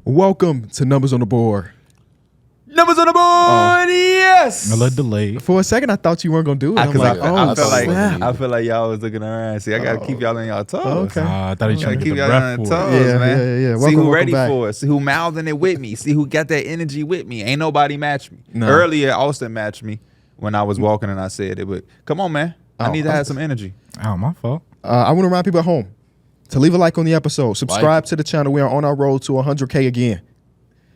Welcome to Numbers on the Board. Numbers on the board, yes. A little delayed. For a second, I thought you weren't gonna do it. Because I I feel like y'all was looking around. See, I gotta keep y'all on y'all toes. Okay. I thought you were trying to keep get the y'all on breath your for it. toes, man. Yeah. See who ready back. for it. See who mouthing it with me. See who got that energy with me. Ain't nobody match me. No. Earlier, Austin matched me when I was walking and I said it. But come on, man. I need to have some energy. Oh, my fault. I want to remind people at home to leave a like on the episode. Subscribe to the channel. We are on our road to 100K again.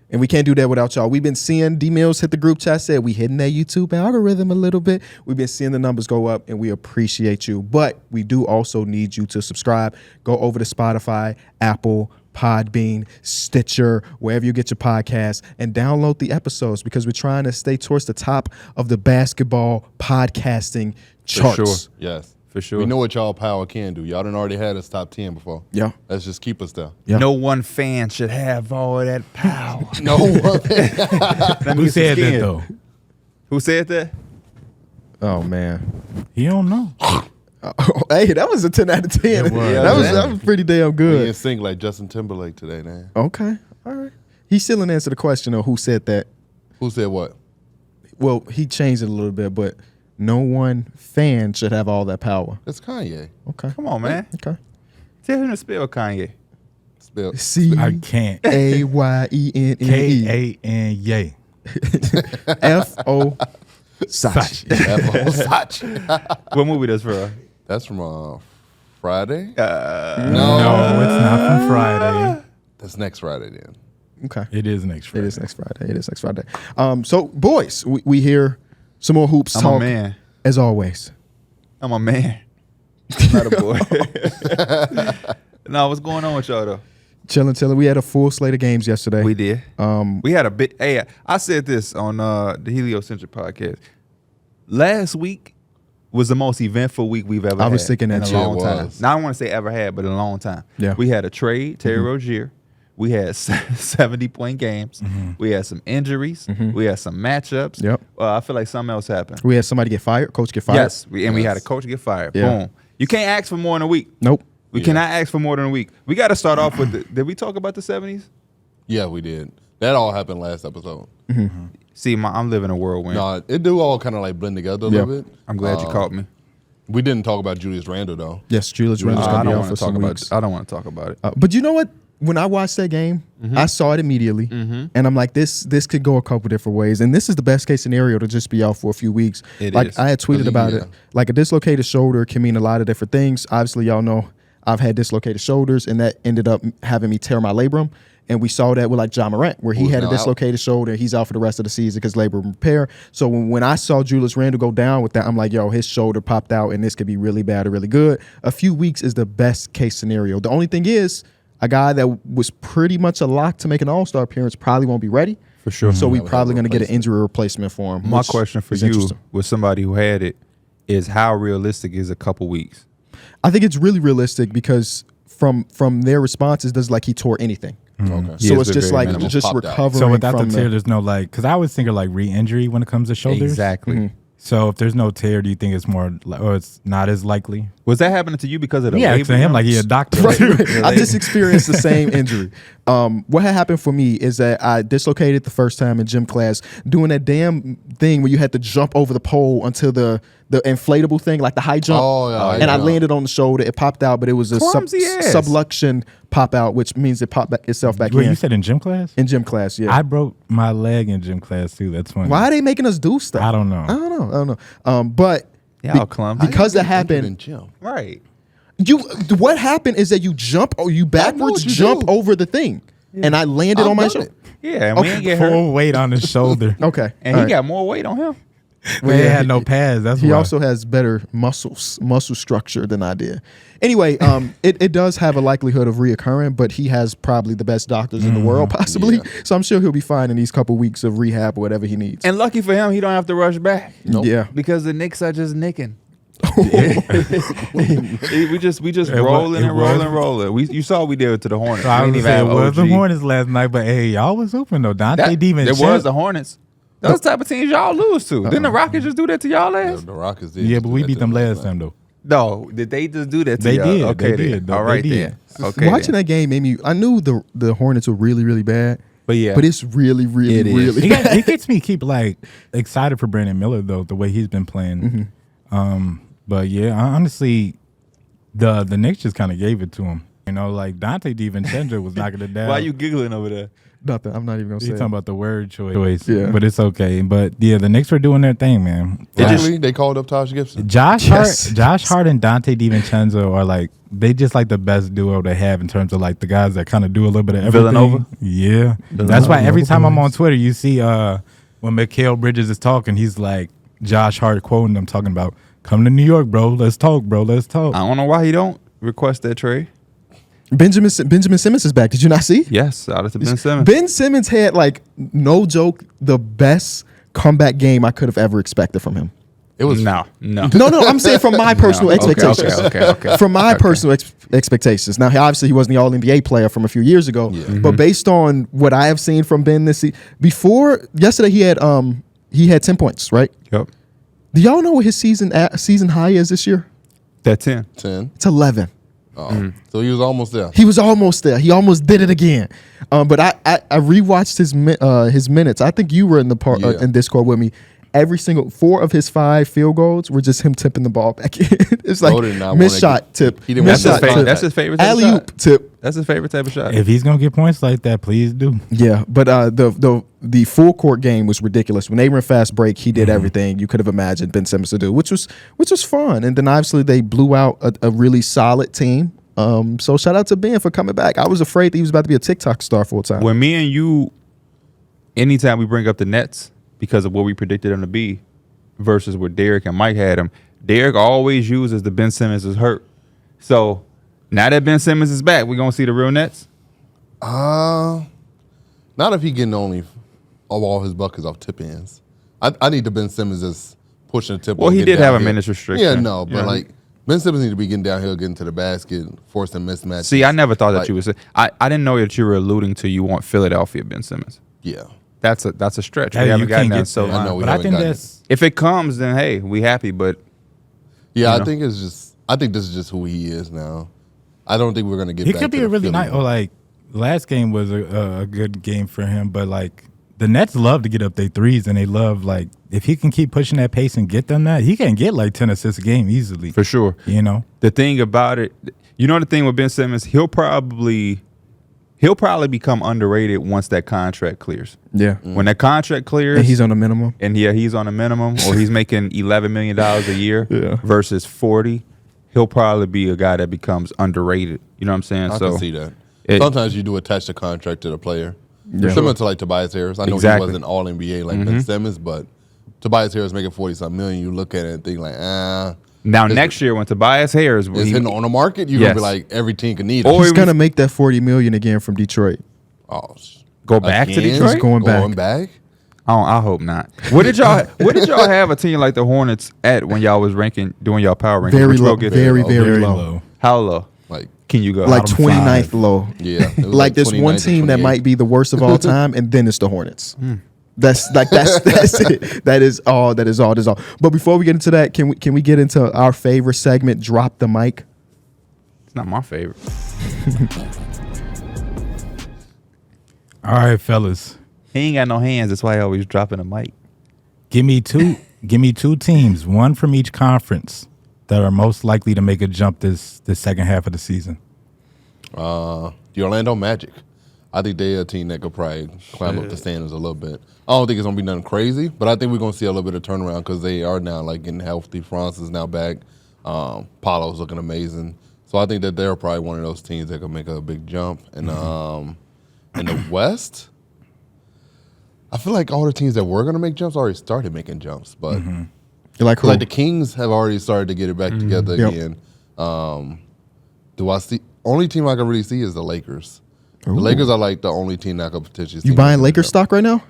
And we can't do that without y'all. We've been seeing D-Mills hit the group chat, said we hitting that YouTube algorithm a little bit. We've been seeing the numbers go up, and we appreciate you. But we do also need you to subscribe. Go over to Spotify, Apple, Podbean, Stitcher, wherever you get your podcasts, and download the episodes because we're trying to stay towards the top of the basketball podcasting charts. For sure. Yes. For sure. We know what y'all power can do. Y'all done already had us top 10 before. Yeah. Let's just keep us there. Yeah. No one fan should have all of that power. No one. Who said that, though? Who said that? Oh, man. He don't know. Hey, that was a 10 out of 10. It was. That was pretty damn We in good. sync like Justin Timberlake today, man. Okay. All right. He still didn't answer the question of who said that. Who said what? Well, he changed it a little bit, but no one fan should have all that power. It's Kanye. Okay. Come on, man. Okay. Tell him to spell Kanye. Spell. I can't. C-A-Y-E-N-N-E K-A-N yay. F-O Sachi. Sachi. What movie that's for? That's from Friday? No, it's not from Friday. That's next Friday then. Okay. It is next Friday. It is next Friday. So, boys, we hear some more hoops I'm talk. a man. As always. I'm a man. I'm not a boy. No, what's going on with y'all though? Chilling. We had a full slate of games yesterday. We did. We had a bit. Hey, I said this on the Heliocentric podcast. Last week was the most eventful week we've ever had. I was thinking in that a too. long It time. was. Now I don't want to say ever had, but in a long time. Yeah. We had a trade, Terry Rozier. We had 70-point games. We had some injuries. We had some matchups. Yep. I feel like something else happened. We had somebody get fired, coach get fired. Yes, we had a coach get fired. Yeah. Boom. You can't ask for more than a week. Nope. We cannot ask for more than a week. We got to start off with did we talk about the 70s? Yeah, we did. That all happened last episode. See, I'm living a whirlwind. No, it do all kind of like blend together a little bit. I'm glad you caught me. We didn't talk about Julius Randle though. Yes, Julius Randle's I going to be don't out want for to talk some about weeks. it. I don't want to talk about it. But you know what? When I watched that game, I saw it immediately, and I'm like, this could go a couple different ways, and this is the best case scenario to just be out for a few weeks. It like is. I had tweeted about it. Yeah. Like a dislocated shoulder can mean a lot of different things. Obviously, y'all know I've had dislocated shoulders, and that ended up having me tear my labrum. And we saw that with like Jamal Murray, where he Who's had a now out? dislocated shoulder. He's out for the rest of the season because labrum repair. So when I saw Julius Randle go down with that, I'm like, yo, his shoulder popped out, and this could be really bad or really good. A few weeks is the best case scenario. The only thing is, a guy that was pretty much a lock to make an All-Star appearance probably won't be ready. For sure. So we Yeah, we probably have a going to get an replacement. injury replacement for him. My which question for is you, interesting. with somebody who had it, is how realistic is a couple weeks? I think it's really realistic because from their responses, does like he tore anything. Okay. Yeah, So it's it's been just very like minimal. just Popped out. recovering So without the from tear, there's no like, because I always think of like re-injury when it comes to shoulders. Exactly. So if there's no tear, do you think it's more, or it's not as likely? Was that happening to you because of the Yeah, labor? to him like he a doctor. Right. I just experienced the same injury. What had happened for me is that I dislocated the first time in gym class doing that damn thing where you had to jump over the pole until the inflatable thing, like the high jump. Oh, yeah, and I yeah. landed on the shoulder. It popped out, but it was a Clumsy ass. subluxation pop out, which means it popped itself back Wait, in. you said in gym class? In gym class, yeah. I broke my leg in gym class too. That's funny. Why are they making us do stuff? I don't know. I don't know. But Y'all clumsy. because that In happened, gym. Right. what happened is that you jump or you backwards what you jump do. over the thing, and I landed I've on my done shoulder. it. Yeah, and we ain't get hurt. Full weight on his shoulder. Okay, And all he right. got more weight on him. Well, he had no pads. That's He why. also has better muscle structure than I did. Anyway, it does have a likelihood of reoccurring, but he has probably the best doctors in the world, possibly. Yeah. So I'm sure he'll be fine in these couple weeks of rehab or whatever he needs. And lucky for him, he don't have to rush back. Nope. Yeah. Because the Knicks are just nicking. we just rolling. You saw what we did to the Hornets. I We was didn't saying, even it have was the OG. Hornets last night, but hey, y'all was hooping though. Dante Demon. There was the Hornets. Those type of teams y'all lose to. Didn't the Rockets just do that to y'all last? The Rockets did. Yeah, just but do we that beat to them us last time though. No, did they just do that to They y'all? did. Okay, They then. did, though. All right They did. then. Okay, Watching that game made me. I knew the Hornets were really, really bad. But yeah, But it's really, really, It is. really He bad. gets me keep like excited for Brandon Miller though, the way he's been playing. But yeah, honestly, the Knicks just kind of gave it to him. You know, like Dante DiVincenzo was knocking it down. why you giggling over there? Nothing. I'm not even gonna say. You talking it. about the word choice? Yeah. But it's okay. But yeah, the Knicks were doing their thing, man. Finally, they called up Taj Gibson. Josh Yes. Hart and Dante DiVincenzo are like they just like the best duo they have in terms of like the guys that kind of do a little bit of everything. Villanova? Yeah, that's why every time I'm on Twitter, you see when Mikal Bridges is talking, he's like Josh Hart quoting them, talking about come to New York, bro. Let's talk, bro. Let's talk. I don't know why he don't request that trade. Benjamin Simmons is back. Did you not see? Yes, out of Ben Simmons. Ben Simmons had like no joke the best comeback game I could have ever expected from him. It was no. No, I'm saying from my personal expectations. Okay. From my personal expectations. Now, obviously, he wasn't the All-NBA player from a few years ago, but based on what I have seen from Ben this season, yesterday he had 10 points, right? Yep. Do y'all know what his season high is this year? That's 10. 10. It's 11. So he was almost there. He was almost there. He almost did it again. But I rewatched his minutes. I think you were in the part in Discord with me. Every single 4 of his 5 field goals were just him tipping the ball back in. It's like miss shot tip. He didn't Miss want shot to tip. That's his favorite type of Alley shot. oop tip. That's his favorite type of shot. If he's gonna get points like that, please do. Yeah, but the full court game was ridiculous. When they were in fast break, he did everything you could have imagined Ben Simmons to do, which was fun. And then obviously they blew out a really solid team. So shout out to Ben for coming back. I was afraid that he was about to be a TikTok star full time. When me and you, anytime we bring up the Nets because of what we predicted them to be versus where Darrick and Mike had them, Darrick always uses the Ben Simmons is hurt. So now that Ben Simmons is back, we're going to see the real Nets? Not if he getting only all his buckets off tip ends. I need the Ben Simmons just pushing the tip. Well, he did have a minutes restriction. Yeah, no, but like Ben Simmons need to be getting downhill, getting to the basket, forcing mismatches. See, I never thought that Like, you would say. I didn't know that you were alluding to you want Philadelphia Ben Simmons. Yeah. That's a stretch. Hey, we haven't you gotten can't that get so there. I know long. we But I haven't think gotten that's If it comes, then hey, we happy. But Yeah, you know. I think this is just who he is now. I don't think we're gonna get. he back could to be a the really Philly nice. Or like last game was a good game for him, but like the Nets love to get up their threes, and they love like if he can keep pushing that pace and get them that, he can get like 10 assists a game easily. for sure, You know, the thing about it, the thing with Ben Simmons, he'll probably become underrated once that contract clears. Yeah, When that contract clears, and he's on a minimum. and he's on a minimum, or he's making $11 million a year versus 40, he'll probably be a guy that becomes underrated. You know what I'm saying? I can see that. it- Sometimes you do attach the contract to the player. Yeah. Similar to like Tobias Harris. I know Exactly. he wasn't all NBA like Ben Simmons, but Tobias Harris making 40-something million. You look at it and think like, Now next year when Tobias Harris, is hitting on the market. You're Yes. gonna be like, every team can need it. Or He's he gonna make that $40 million again from Detroit. go back to Again? Detroit. He's going back. I hope not. What did y'all have a team like the Hornets at when y'all was doing y'all power rankings? Very Which low, we'll get to. very low. How low? Like, Can you go? Like Bottom 29th five. low. yeah. It was Like there's one 29 to team that 28. might be the worst of all time, and then it's the Hornets. That's it. That is all. But before we get into that, can we get into our favorite segment? Drop the mic. It's not my favorite. all right, fellas, He ain't got no hands. That's why he always dropping a mic. give me two teams, one from each conference that are most likely to make a jump this second half of the season. The Orlando Magic. I think they're a team that could probably climb up the standards a little bit. I don't think it's gonna be nothing crazy, but I think we're gonna see a little bit of turnaround because they are now like getting healthy. Franz is now back. Paulo's looking amazing. So I think that they're probably one of those teams that can make a big jump. And in the West, I feel like all the teams that were gonna make jumps already started making jumps, but. You like who? Like the Kings have already started to get it back together Yep. again. Do I see? Only team I can really see is the Lakers. Ooh. The Lakers are like the only team that could potentially. You see buying making Lakers it up. stock right now?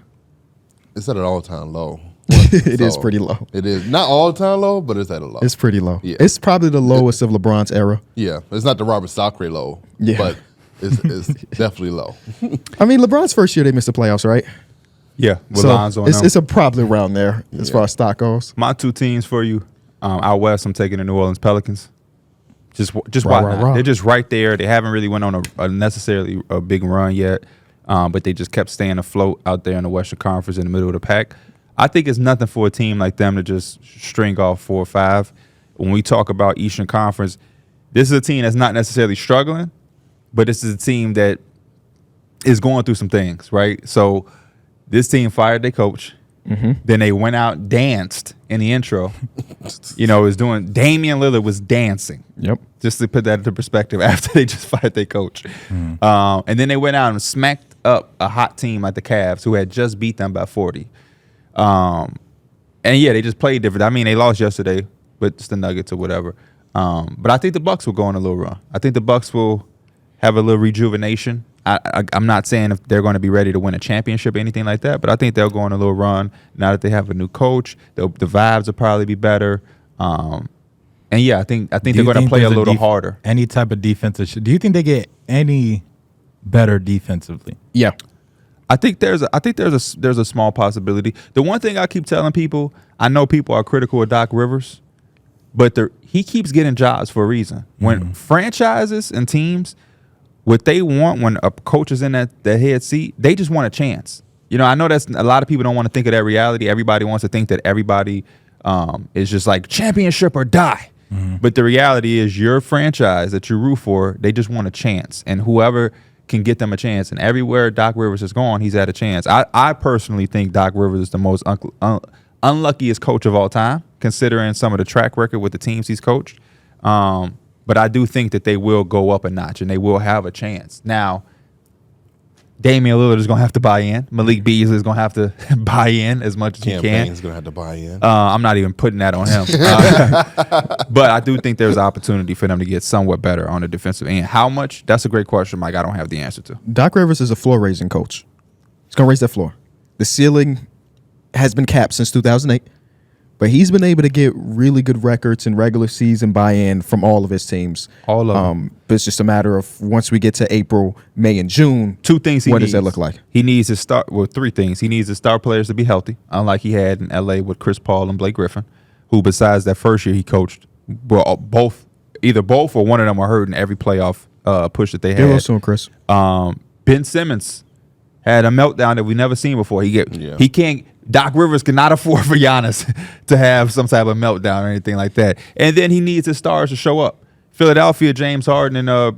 It's at an all-time low. It is So, pretty low. It is not all-time low, but it's at a low. It's pretty low. Yeah. It's probably the lowest of LeBron's era. Yeah, it's not the Robert Sacre low. Yeah. but it's definitely low. I mean, LeBron's first year they missed the playoffs, right? Yeah, with So Lonzo and them. it's a probably around there as far as stock goes. My two teams for you. Out west, I'm taking the New Orleans Pelicans. Just Rah, why rah, not? rah. They're just right there. They haven't really went on a necessarily a big run yet, but they just kept staying afloat out there in the Western Conference in the middle of the pack. I think it's nothing for a team like them to just string off 4 or 5. When we talk about Eastern Conference, this is a team that's not necessarily struggling, but this is a team that is going through some things, right? So this team fired their coach. Mm-hmm. Then they went out, danced in the intro. Damian Lillard was dancing. Yep. Just to put that into perspective after they just fired their coach. And then they went out and smacked up a hot team like the Cavs who had just beat them by 40. And yeah, they just played different. I mean, they lost yesterday, but it's the Nuggets or whatever. But I think the Bucks will go on a little run. I think the Bucks will have a little rejuvenation. I'm not saying if they're going to be ready to win a championship or anything like that, but I think they'll go on a little run now that they have a new coach. The vibes will probably be better. And yeah, I think they're going to play a little harder. Any type of defensive. Do you think they get any better defensively? Yeah. I think there's a small possibility. The one thing I keep telling people, I know people are critical of Doc Rivers, but he keeps getting jobs for a reason. When franchises and teams, what they want when a coach is in that head seat, they just want a chance. I know that's a lot of people don't want to think of that reality. Everybody wants to think that everybody is just like championship or die. But the reality is your franchise that you root for, they just want a chance. And whoever can get them a chance. And everywhere Doc Rivers has gone, he's had a chance. I personally think Doc Rivers is the most unluckiest coach of all time, considering some of the track record with the teams he's coached. But I do think that they will go up a notch and they will have a chance. Now, Damian Lillard is going to have to buy in. Malik Beasley is going to have to buy in as much as he can. Campaign's going to have to buy in. I'm not even putting that on him. But I do think there's opportunity for them to get somewhat better on the defensive end. How much? That's a great question, Mike. I don't have the answer to. Doc Rivers is a floor-raising coach. He's going to raise that floor. The ceiling has been capped since 2008. But he's been able to get really good records in regular season buy-in from all of his teams. All of them. But it's just a matter of once we get to April, May, and June. 2 things he needs. What does that look like? He needs his 3 things. He needs his star players to be healthy, unlike he had in L.A. with Chris Paul and Blake Griffin, who besides that first year he coached, either both or one of them were hurt in every playoff push that they Get a little had. soon, Chris. Ben Simmons had a meltdown that we've never seen before. He can't. Doc Rivers cannot afford for Giannis to have some type of meltdown or anything like that. And then he needs his stars to show up. Philadelphia, James Harden and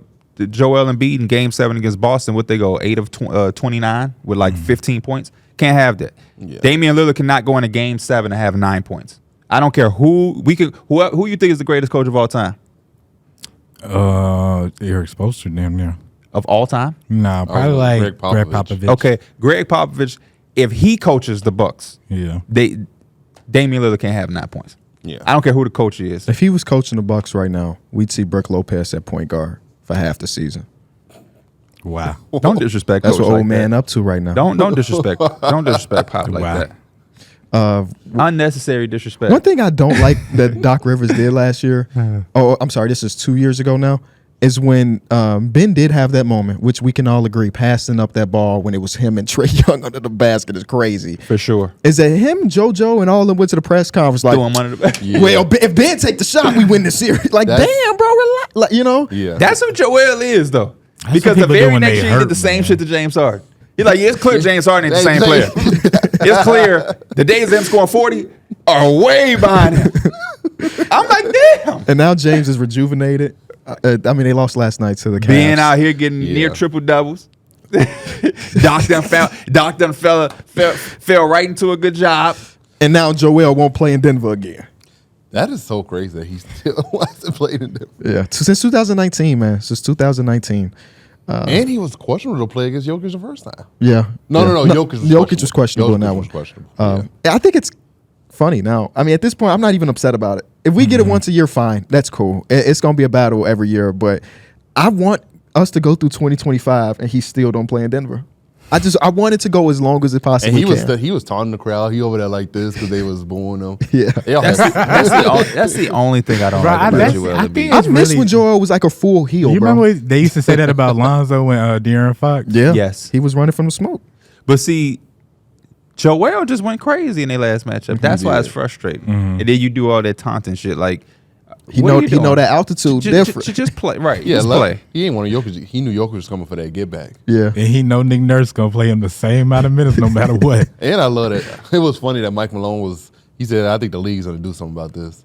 Joel Embiid in Game 7 against Boston, what they go 8 of 29 with like 15 points. Can't have that. Yeah. Damian Lillard cannot go into Game 7 and have 9 points. I don't care who you think is the greatest coach of all time. Eric Spoelstra, damn near. Of all time? Nah, probably like Greg Popovich. Okay, Greg Popovich. If he coaches the Bucks, Damian Lillard can't have 9 points. Yeah, I don't care who the coach is. If he was coaching the Bucks right now, we'd see Brook Lopez at point guard for half the season. Wow! Don't disrespect. That's coach what like old man that. up to right now. Don't disrespect. Don't disrespect Pop like that. Unnecessary disrespect. One thing I don't like that Doc Rivers did last year. Oh, I'm sorry. This is 2 years ago now. Is when Ben did have that moment, which we can all agree, passing up that ball when it was him and Trae Young under the basket is crazy. For sure. Is that him, JoJo, and all of them went to the press conference like, throw him under the basket. Yeah. Well, if Ben take the shot, we win the series. Like, damn, bro, relax. Like, Yeah. That's who Joel is, though. That's because the very next year he hurt, did the same man. shit to James Harden. He's like, yeah, it's clear James Harden ain't the same player. It's clear the days of him scoring 40 are way behind him. I'm like, damn. And now James is rejuvenated. They lost last night to the Cavs. Being out here getting near triple doubles. Doc done fell right into a good job. And now Joel won't play in Denver again. That is so crazy that he still hasn't played in Denver. Yeah, since 2019, man. Since 2019. And he was questionable to play against Jokic the first time. Yeah. No. Jokic was questionable in that one. Questionable. I think it's funny now. I mean, at this point, I'm not even upset about it. If we get it once a year, fine. That's cool. It's going to be a battle every year. But I want us to go through 2025 and he still don't play in Denver. I want it to go as long as it possibly can. And he was taunting the crowd. He over there like this because they was booing him. Yeah. That's the only thing I don't like about Joel Embiid. I miss when Joel was like a full heel, You bro. remember they used to say that about Lonzo and De'Aaron Fox? Yeah. Yes. He was running from the smoke. But see, Joel just went crazy in their last matchup. That's why it's frustrating. And then you do all that taunting shit. Like he know that altitude different. Just play right. Yeah, just play. He ain't one of Jokic. He knew Jokic was coming for that get back. Yeah, And he know Nick Nurse gonna play him the same amount of minutes no matter what. And I love that. It was funny that Mike Malone he said, I think the league's gonna do something about this.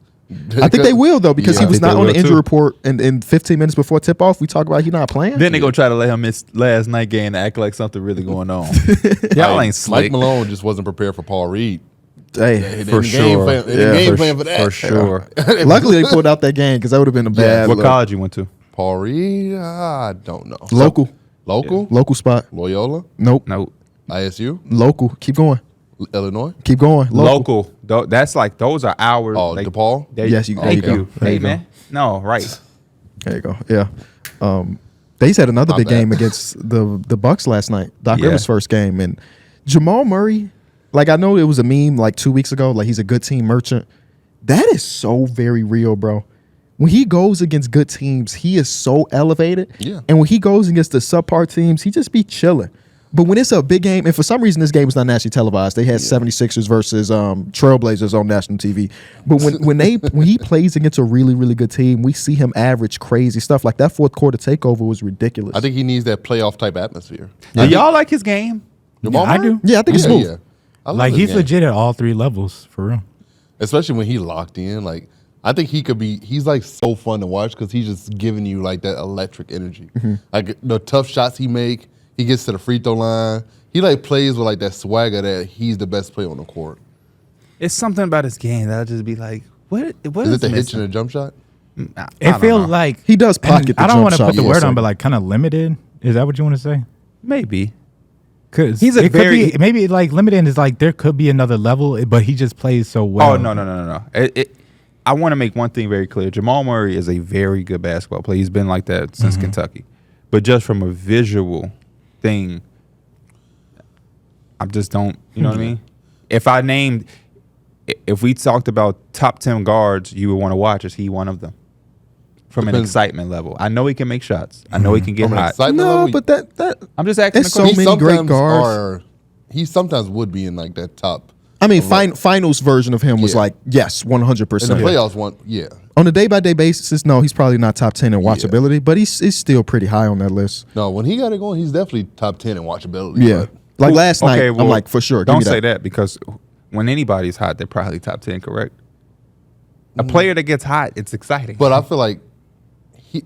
I think they will though because Yeah, he I was think not they on the will, injury too. report, and 15 minutes before tip off, we talk about he not playing. Then they gonna try to let him miss last night game to act like something really going on. Y'all ain't slick. Mike Malone just wasn't prepared for Paul Reed. Hey, For sure. Game plan for that. For sure. luckily they pulled out that game because that would have been a bad. What look. college you went to? Paul Reed, I don't know. Local Local spot. Loyola, Nope. No. ISU, Local. Keep going. Illinois. Keep going. Local. That's like those are hours. Oh, like, DePaul. Yes, there Thank you go. you. There Hey you go. man. No, right. There you go. Yeah. They had another My big bad. game against the Bucks last night. Doc Yeah. Rivers' first game, and Jamal Murray. Like I know it was a meme like 2 weeks ago. Like he's a good team merchant. That is so very real, bro. When he goes against good teams, he is so elevated. Yeah. And when he goes against the subpar teams, he just be chilling. But when it's a big game, and for some reason this game was not nationally televised, they had 76ers versus Trailblazers on national TV. But when he plays against a really, really good team, we see him average crazy stuff. Like that fourth quarter takeover was ridiculous. I think he needs that playoff type atmosphere. Do y'all like his game? Jamal I Murray? do. Yeah, I think it's smooth. Yeah. I love Like his he's game. legit at all three levels for real. Especially when he locked in. Like I think he's like so fun to watch because he's just giving you like that electric energy. Like the tough shots he make, he gets to the free throw line. He like plays with like that swagger that he's the best player on the court. It's something about his game that I'll just be like, what Is it is the hitch missing? and the jump shot? I It don't feels know. like He does pocket and the I don't jump want to shot put the for a word on, second. but like kind of limited. Is that what you want to say? Maybe. Because He's a it very- could be, maybe like limited is like there could be another level, but he just plays so well. Oh no. I want to make one thing very clear. Jamal Murray is a very good basketball player. He's been like that since Kentucky. But just from a visual thing, I just don't, you know what I mean? If we talked about top 10 guards you would want to watch, is he one of them? From an Depends. excitement level. I know he can make shots. I know he can get From an hot. excitement No, level, but that I'm just asking It's the question. so many great guards. He sometimes would be in like that top. I mean, finals version of him was Yeah. like, yes, 100%. In the playoffs one, yeah. On a day-by-day basis, no, he's probably not top 10 in watchability, but he's still pretty high on that list. No, when he got it going, he's definitely top 10 in watchability. Yeah. but- Like last night, Okay, I'm well, like, for sure. Give Don't me say that because when anybody's hot, they're probably top 10, correct? A player that gets hot, it's exciting. But I feel like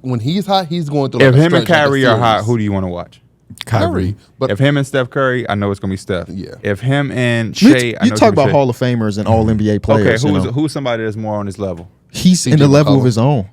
when he's hot, he's going through. if Like a him and stretch, like a Kyrie are hot, series. who do you want to watch? Kyrie. But If him and Steph Curry, I know it's gonna be Steph. Yeah. If him and Shea, I You know it's talk gonna be about Shea. Hall of Famers and all NBA players. Okay, you know. who's somebody that's more on his level? He's in CJ the level of McCollum. his own.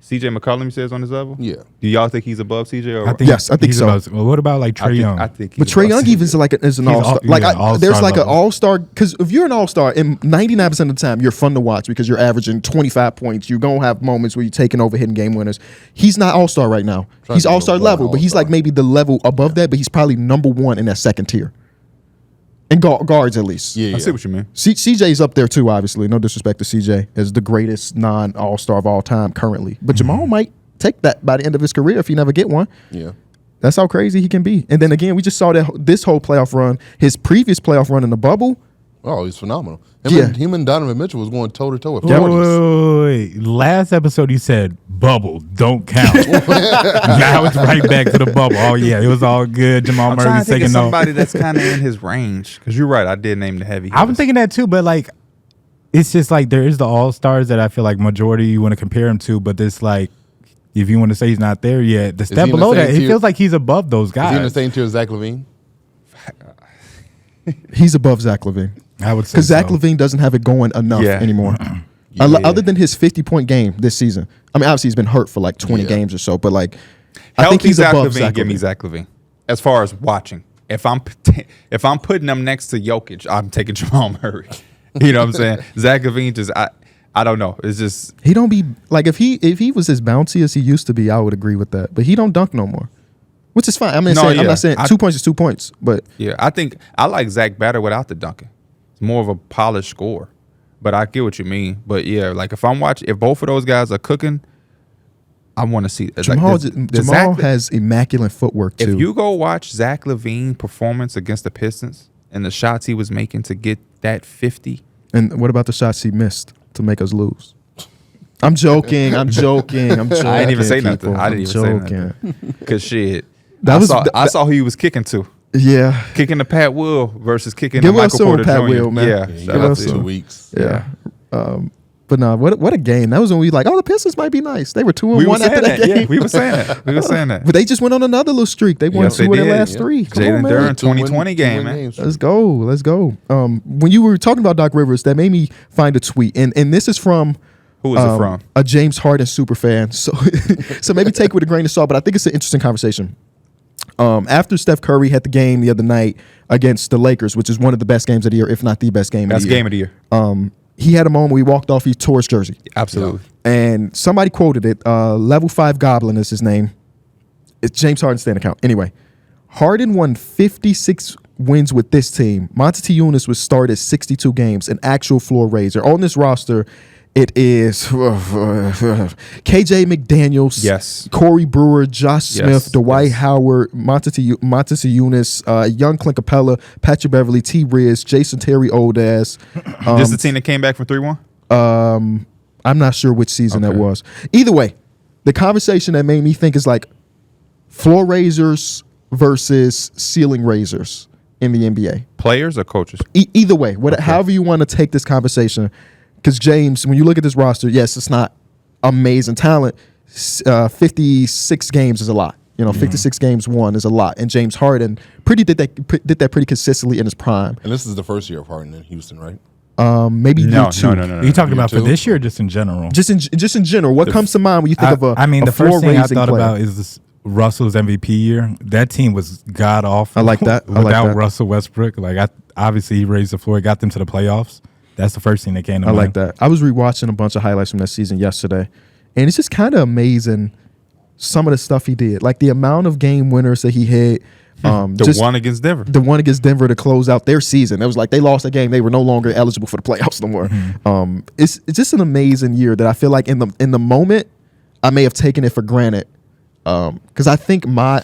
CJ McCollum, you say, is on his level. Yeah. Do y'all think he's above CJ? Or I think Yes, I think he's so. about- well, what about like Trey Young? I think. But he's Trae above Young CJ. even is like is an He's all-star. all- Like yeah, there's all-star like an level. all-star because if you're an all-star, and 99% of the time you're fun to watch because you're averaging 25 points. You're gonna have moments where you're taking over, hitting game winners. He's not all-star right now. Trying He's to be all-star the level, one but he's like all-star. maybe the level above that. But he's probably number one in that second tier. And guards at least. Yeah, I see what you mean. CJ's up there too, obviously. No disrespect to CJ as the greatest non-all-star of all time currently. But Jamal might take that by the end of his career if he never get one. Yeah. That's how crazy he can be. And then again, we just saw that this whole playoff run, his previous playoff run in the bubble. Oh, he's phenomenal. Yeah. Him and Donovan Mitchell was going toe to toe at Wait, 40s. wait. Last episode you said bubble don't count. Now it's right back to the bubble. Oh yeah, it was all good. Jamal I'm Murray trying was to think of taking no. somebody that's kind of in his range. Because you're right, I did name the heavy. I was hitters. thinking that too, but like, it's just like there is the all stars that I feel like majority you want to compare him to, but this like, if you want to say he's not there yet, the he step in the below same that, it tier? feels like he's above those Is he in the guys. same tier as Zach LaVine? He's above Zach LaVine. I would say Because Zach so. LaVine doesn't have it going enough Yeah. anymore. Yeah. Other than his 50-point game this season. I mean, obviously he's been hurt for like 20 Yeah. games or so, but like, I Healthy think he's Zach above LaVine, Zach give me LaVine. Zach LaVine. As far as watching, if I'm putting them next to Jokic, I'm taking Jamal Murray. You know what I'm saying? Zach LaVine just I don't know. It's just He don't be like if he was as bouncy as he used to be, I would agree with that. But he don't dunk no more, which is fine. I'm No, I'm yeah. not saying 2 points is 2 points, but yeah. I think I like Zach better without the dunking. It's more of a polished score. But I get what you mean. But yeah, like if both of those guys are cooking, I want to see. Jamal Zach, has immaculate footwork too. if you go watch Zach LaVine performance against the Pistons, and the shots he was making to get that 50. And what about the shots he missed to make us lose? I'm joking. I'm joking. I'm joking. I didn't even say nothing. people. I didn't even I'm say nothing. Because shit, That I saw who he was kicking to. Yeah. Kicking to Pat Will versus kicking Give to us Michael some Porter Pat Jr. Will, man. Yeah, He shout got out us to for some. 2 weeks. Yeah. But no, what a game. That was when we like, oh, the Pistons might be nice. They were 2-1 We were after saying that that. game. Yeah, we were saying that. We were saying that. But they just went on another little streak. They won Yes, they 2 of their did. last Yeah. 3. Come on, Jalen man. Duren 2020 game, man. Let's go. Let's go. When you were talking about Doc Rivers, that made me find a tweet. And this is from Who is it from? a James Harden super fan. So so maybe take it with a grain of salt, but I think it's an interesting conversation. After Steph Curry had the game the other night against the Lakers, which is one of the best games of the year, if not the best game Best of the year. game of the year. He had a moment where he walked off, he tore his jersey. Absolutely. And somebody quoted it. Level 5 Goblin is his name. It's James Harden's stand account. Anyway, Harden won 56 wins with this team. Montezumas was started 62 games, an actual floor raiser. On this roster, it is KJ McDaniels, Yes. Corey Brewer, Josh Smith, Yes, Dwight yes. Howard, Montezumas, Young Clint Capella, Patrick Beverly, T. Riz, Jason Terry, old ass. This is the team that came back from 3-1? I'm not sure which season that Okay. was. Either way, the conversation that made me think is like floor raisers versus ceiling raisers in the NBA. Players or coaches? Either way, however you want to take this conversation. Because James, when you look at this roster, yes, it's not amazing talent. 56 games is a lot. 56 games won is a lot. And James Harden did that pretty consistently in his prime. And this is the first year of Harden in Houston, right? Maybe No, year 2. no. Are you talking about for too? this year or just in general? Just in general, what comes to mind when you think of a the floor first thing I raising thought player? about is this Russell's MVP year. That team was god awful. I like that. I like Without that. Russell Westbrook, obviously he raised the floor, got them to the playoffs. That's the first thing that came to I mind. like that. I was rewatching a bunch of highlights from that season yesterday, and it's just kind of amazing some of the stuff he did, like the amount of game winners that he hit. The one against Denver. The one against Denver to close out their season. It was like they lost a game; they were no longer eligible for the playoffs no more. It's just an amazing year that I feel like in the moment I may have taken it for granted. Because I think I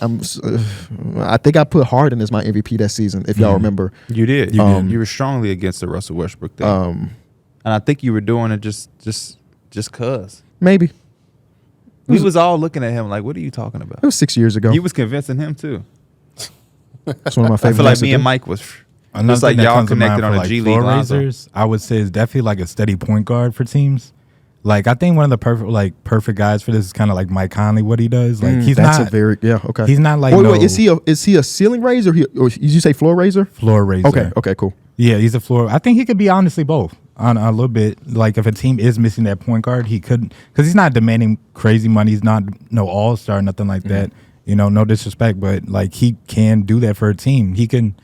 think I put Harden as my MVP that season. If y'all remember, You did. You were strongly against the Russell Westbrook thing. And I think you were doing it just cause. maybe We was all looking at him like, what are you talking about? it was 6 years ago. You was convincing him too. That's one of my I favorite. feel like things to me and do. Mike was Another just like thing that y'all comes to mind connected for, on a G League floor Lonzo. raisers, I would say is definitely like a steady point guard for teams. Like I think one of the perfect guys for this is kind of like Mike Conley. What he does, like he's That's not a very okay. He's not like Wait, is he a ceiling raiser or did you say floor raiser? floor raiser. Okay, cool. Yeah, he's a floor. I think he could be honestly both on a little bit. Like if a team is missing that point guard, he could, because he's not demanding crazy money. He's not no all-star, nothing like that. No disrespect, but like he can do that for a team. He can,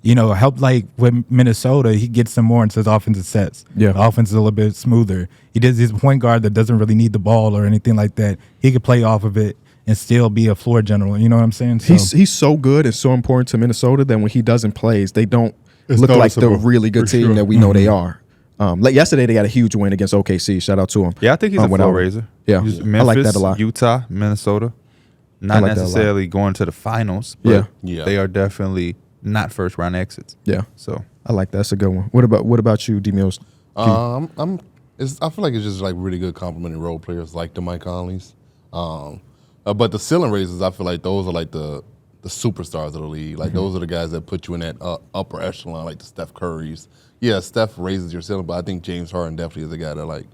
help like with Minnesota. He gets some more into his offensive sets. Yeah. The offense is a little bit smoother. He's a point guard that doesn't really need the ball or anything like that. He could play off of it and still be a floor general. You know what I'm saying? So, He's so good and so important to Minnesota that when he doesn't play, they don't It's look like the noticeable, really good for team sure. that we know they are. Like yesterday, they got a huge win against OKC. Shout out to him. Yeah, I think he's a without- floor raiser. Yeah, He's I like Memphis, that a lot. Utah, Minnesota. I Not like that a lot. necessarily going to the finals, but Yeah. Yeah. they are definitely not first round exits. Yeah, So I like that. That's a good one. What about you, D Mills? I feel like it's just like really good complimentary role players like the Mike Conleys. But the ceiling raisers, I feel like those are like the superstars of the league. Like those are the guys that put you in that upper echelon, like the Steph Currys. Yeah, Steph raises your ceiling, but I think James Harden definitely is a guy that like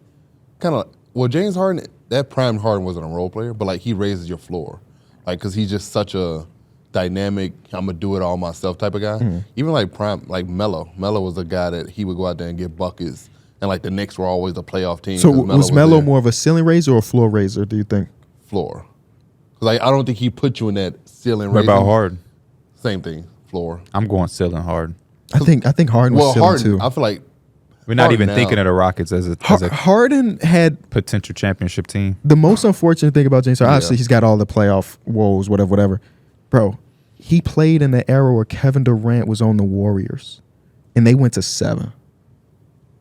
kind of. Well, James Harden, that prime Harden wasn't a role player, but like he raises your floor, like because he's just such a dynamic, I'm gonna do it all myself type of guy. Even like prime, like Melo. Melo was a guy that he would go out there and get buckets, and like the Knicks were always the playoff team. So 'cause was Melo there. more of a ceiling raiser or a floor raiser? Do you think? Floor? Because like I don't think he put you in that ceiling. what about raising. Harden? Same thing, floor. I'm going ceiling Harden. I think Harden was Well, ceiling Harden, too. I feel like We're not Harden even now. thinking of the Rockets as a Harden had potential championship team. the most unfortunate thing about James Harden. Yeah. Obviously, he's got all the playoff woes, whatever. Bro, he played in the era where Kevin Durant was on the Warriors, and they went to 7.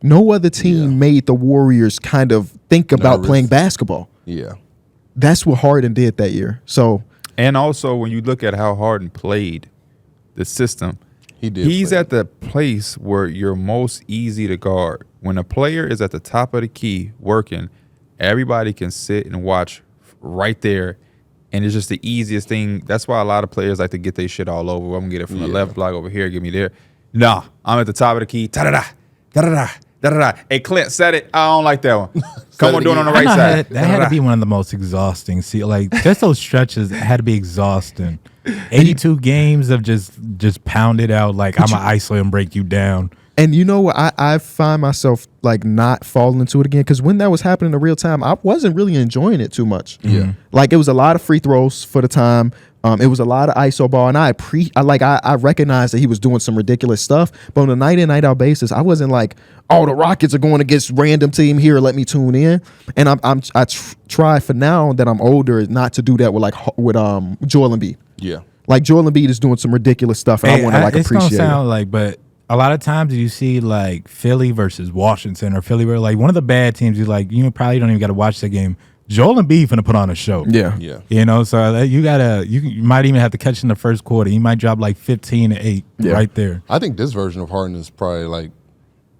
No other team Yeah. made the Warriors kind of think about Nervous. playing basketball. Yeah. That's what Harden did that year. So And also, when you look at how Harden played the system, He did. He's play. at the place where you're most easy to guard. When a player is at the top of the key working, everybody can sit and watch right there. And it's just the easiest thing. That's why a lot of players like to get their shit all over. I'm going to get it from the left block over here, give me there. Nah, I'm at the top of the key. Ta-da-da, da-da-da, da-da-da. Hey, Clint, set it. I don't like that one. Come on, doing it on the right side. That had to be one of the most exhausting. See, like, just those stretches had to be exhausting. 82 games of just pounded out like I'm going to isolate and break you down. And you know what? I find myself like not falling into it again because when that was happening in real time, I wasn't really enjoying it too much. Yeah. Like it was a lot of free throws for the time. It was a lot of ISO ball, and I recognized that he was doing some ridiculous stuff. But on a night in, night out basis, I wasn't like, oh, the Rockets are going against random team here. Let me tune in. And I try for now that I'm older not to do that with Joel Embiid. Yeah. Like Joel Embiid is doing some ridiculous stuff, and I want to like appreciate it's gonna sound it. like, but a lot of times you see like Philly versus Washington or Philly, where like one of the bad teams, you probably don't even got to watch the game. Joel Embiid finna put on a show. Yeah. You know, so you might even have to catch in the first quarter. You might drop like 15-8 right there. I think this version of Harden is probably like,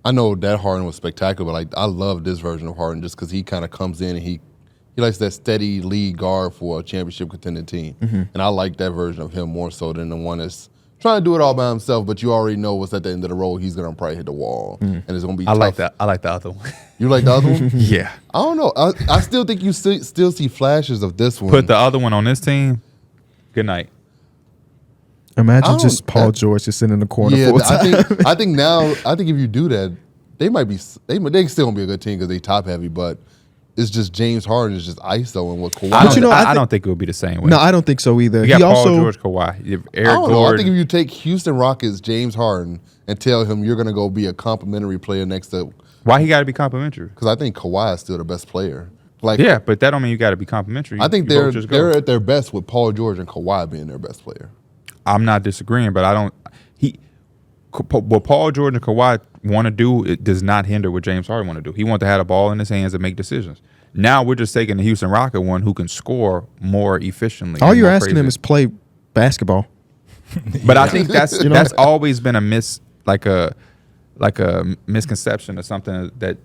I know that Harden was spectacular, but like I love this version of Harden just because he kind of comes in and he likes that steady lead guard for a championship contending team. Mm-hmm. And I like that version of him more so than the one that's trying to do it all by himself, but you already know what's at the end of the road. He's going to probably hit the wall, and it's going to be tough. I like the other one. You like the other one? Yeah. I don't know. I still think you still see flashes of this one. Put the other one on this team. Good night. Imagine just Paul George just sitting in the corner full time. I think if you do that, they still gonna be a good team because they top heavy, but it's just James Harden is just ISO and what Kawhi. I don't think it would be the same way. No, I don't think so either. You got Paul George, Kawhi, you have Eric I don't know. Gordon. I think if you take Houston Rockets James Harden and tell him you're gonna go be a complimentary player next to, Why he got to be complimentary? because I think Kawhi is still the best player. Like, Yeah, but that don't mean you got to be complimentary. I think You they're both just go. at their best with Paul George and Kawhi being their best player. I'm not disagreeing, but I don't. What Paul George and Kawhi want to do, it does not hinder what James Harden want to do. He wants to have the ball in his hands and make decisions. Now we're just taking the Houston Rocket one who can score more efficiently. All you're asking him is play basketball. But I think that's always been a misconception or something that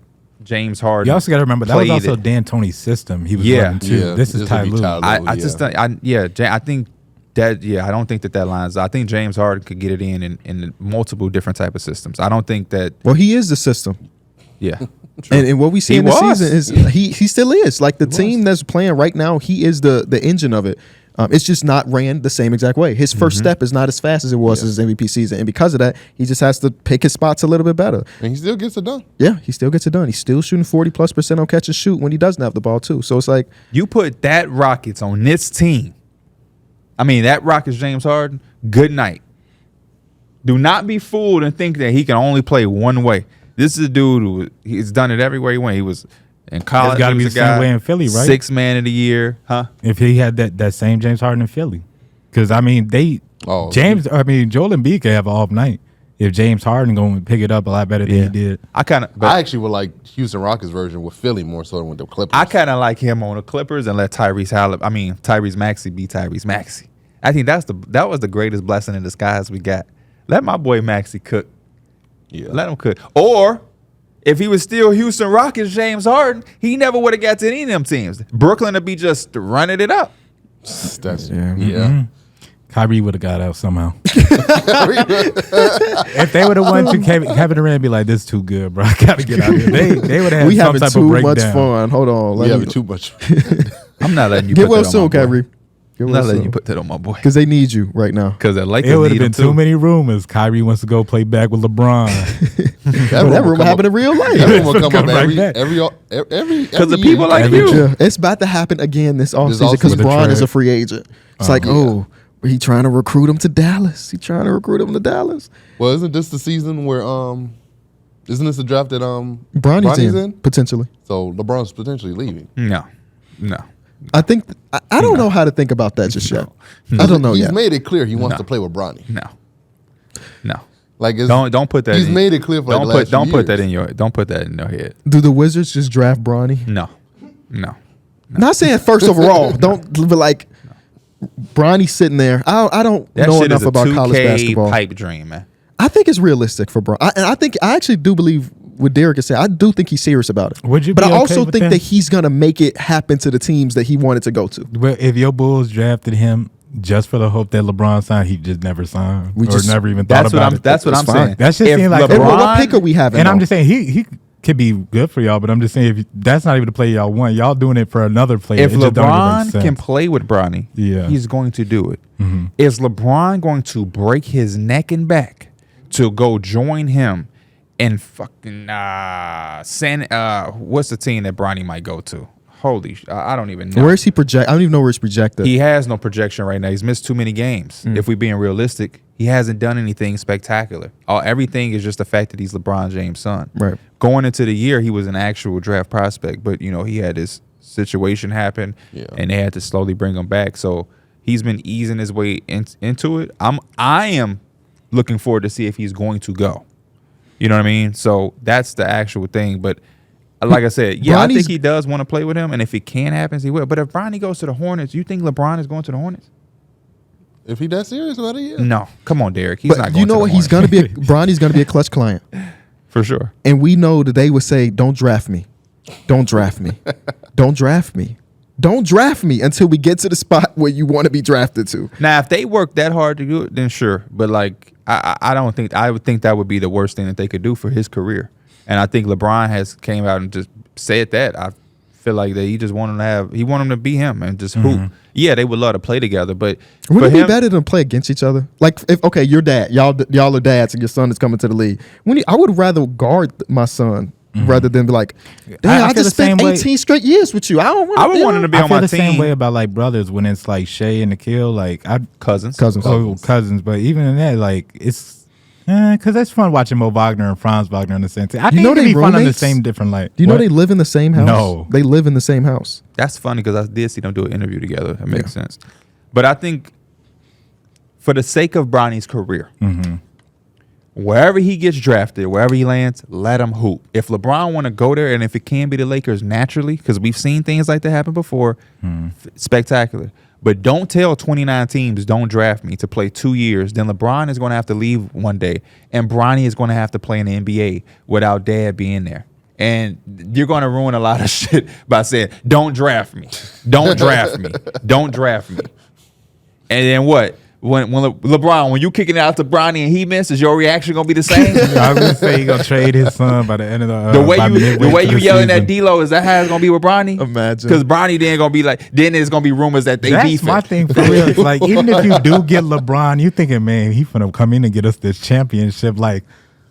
James Harden. You also got to remember that was played also it. D'Antoni's system. He was Yeah. running too. Yeah, This is Ty would be Lue. Ty Lue. I just think I think that I don't think that lines. I think James Harden could get it in multiple different type of systems. I don't think that. Well, he is the system. Yeah. And what we see He in the was. season is he still is. Like the team that's playing right now, he is the engine of it. It's just not ran the same exact way. His first step is not as fast as it was his MVP season. And because of that, he just has to pick his spots a little bit better. And he still gets it done. Yeah, he still gets it done. He's still shooting 40+% on catch and shoot when he doesn't have the ball too. So it's like, You put that Rockets on this team. I mean, that Rockets James Harden, good night. Do not be fooled and think that he can only play one way. This is a dude he's done it every way he went. He was in college. It's gotta he be was the a same guy, way in Philly, right? 6th man of the year, huh? If he had that same James Harden in Philly. Because, I mean, Joel Embiid could have an off night if James Harden going to pick it up a lot better than he did. I actually would like Houston Rockets version with Philly more so than with the Clippers. I kind of like him on the Clippers and let Tyrese Maxey be Tyrese Maxey. I think that was the greatest blessing in disguise we got. Let my boy Maxey cook. Yeah. Let him cook. Or if he was still Houston Rockets James Harden, he never would have got to any of them teams. Brooklyn would be just running it up. That's Kyrie would have got out somehow. If they would have won to Kevin Durant, be like, "This is too good, bro. I gotta get out of here." They would have we some having type too of much breakdown. fun. Hold on. We having too much. I'm not letting you Get put well that on soon, my boy. Kyrie. I'm not letting you put that on my boy. Because they need you right now. Because the Lakers It would have need been him too too. many rumors. Kyrie wants to go play back with LeBron. That rumor happened in real life. That rumor come up Right back. every Because of year. people like Every you. year. It's about to happen again this offseason offseason because with the Bron is trade. a free agent. It's like, he trying to recruit him to Dallas. Well, isn't this the season where isn't this the draft that Bronny's in, potentially. So LeBron's potentially leaving. No. I think I don't know how to think about that just yet. I don't know He's yet. made it clear he wants to play with Bronny. No. Like Don't put that. He's made it clear for Don't like the last don't few put that years. in your. Don't put that in your head. Do the Wizards just draft Bronny? No. Not saying first overall. Don't but like Bronny sitting there. I don't That know shit enough is a about college 2K basketball. pipe dream, man. I think it's realistic for Bron. And I actually do believe what Darrick is saying. I do think he's serious about it. Would you? But be I okay also with think that he's gonna make it happen to the teams that he wanted to go to. Well, if your Bulls drafted him just for the hope that LeBron signed, he just never signed never even thought about it. That's what I'm saying. That's just If like LeBron- What pick are we having? And though? I'm just saying he could be good for y'all, but I'm just saying if that's not even the play y'all want. Y'all doing it for another player. If It just don't even make LeBron sense. can play with Bronny, Yeah. he's going to do it. Mhm. Is LeBron going to break his neck and back to go join him in fucking what's the team that Bronny might go to? Holy, I don't even know. Where is he project? I don't even know where he's projected. He has no projection right now. He's missed too many games. If we're being realistic, he hasn't done anything spectacular. Everything is just the fact that he's LeBron James' son. Right. Going into the year, he was an actual draft prospect, but he had this situation happen, and they had to slowly bring him back. So he's been easing his way into it. I am looking forward to see if he's going to go. You know what I mean? So that's the actual thing. But like I said, I think he does want to play with him, and if it can happen, he will. But if Bronny goes to the Hornets, you think LeBron is going to the Hornets? If he that serious about it, yeah. No, come on, Darrick. He's not going. You know to what? the He's Hornets. gonna be. Bronny's gonna be a clutch client, for sure. and we know that they would say, "Don't draft me, don't draft me, don't draft me, don't draft me," until we get to the spot where you want to be drafted to. Now, if they work that hard to do it, then sure. But like, I don't think I would think that would be the worst thing that they could do for his career. And I think LeBron has came out and just said that. I feel like that he just want him to be him and just hoop. Yeah, they would love to play together, but Would for it be him, better than play against each other? Like, if your dad, y'all are dads, and your son is coming to the league. I would rather guard my son rather than be like, damn, I feel just the same spent way. 18 straight years with you. I don't want. I would want him to be I on feel my the team. same way about like brothers when it's like Shay and Nikhil. Like Cousins. cousins. But even in that, like it's because that's fun watching Mo Wagner and Franz Wagner in the same team. I think know it could they be fun on the roommates? same different light. Do you know What? they live in the same house? No. They live in the same house. That's funny because I did see them do an interview together. That makes sense. But I think for the sake of Bronny's career, wherever he gets drafted, wherever he lands, let him hoop. If LeBron want to go there, and if it can be the Lakers naturally, because we've seen things like that happen before, spectacular. But don't tell 29 teams, don't draft me to play 2 years. Then LeBron is going to have to leave one day, and Bronny is going to have to play in the NBA without dad being there. And you're going to ruin a lot of shit by saying, don't draft me. Don't draft me. Don't draft me. And then what? When LeBron, when you kicking it out to Bronny and he misses, your reaction gonna be the same? I was gonna say he gonna trade his son by the end of The by way midway you through the yelling season. at D-Lo, is that how it's gonna be with Bronny? Imagine. Because Bronny then gonna be like, then it's gonna be rumors that they That's beefing. my thing for real. It's like even if you do get LeBron, you thinking, man, he finna come in and get us this championship. Like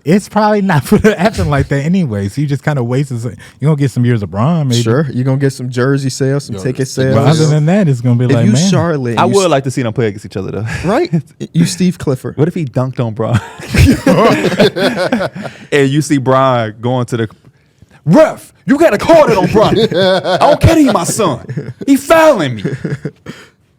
it's probably not finna happen like that anyway. So you just kind of wasting. You gonna get some years of Bron, maybe. Sure, you're gonna get some jersey sales, some ticket sales. But other than that, it's gonna be if like, you man, Charlotte, I would like to see them play against each other though. right? You Steve Clifford. What if he dunked on Bron? And you see Bron going to the ref, you gotta call it on Bron. I don't care that he my son. He fouling me.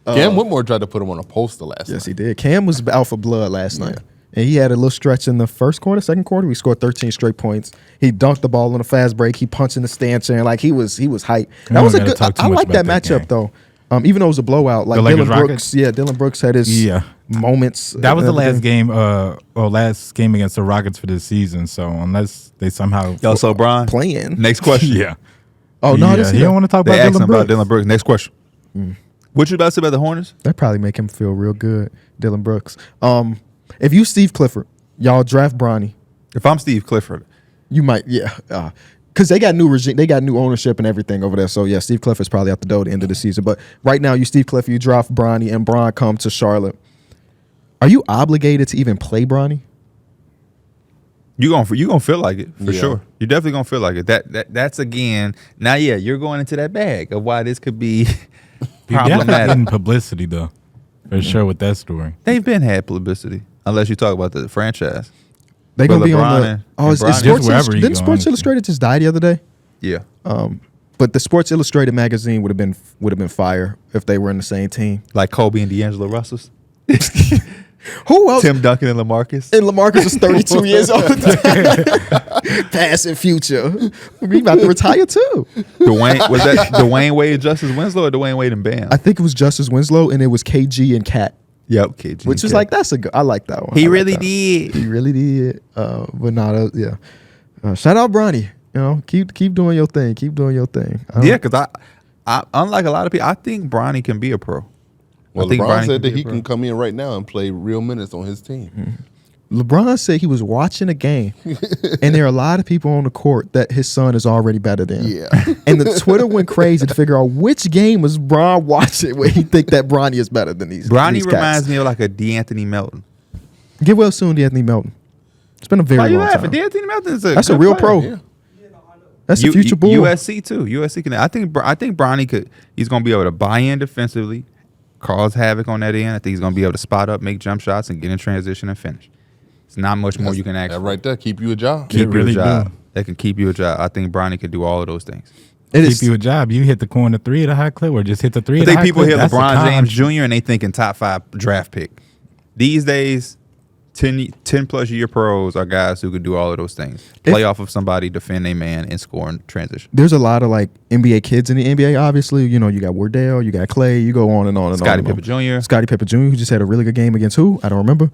Cam Whitmore tried to put him on a poster last Yes, night. he did. Cam was out for blood last night. And he had a little stretch in the first quarter, second quarter. We scored 13 straight points. He dunked the ball on a fast break. He punched in the stanchion. Like he was hype. That was a gotta good. talk too I much like that about that matchup game. though. Even though it was a blowout, like The Lakers Dylan Brooks. Rockets? Yeah, Dylan Brooks had his moments. that was the and last everything. game. Last game against the Rockets for this season. So unless they somehow Yo, so Bron, playing. next question. yeah. Oh no, I didn't see he that. don't want to talk They about asked him Dylan Brooks. about Dylan Brooks. Next question. What you about to say about the Hornets? That probably make him feel real good, Dylan Brooks. If you Steve Clifford, y'all draft Bronny. If I'm Steve Clifford, You might, yeah. Because they got new regime, they got new ownership and everything over there. So yeah, Steve Clifford's probably out the door at the end of the season. But right now, you Steve Clifford, you draft Bronny, and Bron come to Charlotte. Are you obligated to even play Bronny? you gonna feel like it for Yeah. sure. You're definitely gonna feel like it. That's again. Now, yeah, you're going into that bag of why this could be You're definitely problematic. getting publicity though, for sure with that story. They've been had publicity, unless you talk about the franchise. They gonna But be on LeBron the. and Oh, is Bronny. Sports Just wherever Illustrated? you Didn't go, Sports honestly. Illustrated just die the other day? Yeah, But the Sports Illustrated magazine would have been fire if they were in the same team. like Kobe and D'Angelo Russell's, Who else? Tim Duncan and LaMarcus. And LaMarcus is 32 years old. Past and future. We about to retire too. Dwayne Dwayne Wade, Justice Winslow, or Dwayne Wade and Bam? I think it was Justice Winslow and it was KG and Cat. Yep, KG. which was like that's a good. I like that one. He I like really that. did. He really did. But no, yeah. Shout out Bronny. You know, keep doing your thing. Keep doing your thing. Yeah, because I unlike a lot of people, I think Bronny can be a pro. Well, I think LeBron Bronny said that be a he pro. can come in right now and play real minutes on his team. LeBron said he was watching a game, and there are a lot of people on the court that his son is already better than. Yeah. And the Twitter went crazy to figure out which game was Bron watching where he think that Bronny is better than these. Bronny these reminds cats. me of like a D'Anthony Melton. Get well soon, D'Anthony Melton. It's been a very Why you long laughing? time. D'Anthony Melton is That's a good real player. pro. Yeah. That's the future bull. USC too. USC can. I think Bronny could. He's going to be able to buy in defensively, cause havoc on that end. I think he's going to be able to spot up, make jump shots, and get in transition and finish. It's not much more you can ask That for. right there, keep you a job. Keep It you really a job. do. That can keep you a job. I think Bronny could do all of those things. It Keep is. you a job. You hit the corner three at a high clip, or just hit the three. I at a think high people clip. hear That's a LeBron con. James Jr. and they thinking top 5 draft pick. These days, 10 plus year pros are guys who could do all of those things. Play off of somebody, defend a man, and score in transition. There's a lot of like NBA kids in the NBA. Obviously, you know, you got Wardell, you got Clay. You go on and on and Scottie on. and Pippen on. Jr. Scottie Pippen Jr. who just had a really good game against who? I don't remember.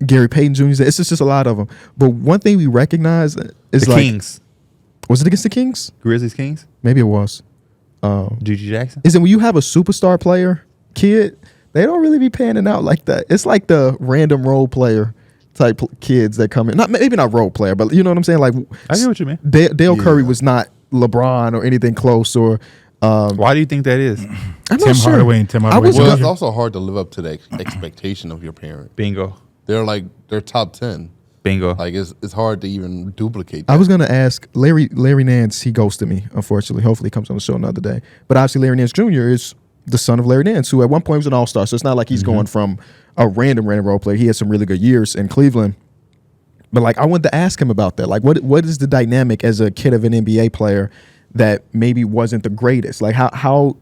Gary Payton Jr. It's just a lot of them. But one thing we recognize is The like, Kings. was it against the Kings? Grizzlies Kings. Maybe it was. Gigi Jackson. Is it when you have a superstar player kid, they don't really be panning out like that. It's like the random role player type kids that come in. Maybe not role player, but you know what I'm saying? Like I get what you mean. Dale Curry was not LeBron or anything close or Why do you think that is? I'm Tim not sure. Hardaway and Tim I Hardaway was Well, gonna- it's also hard to live up to the expectation of your parent. Bingo. They're top 10. Bingo. Like it's hard to even duplicate that. I was gonna ask Larry Nance. He ghosted me, unfortunately. Hopefully, he comes on the show another day. But obviously, Larry Nance Jr. is the son of Larry Nance, who at one point was an All-Star. So it's not like he's going from a random role player. He had some really good years in Cleveland. But like, I wanted to ask him about that. Like, what is the dynamic as a kid of an NBA player that maybe wasn't the greatest? Like, how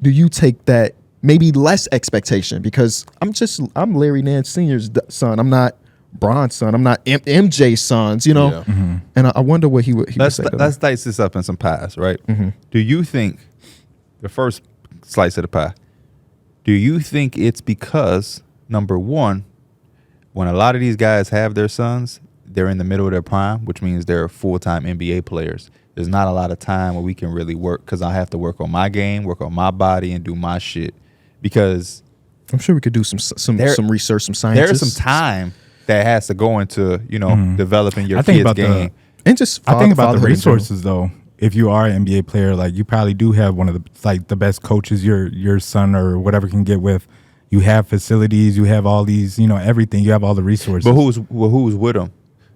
do you take that maybe less expectation? Because I'm Larry Nance Sr.'s son. I'm not Bron's son. I'm not MJ's sons, you know? Yeah. And I wonder what he would say to Let's that. dice this up in some pies, right? Do you think the first slice of the pie? Do you think it's because number one, when a lot of these guys have their sons, they're in the middle of their prime, which means they're full-time NBA players. There's not a lot of time where we can really work because I have to work on my game, work on my body, and do my shit. Because I'm sure we could do some research, some science. there's some time that has to go into developing your I think kid's about game. and just I think about the fatherhood in general. resources though. If you are an NBA player, like you probably do have one of the best coaches your son or whatever can get with. You have facilities, you have all these, everything. You have all the resources. But who's with him?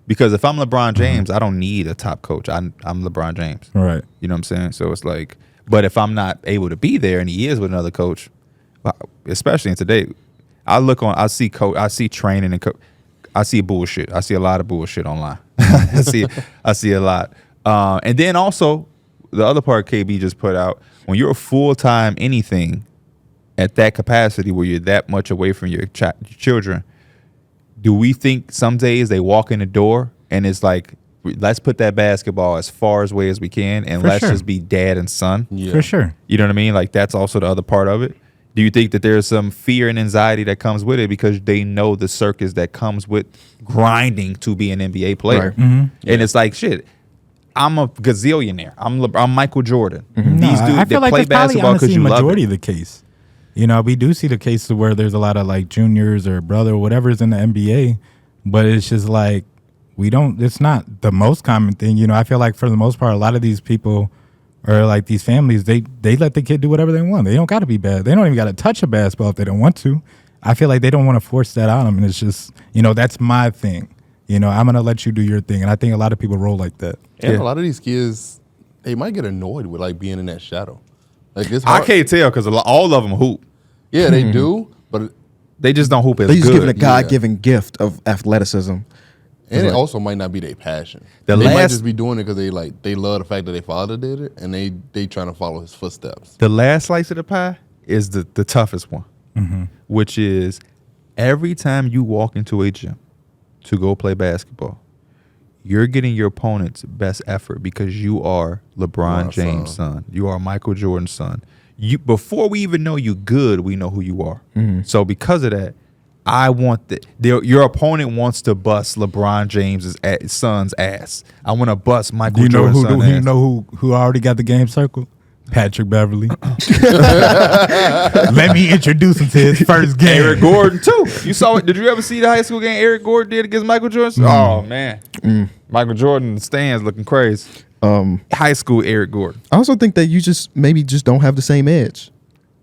Because if I'm LeBron James, I don't need a top coach. I'm LeBron James. Right. You know what I'm saying? So it's like, but if I'm not able to be there and he is with another coach, especially in today, I see training and I see bullshit. I see a lot of bullshit online. I see a lot. And then also the other part KB just put out, when you're a full-time anything at that capacity where you're that much away from your children, do we think some days they walk in the door and it's like, let's put that basketball as far away as we can and For let's sure. just be dad and son? Yeah. For sure. You know what I mean? Like that's also the other part of it. Do you think that there's some fear and anxiety that comes with it because they know the circus that comes with grinding to be an NBA player? Right. And it's like, shit, I'm a gazillionaire. I'm Michael Jordan. These No, dudes I that feel like play it's probably basketball because honestly you love majority it. of the case. We do see the cases where there's a lot of like juniors or brother or whatever's in the NBA, but it's just like it's not the most common thing. I feel like for the most part, a lot of these people or like these families, they let the kid do whatever they want. They don't got to be bad. They don't even got to touch a basketball if they don't want to. I feel like they don't want to force that on them. And it's just, that's my thing. I'm going to let you do your thing. And I think a lot of people roll like that. And Yeah. a lot of these kids, they might get annoyed with like being in that shadow. Like it's hard. I can't tell because all of them hoop. Yeah, they do, but They just don't hoop as They just good. given a God-given gift of athleticism. and it also might not be their passion. The They might last- just be doing it because they love the fact that their father did it, and they trying to follow his footsteps. The last slice of the pie is the toughest one, which is every time you walk into a gym to go play basketball, you're getting your opponent's best effort because you are LeBron LeBron's James' son. You are Michael Jordan's son. before we even know you good, we know who you are. Mm-hmm. So because of that, I want your opponent wants to bust LeBron James' son's ass. I want to bust Michael Jordan's son's ass. You know who already got the game circled? Patrick Beverly. Let me introduce him to his first game. Eric Gordon too. You saw it? Did you ever see the high school game Eric Gordon did against Michael Jordan? Oh man, Michael Jordan in the stands looking crazy. High school Eric Gordon. I also think that you just don't have the same edge.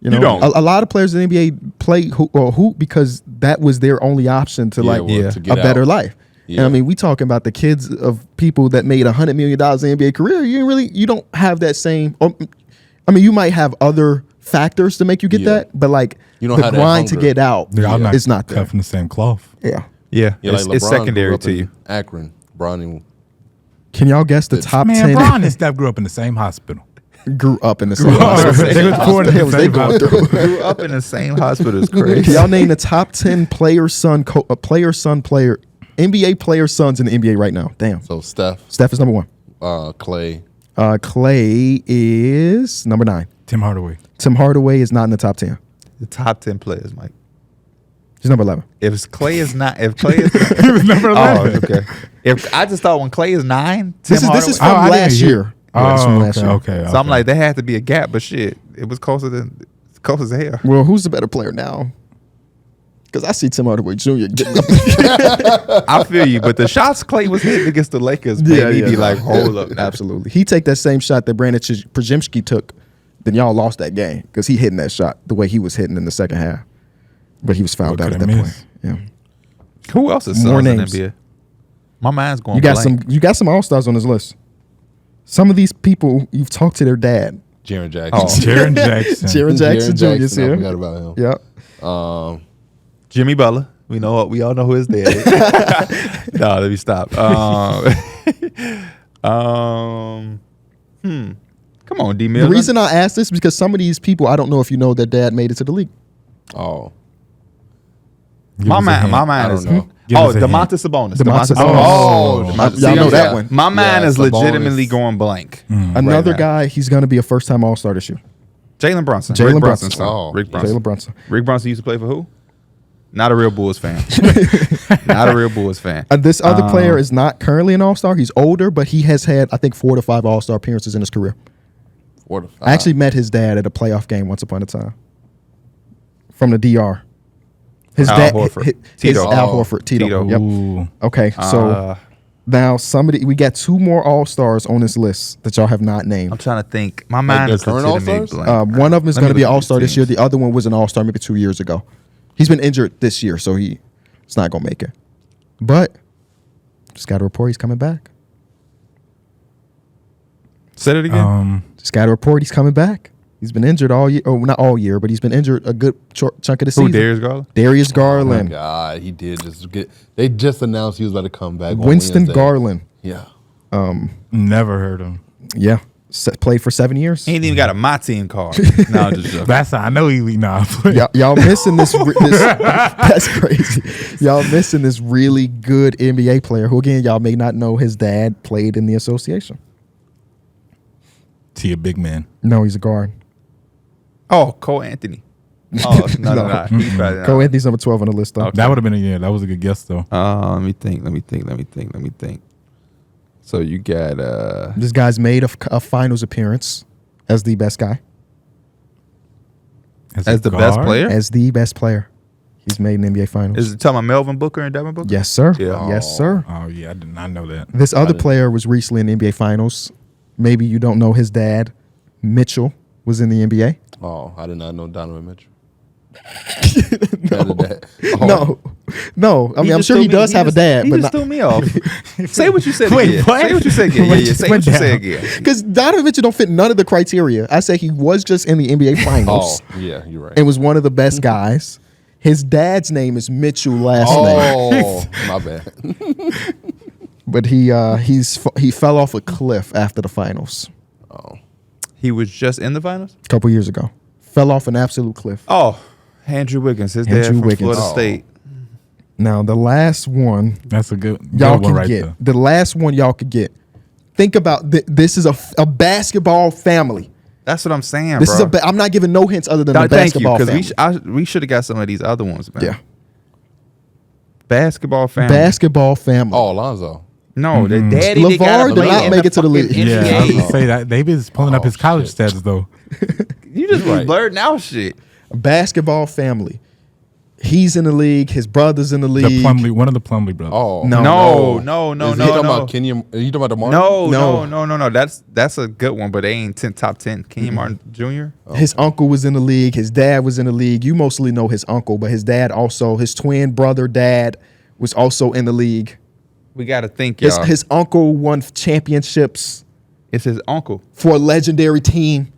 You know, don't. A lot of players in the NBA play hoop because that was their only option to to get a better out. life. Yeah. And I mean, we talking about the kids of people that made $100 million in NBA career. You don't have that same. I mean, you might have other factors to make you get that, but like You don't the have that grind to hunger. get out is not there. cut from the same cloth. Yeah. Yeah, Yeah, it's, like it's LeBron secondary grew up to in you. Akron, Bronny Can y'all guess the top Man, 10 Bron and Steph grew up in the same hospital. grew up in the same They hospital? was born in the What the hell was they same going hospital. through? Grew up in the same hospital is Can crazy. y'all name the top 10 NBA player sons in the NBA right now? Damn. So Steph, Steph is number 1. Clay. Clay is number 9. Tim Hardaway. Tim Hardaway is not in the top 10. The top 10 players, Mike. He's number 11. If Clay is not, he was number 11. okay. If I just thought when Clay is 9, This Tim is Hardaway- from I didn't last hear- year. Yeah, it's from last year. Okay. So I'm like, there had to be a gap, but shit, it was close as hell. Well, who's the better player now? Because I see Tim Hardaway Jr. getting up. I feel you, but the shots Clay was hitting against the Lakers made me be like, hold up. now. Absolutely. He take that same shot that Brandon Przemski took, then y'all lost that game because he hitting that shot the way he was hitting in the second half. But he was fouled out at that point. Yeah. Who else is More sons in names. NBA? My mind's going You got blank. some. You got some all-stars on this list. Some of these people you've talked to their dad. Jaren Jackson. Oh. Jaron Jackson. Jaren Jackson Jr. is I here. forgot about him. Yep. Jimmy Butler. We all know who his dad is. No, let me stop. Come on, D The Mills. reason I ask this is because some of these people, I don't know if you know, their dad made it to the league. Oh, my mind I is don't know. Give us a hint. Domantas Sabonis. Domantas Sabonis. Sabonis. Y'all know that one. My mind is Sabonis. legitimately going blank. Another now. guy, he's going to be a first-time All-Star this year. Jalen Brunson. Jalen Rick Brunson. Brunson's son. Oh, Rick Brunson. Jalen Brunson. Rick Brunson used to play for who? Not a real Bulls fan. Not a real Bulls fan. This other player is not currently an All-Star. He's older, but he has had, I think, 4 to 5 All-Star appearances in his career. 4 to 5. I actually met his dad at a playoff game once upon a time from the DR. His Al dad, Horford. his Tito. Al Horford, Tito. Tito. Yep. Ooh. Okay, so now we got 2 more All-Stars on this list that y'all have not named. I'm trying to think. My mind their is current legitimately All-Stars? blank. One of them is Let going me to be an look at All-Star these this year. teams. The other one was an All-Star maybe 2 years ago. He's been injured this year, so he's not going to make it. But just got a report he's coming back. Said it again. Just got a report he's coming back. He's been injured all year. Oh, not all year, but he's been injured a good chunk of the Who, season. Darius Garland? Darius Oh my Garland. God, he did just get. They just announced he was about to come back. on Winston Wednesday. Garland. Yeah. Never heard him. Yeah. Played for 7 years. He ain't even got a My Team card. No, I'm just joking. That's I know he nah. Y'all missing this. That's crazy. Y'all missing this really good NBA player who, again, y'all may not know his dad played in the association. He a big man. No, he's a guard. Oh, Cole Anthony. Oh, no. He's probably not. Cole Anthony's number 12 on the list, though. Okay. That would have been that was a good guess though. Let me think. So you got This guy's made a finals appearance as the best guy. as the best player? As the best player. He's made an NBA finals. Is it talking about Melvin Booker and Devin Booker? Yes, sir. Yeah. Yes, sir. Oh yeah, I did not know that. This other player was recently in the NBA finals. Maybe you don't know his dad, Mitchell, was in the NBA. Oh, I did not know Donovan Mitchell. No. I mean, I'm sure he does have a dad, He but just not threw me off. Say what you said Wait, again. what? Say what you said again. Yeah, say what you said again. because Donovan Mitchell don't fit none of the criteria. I say he was just in the NBA Oh, finals yeah, you're right. and was one of the best guys. His dad's name is Mitchell, last name, Oh, my bad. but he fell off a cliff after the finals He was just in the finals? a couple years ago. Fell off an absolute cliff. Oh, Andrew Wiggins. His dad Andrew from Wiggins. Florida Oh. State. Now the last one That's a good y'all one can right get. there. The last one y'all could get. Think about this is a basketball family. That's what I'm saying, This bro. is I'm not giving no hints other than the Thank you, basketball family. because we should have got some of these other ones, man. Yeah. Basketball family. Basketball family. Oh, Alonzo. No, the daddy LeVar got did not make it to the league. Yeah, I was NBA. gonna say that they been pulling up his college shit. stats though. You just Right. blurting out shit. Basketball family. He's in the league. His brother's in the league. One of the Plumlee brothers. Oh No. No. Is he talking about Kenya? Are you talking about DeMar? No. That's a good one, but they ain't top 10. Kenyon Martin Jr. His uncle was in the league. His dad was in the league. You mostly know his uncle, but his dad also, his twin brother dad was also in the league. We got to think, y'all. His uncle won championships It's his uncle. for a legendary team.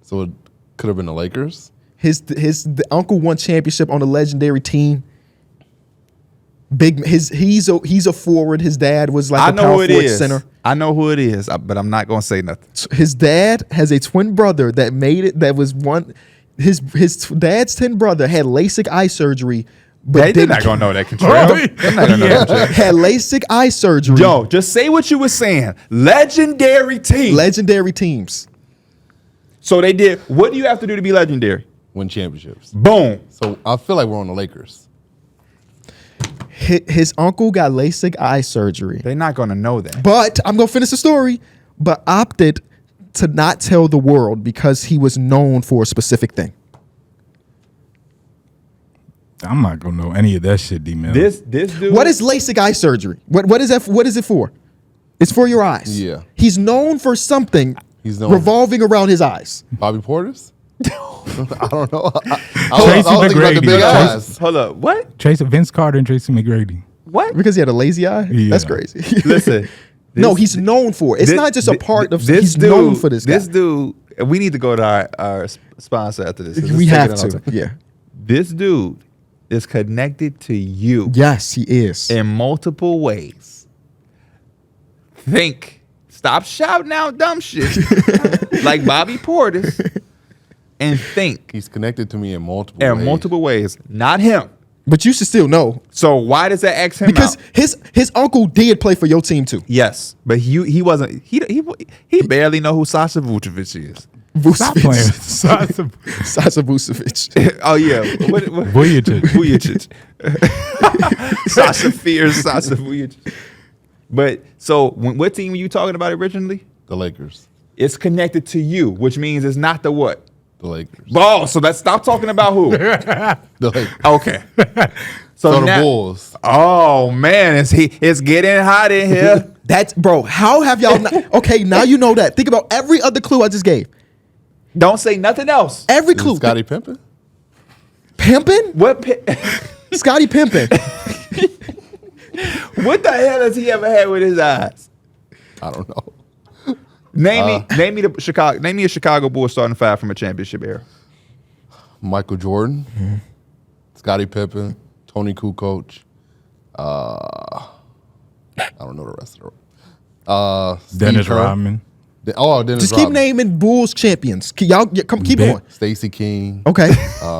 So it could have been the Lakers. The uncle won championship on a legendary team. He's a forward. His dad was like I a know power who it forward is. center. I know who it is, but I'm not gonna say nothing. His dad has a twin brother that made it. That was one. His dad's twin brother had LASIK eye surgery, but They're not gonna know that, Contrell. They're not gonna know that. Contrell. had LASIK eye surgery. Yo, just say what you were saying. Legendary team. Legendary teams. So they did. What do you have to do to be legendary? Win championships. Boom. So I feel like we're on the Lakers. His uncle got LASIK eye surgery, They're not gonna know that. but I'm gonna finish the story. But opted to not tell the world because he was known for a specific thing. I'm not gonna know any of that shit, D-Man. This dude. What is LASIK eye surgery? What is that? What is it for? It's for your eyes. Yeah. He's known for something He's known- revolving around his eyes. Bobby Portis? I don't know. I Tracy was thinking about the McGrady. big Tracy- eyes. Hold up. What? Vince Carter and Tracy McGrady. What? Because he had a lazy eye? Yeah. That's crazy. Listen. No, he's known for it. It's not just a part of this he's dude, known for this guy. This dude, we need to go to our sponsor after this. 'cause We it's have taking a long to. time. Yeah. This dude is connected to you Yes, he is. in multiple ways. Think. Stop shouting out dumb shit like Bobby Portis and think He's connected to me in multiple in ways. multiple ways. Not him. But you should still know. So why does that X him Because out? his uncle did play for your team too. Yes, but he wasn't. He barely know who Sasha Vucevic is. Stop playing. Vucevic. Sasha Vucevic. Oh yeah, what Vujacic. Vujacic. Sasha fears Sasha Vujacic. But so, what team were you talking about originally? The Lakers. It's connected to you, which means it's not the what? The Lakers. Oh, so let's stop talking about who. The Lakers. Okay. So the now- Bulls. Oh man, it's getting hot in here. That's bro. How have y'all not? Okay, now you know that. Think about every other clue I just gave. Don't say nothing else. Every Is it clue. Scottie Pippen? Pimpin'? What Scottie Pimpin'. what the hell has he ever had with his eyes? I don't know. Name me a Chicago Bulls starting five from a championship era. Michael Jordan. Scottie Pippen. Tony Kukoc. I don't know the rest of them. Dennis Steve Kerr. Rodman. Dennis Just keep Rodman. naming Bulls champions. Keep Ben- going. Stacey King. Okay.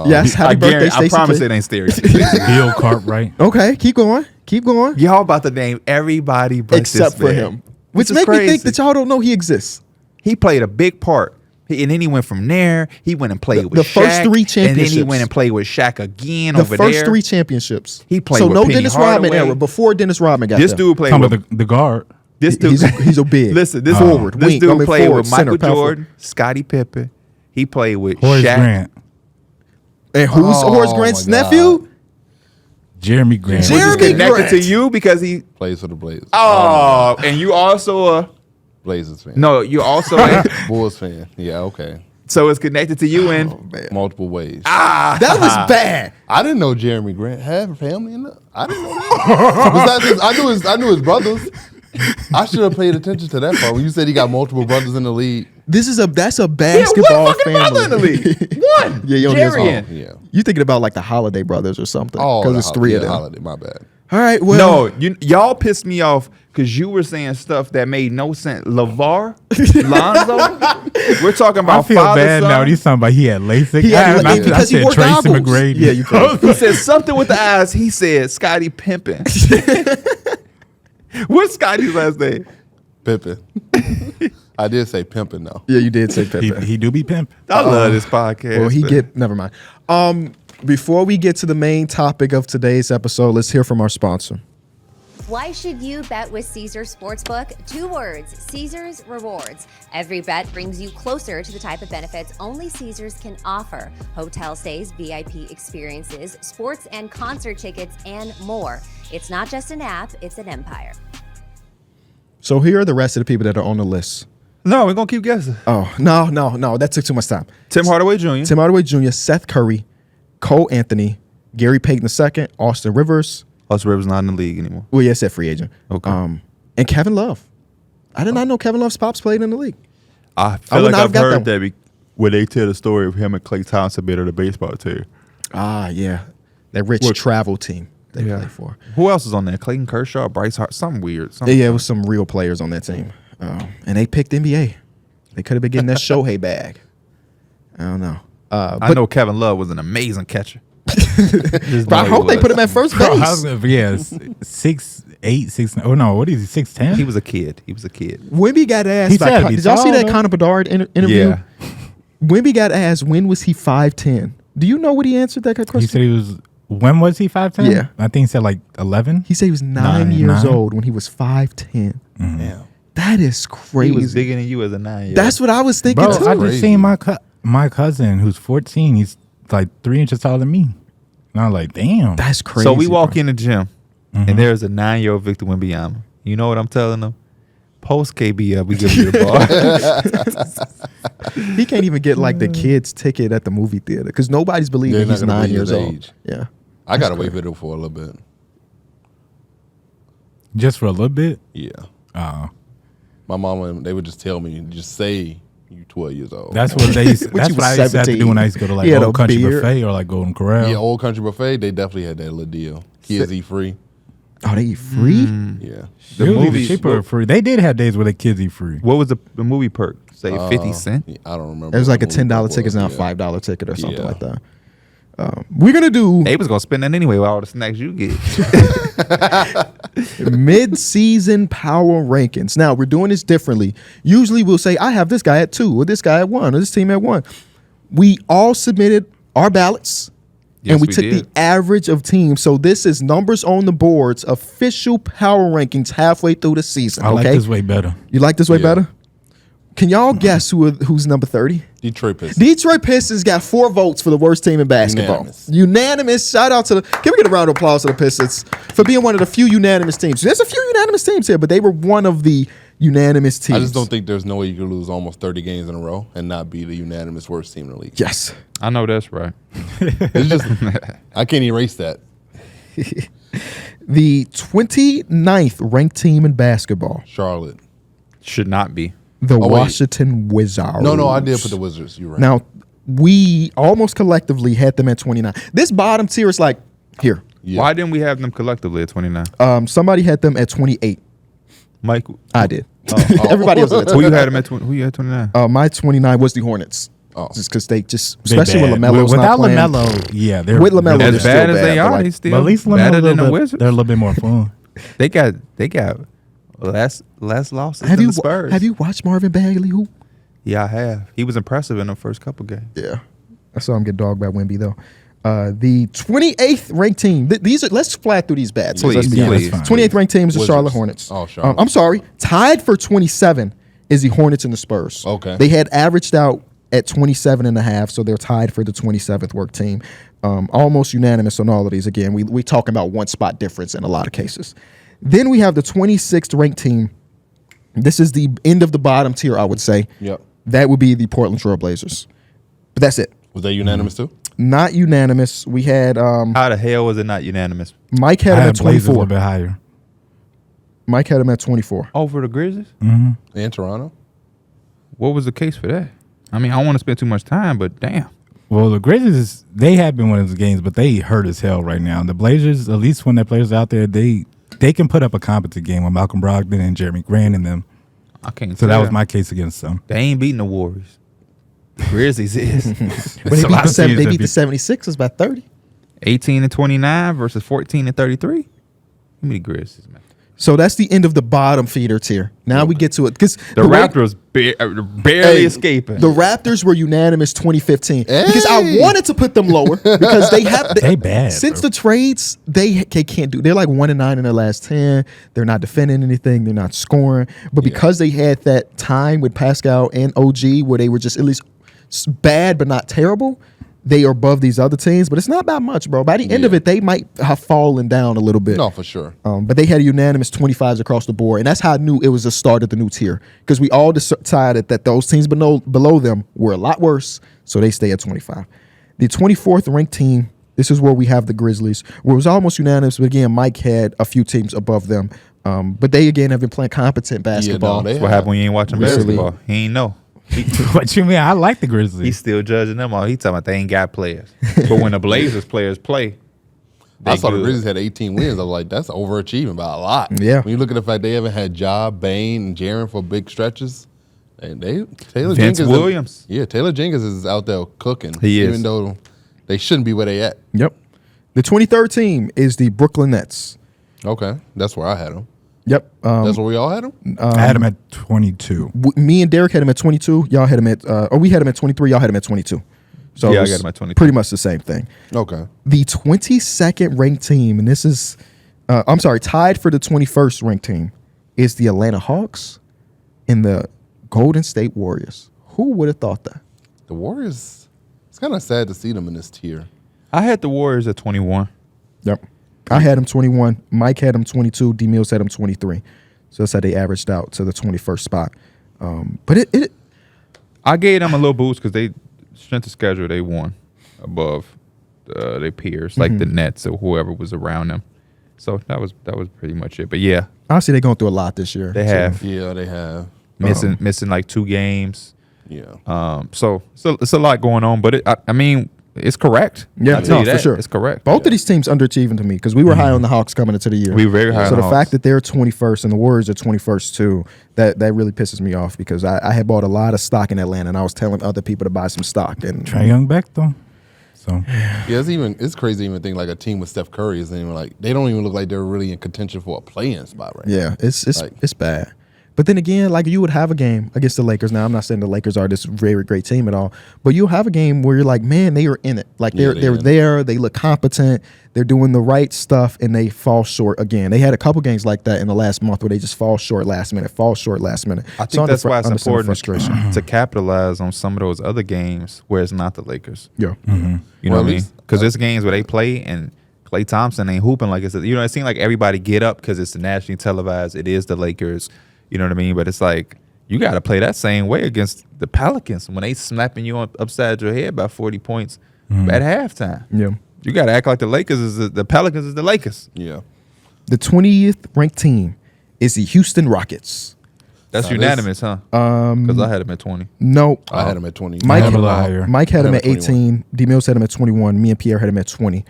Yes. Happy birthday, I Stacey. promise King. it ain't stereotypical. Bill Cartwright. Okay. Keep going. Keep going. Y'all about to name everybody but Except this for man. him. Which This is make me think crazy. that y'all don't know he exists. He played a big part. And then he went from there. He went and played with The first Shaq, three And then he championships. went and played with Shaq again The over first there. three championships. He played So with no Penny Dennis Rodman Hardaway. era. Before Dennis Rodman got This there. dude played Talking with about the guard. this dude. He's a big. Listen, this forward, This wing, dude I mean, played forward, with Michael center, power Jordan, Scottie Pippen. He played with Horace Shaq. Grant. And who's Oh, Horace Grant's my nephew? Jeremy Grant. Was Jeremy just connected Grant. to you because he. Plays for the Blazers. Oh, and you also Blazers fan. no, you also Bulls fan. Yeah, okay. so it's connected to you in. Man. Multiple ways. That was bad. I didn't know Jeremy Grant had a family in that. I didn't know that. Besides his, I knew his brothers. I should have paid attention to that part when you said he got multiple brothers in the league. That's a Yeah, basketball what fucking family. brother in the league? One. Yeah, you only has Jerry. one. Yeah. You thinking about like the Holiday brothers or something? Oh, Because the it's three of them. Holiday, my bad. All right. Well, No, y'all pissed me off because you were saying stuff that made no sense. LeVar, Lonzo. We're talking I about feel father, bad son. now. He's talking about he had LASIK. He had I because he said wore Tracy goggles. McGrady. Yeah, you could. He said something with the eyes. He said Scottie Pippen. What's Scottie's last name? Pippen. I did say pimping though. Yeah, you did say Pepe. He do be pimp. I love this podcast. Well, man. never mind. Before we get to the main topic of today's episode, let's hear from our sponsor. Why should you bet with Caesars Sportsbook? 2 words, Caesars Rewards. Every bet brings you closer to the type of benefits only Caesars can offer. Hotel stays, VIP experiences, sports and concert tickets, and more. It's not just an app, it's an empire. So here are the rest of the people that are on the list. No, we're going to keep guessing. Oh, no. That took too much time. Tim Hardaway Jr. Tim Hardaway Jr., Seth Curry, Cole Anthony, Gary Payton II, Austin Rivers. Austin Rivers not in the league anymore. Well, yes, that free agent. Okay. And Kevin Love. I did not know Kevin Love's pops played in the league. I I feel would like not have I've got heard that that when they tell the story of him and Klay Thompson being on the baseball team. Ah, yeah. That rich travel team they play for. Who else is on there? Clayton Kershaw, Bryce Hart, something weird. Yeah, it was some real players on that team. And they picked NBA. They could have been getting that Shohei bag. I don't know. I know Kevin Love was an amazing catcher. But I hope they put him at first base. Yeah, 6'8", 6'9". Oh no, what is he? 6'10". He was a kid. Wimby got asked. He said he Did y'all see tall, that though. Connor Bedard interview? Yeah. Wimby got asked when was he 5'10". Do you know what he answered that question? He said he was. When was he 5'10"? Yeah. I think he said like 11. He said he was 9 years old when he was 5'10". Yeah. That is He crazy. was bigger than you as a 9-year-old. That's what I was thinking Bro, too. I just seen my cousin who's 14. He's like 3 inches taller than me. And I was like, damn. That's crazy. So we walk bro. in the gym, and there's a 9-year-old Victor Wembanyama. You know what I'm telling them? Post KB up, we give you the ball. He can't even get like the kids' ticket at the movie theater because nobody's believing They're not he's gonna 9 believe years his old. age. Yeah. I gotta wait for it for a little bit. Just for a little bit. Yeah. Oh, My mama, they would just tell me, just say you 12 years old. that's what they. That's When what you was I used to have to 17. do when I used to go to like He had a Old Country beard. Buffet or like Golden Corral. Yeah, Old Country Buffet, they definitely had that little deal. Kids eat free. Oh, they eat free? Yeah. The Usually movie- cheaper or free. They did have days where the kids eat free. What was the movie perk? Say 50 cents? Yeah, I don't remember. It was like a what the movie $10 was, ticket, now a yeah. $5 ticket or something Yeah. like that. We're going to do They was going to spend that anyway with all the snacks you get. mid-season power rankings. Now, we're doing this differently. Usually we'll say, I have this guy at 2 or this guy at 1 or this team at 1. We all submitted our ballots. Yes, and we we took did. the average of teams. So this is numbers on the board's official power rankings halfway through the season. I like okay? this way better. You like this way Yeah. better? Can y'all guess who's number 30? Detroit Pistons. Detroit Pistons got 4 votes for the worst team in basketball. Unanimous. Shout out to can we get a round of applause to the Pistons for being one of the few unanimous teams? There's a few unanimous teams here, but they were one of the unanimous teams. I just don't think there's no way you could lose almost 30 games in a row and not be the unanimous worst team in the league. Yes. I know that's right. It's just, I can't erase that. The 29th ranked team in basketball, Charlotte. Should not be. the wait. Washington Wizards. No, I did put the Wizards. You're right. Now, we almost collectively had them at 29. This bottom tier is like, here. Yeah. Why didn't we have them collectively at 29? Somebody had them at 28. Mike, I did. Everybody else had who you had them at? Who you had 29? my 29 was the Hornets. Oh. Just because they just, They especially with bad. LaMelo's Without not playing. LaMelo, yeah, they're With LaMelo, they're As they're bad still as they bad, but are, like- they still But at least LaMelo better a than little the bit- Wizards. They're a little bit more fun. They got less losses Have than you the Spurs. have you watched Marvin Bagley hoop? Yeah, I have. He was impressive in the first couple games. Yeah, I saw him get dogged by Wemby though. The 28th ranked team. These are, let's flat through these bats. Please, Let's be yeah, honest. that's fine. 28th ranked team is the Wizards. Charlotte Hornets. Oh, Charlotte. I'm sorry. Tied for 27 is the Hornets and the Spurs. Okay. They had averaged out at 27 and a half, so they're tied for the 27th work team. Almost unanimous on all of these. Again, we talking about one spot difference in a lot of cases. Then we have the 26th ranked team. This is the end of the bottom tier, I would say. Yep. That would be the Portland Trail Blazers. But that's it. Was that unanimous too? Not unanimous. We had How the hell was it not unanimous? Mike I had him had at Blazers a 24. little bit higher. Mike had him at 24. Over the Grizzlies? And Toronto? What was the case for that? I mean, I don't want to spend too much time, but damn. Well, the Grizzlies, they have been winning the games, but they hurt as hell right now. The Blazers, at least when their players are out there, they can put up a competent game with Malcolm Brogdon and Jeremy Grant in them. I can't. So that tell. was my case against them. They ain't beating the Warriors. The Grizzlies is. But It's they a lot of teams beat that the beat- 76ers by 30. 18 and 29 versus 14 and 33. Give me the Grizzlies, man. So that's the end of the bottom feeder tier. Now we get to it because The Raptors barely escaping. The Raptors were unanimous 2015 because I wanted to put them lower because They bad, since bro. the trades. They can't do. They're like 1-9 in their last 10. They're not defending anything. They're not scoring. But because they had that time with Pascal and OG where they were just at least bad but not terrible, they are above these other teams. But it's not that much, bro. By the end of it, they might have fallen down a little bit. No, for sure. But they had a unanimous 25s across the board. And that's how I knew it was the start of the new tier. Because we all decided that those teams below them were a lot worse. So they stay at 25. The 24th ranked team, this is where we have the Grizzlies, where it was almost unanimous. But again, Mike had a few teams above them. But they, again, have been playing competent basketball. That's what happened when you ain't watching Recently. basketball. He ain't know. What you mean? I like the Grizzlies. He's still judging them all. He talking about they ain't got players. But when the Blazers players play, I saw the good. Grizzlies had 18 wins. I was like, that's overachieving by a lot. Yeah. When you look at the fact they haven't had Ja, Bane, and Jaren for big stretches, and Taylor Vince Jenkins. Williams. Taylor Jenkins is out there cooking. He is. Even though they shouldn't be where they at. Yep. The 23rd team is the Brooklyn Nets. Okay, that's where I had them. Yep. That's where we all had them. I had him at 22. Me and Darrick had him at 22. Y'all had him at, we had him at 23. Y'all had him at 22. So Yeah, it I was got him at 22. pretty much the same thing. Okay. The 22nd ranked team, and this is, tied for the 21st ranked team, is the Atlanta Hawks and the Golden State Warriors. Who would have thought that? The Warriors, it's kind of sad to see them in this tier. I had the Warriors at 21. Yep. I had him 21. Mike had him 22. D Mills had him 23. So that's how they averaged out to the 21st spot. But I gave them a little boost because they strength of schedule they won above their peers, like the Nets or whoever was around them. So that was pretty much it. But yeah, honestly, they're going through a lot this year. they have Yeah, they have. missing like 2 games. Yeah. So it's a lot going on. But I mean, it's correct. Yeah, I'll tell you for that. sure. It's correct. Both of these teams underachieving to me because we were high on the Hawks coming into the year. We were very high So on the the fact Hawks. that they're 21st and the Warriors are 21st too, that really pisses me off because I had bought a lot of stock in Atlanta and I was telling other people to buy some stock. And Trae Young back though. So Yeah, it's crazy to even think like a team with Steph Curry is even like they don't even look like they're really in contention for a play-in spot right now. yeah, it's Like- bad. But then again, like you would have a game against the Lakers. Now I'm not saying the Lakers are this very great team at all, but you'll have a game where you're like, man, they are in it. Like they're they're in it. there, they look competent, they're doing the right stuff, and they fall short again. They had a couple games like that in the last month where they just fall short last minute. I think that's why it's important to capitalize on some of those other games where it's not the Lakers. Yeah. You know Well, what I at mean? least- Because there's games where they play and Klay Thompson ain't hooping like it's. It seems like everybody get up because it's nationally televised. It is the Lakers. You know what I mean? But it's like you got to play that same way against the Pelicans when they snapping you upside your head by 40 points at halftime. Yeah. You got to act like the Lakers is the Pelicans is the Lakers. Yeah. The 20th ranked team is the Houston Rockets. That's So unanimous, huh? Because I had them at 20. No, I had them at 20. Mike, I had a lot higher. Mike had I him had at him at 18. D Mills had him at 21. Me and Pierre had him at 20.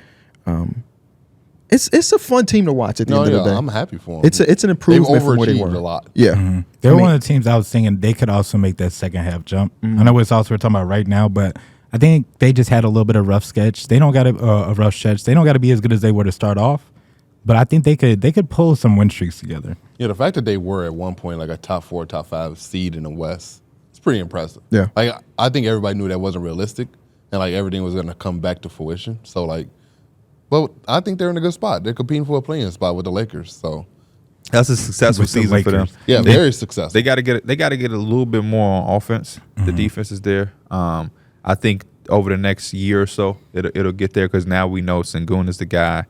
It's a fun team to watch at the No, end yeah, of the day. I'm happy for them. It's an They've improvement from where they overachieved were. a lot. Yeah. they're I mean- one of the teams I was thinking they could also make that second half jump. I know it's also we're talking about right now, but I think they just had a little bit of rough sketch. They don't got a rough stretch. They don't got to be as good as they were to start off, but I think they could pull some win streaks together. Yeah, the fact that they were at one point like a top 4, top 5 seed in the West, it's pretty impressive. Yeah. Like I think everybody knew that wasn't realistic and like everything was gonna come back to fruition. So like, well, I think they're in a good spot. They're competing for a playing spot with the Lakers. So That's a successful With the season for them. Lakers. yeah, They- very successful. They got to get a little bit more on offense. The defense is there. I think over the next year or so, it'll get there because now we know Sengun is the guy,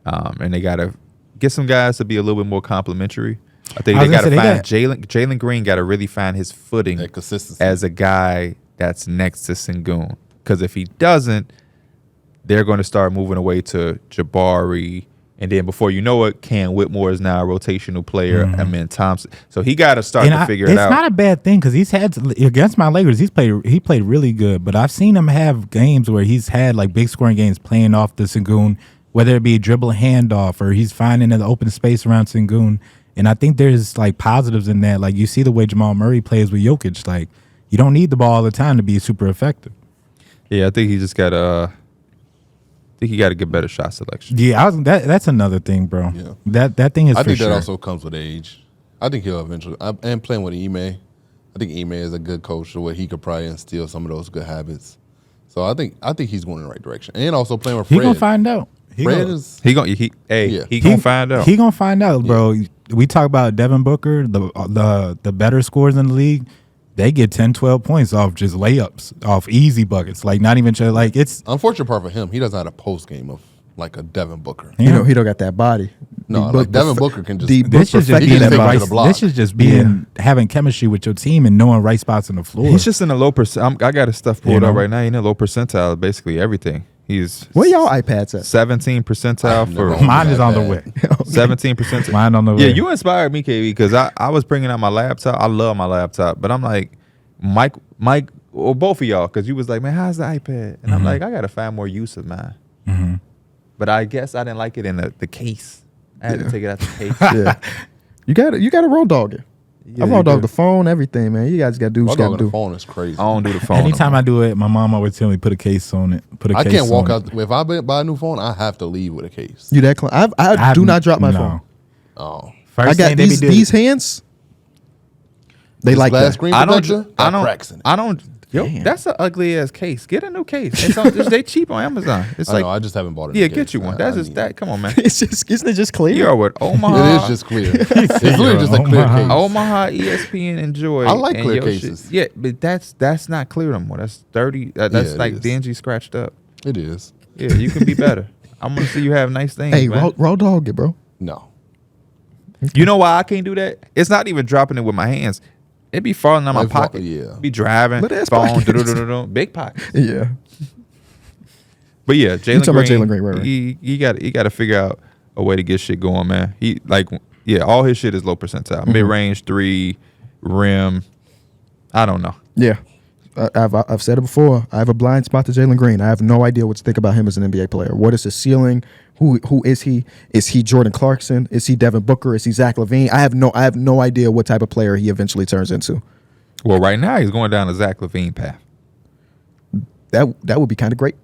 and they got to get some guys to be a little bit more complimentary. I think I they was got to gonna say find Jalen Green. Got to really find his footing that consistency. as a guy that's next to Sengun. Because if he doesn't, they're going to start moving away to Jabari. And then before you know it, Cam Whitmore is now a rotational player. And then Thompson. So he got to start to figure it out. It's not a bad thing because he's had against my Lakers. He played really good, but I've seen him have games where he's had like big scoring games playing off the Sengun, whether it be a dribble handoff or he's finding an open space around Sengun. And I think there's like positives in that. Like you see the way Jamal Murray plays with Jokic. Like you don't need the ball all the time to be super effective. Yeah, I think he just got think he got to get better shot selection. Yeah, that's another thing, bro. Yeah. That thing is I for think sure. that also comes with age. I think he'll eventually. And playing with Ime, I think Ime is a good coach, the way he could probably instill some of those good habits. So I think he's going in the right direction. And also playing with Fred. He gonna find out. Fred is. He gonna find out. He gonna find out, bro. We talk about Devin Booker, the better scores in the league. They get 10, 12 points off just layups, off easy buckets. Like not even like it's. Unfortunate part for him, he doesn't have a post game of like a Devin Booker. You know, he don't got that body. No, like Devin Booker can just. This is just being that the body right, to the block. this is just being having chemistry with your team and knowing right spots on the floor. He's just in a low percent. I got his stuff pulled You up know? right now. He's in a low percentile of basically everything. He's Where y'all iPads at? 17 percentile for never- Mine is on the That way. 17 percentile. Mine on the Yeah, way. you inspired me, KB, because I was bringing out my laptop. I love my laptop, but I'm like, Mike, or both of y'all, because you was like, man, how's the iPad? And I'm like, I gotta find more use of mine. Mhm. But I guess I didn't like it in the case. I had to take it out the case. Yeah. You got to roll dog it. Yeah, I roll you dog do. the phone, everything, man. You guys got to do what My you dog got on to the do. phone is crazy. I don't do the phone. Anytime I do it, my mom always tell me put a case on it. I can't walk out. If I buy a new phone, I have to leave with a case. You that I do not drop my phone. Oh, First I got thing they be doing- these hands. They This like glass that. screen I protector, don't. got cracks in it. I don't. Yo, Damn. that's an ugly ass case. Get a new case. They cheap on Amazon. It's I like, know. I just haven't bought it. yeah, get you one. That's just need that. Come on, man. It's just isn't it just clear? You're what? It Omaha. is just clear. It's literally just a clear Omaha. case. Omaha, ESPN, Enjoy. I like and clear your cases. shit. Yeah, but that's not clear no more. That's dirty. That's Yeah, it like is. dingy, scratched up. It is. Yeah, you can be better. I'm gonna see you have nice things. Hey, man. roll dog it, bro. No. You know why I can't do that? It's not even dropping it with my hands. It be falling out my It's not- pocket. yeah. Be driving. But that's Phone. pockets. do-do-do-do-do. Big pockets. Yeah. But yeah, Jalen talking about Green. Jalen Green, right, right. He got to figure out a way to get shit going, man. He all his shit is low percentile, mid range, 3, rim. I don't know. Yeah. I've said it before. I have a blind spot to Jalen Green. I have no idea what to think about him as an NBA player. What is his ceiling? Who is he? Is he Jordan Clarkson? Is he Devin Booker? Is he Zach LaVine? I have no idea what type of player he eventually turns into. Well, right now he's going down the Zach LaVine path. That would be kind of great.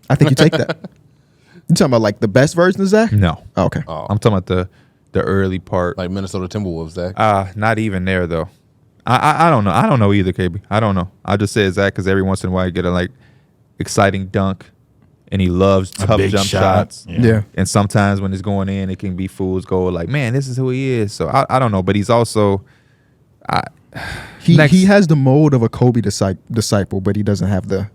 I think you take that. You talking about like the best version of Zach? No, Oh, okay. I'm talking about the early part. Like Minnesota Timberwolves, Zach. Not even there though. I don't know. I don't know either, KB. I don't know. I just said Zach because every once in a while you get a like exciting dunk, and he loves tough big jump shot. shots. Yeah. And sometimes when it's going in, it can be fool's gold. Like, man, this is who he is. So I don't know, but he's also He Next. he has the mold of a Kobe disciple, but he doesn't have the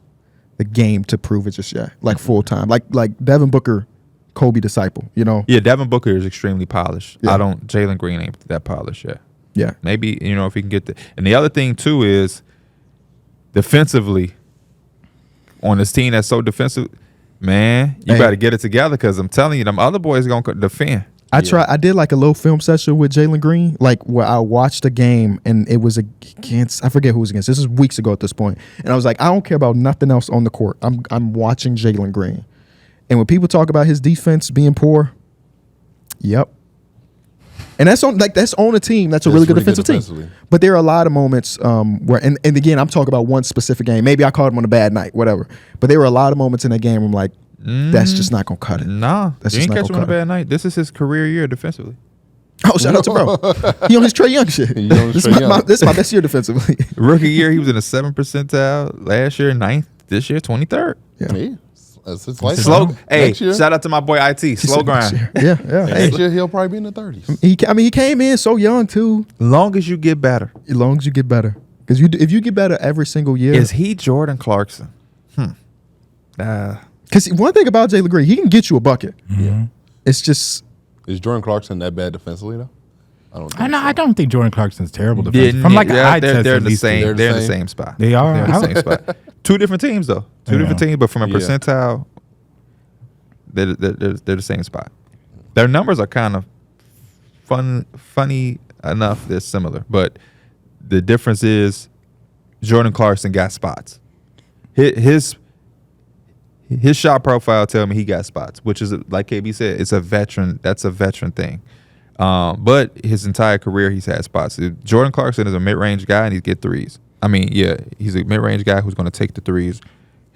game to prove it just yet. Like full time. Like Devin Booker, Kobe disciple, you know? yeah. Devin Booker is extremely polished. Yeah. Jalen Green ain't that polished yet. Yeah. Maybe if he can get the. And the other thing too is defensively on this team that's so defensive, man, you Hey. better get it together because I'm telling you, them other boys gonna defend. I did like a little film session with Jalen Green, like where I watched a game and it was against, I forget who it was against. This is weeks ago at this point. And I was like, I don't care about nothing else on the court. I'm watching Jalen Green. And when people talk about his defense being poor, yep. And that's on a team. That's a really good defensive team. defensively. But there are a lot of moments where, and again, I'm talking about one specific game. Maybe I called him on a bad night, whatever. But there were a lot of moments in that game where I'm like, that's just not gonna cut it. Nah, That's you just ain't not catch him gonna on a cut bad night. This is his career year defensively. Oh, shout out to bro. He on his Trae Young shit. He on his This Trae is Young. this is my best year defensively. Rookie year, he was in the 7th percentile. Last year, 9th. This year, 23rd. Yeah. Yeah. That's his life. Slow. Hey, Next year, shout out to my boy IT. Slow grind. Yeah, yeah. Hey, next year he'll probably be in the 30s. he came in so young too. Long as you get better. As long as you get better, because if you get better every single year, Is he Jordan Clarkson? because one thing about Jalen Green, he can get you a bucket. It's just Is Jordan Clarkson that bad defensively though? I don't. Think I don't think Jordan Clarkson's terrible Yeah, defense. From like an eye they're, test, they're at in the least. same. They're They're the in the same. same spot. They are? They're in the same spot. Two different teams though. Two different teams, but from a Yeah. percentile, they're the same spot. Their numbers are kind of funny enough. They're similar, but the difference is Jordan Clarkson got spots. His shot profile tell me he got spots, which is like KB said, it's a veteran. That's a veteran thing. But his entire career, he's had spots. Jordan Clarkson is a mid-range guy, and he get threes. I mean, yeah, he's a mid-range guy who's going to take the threes.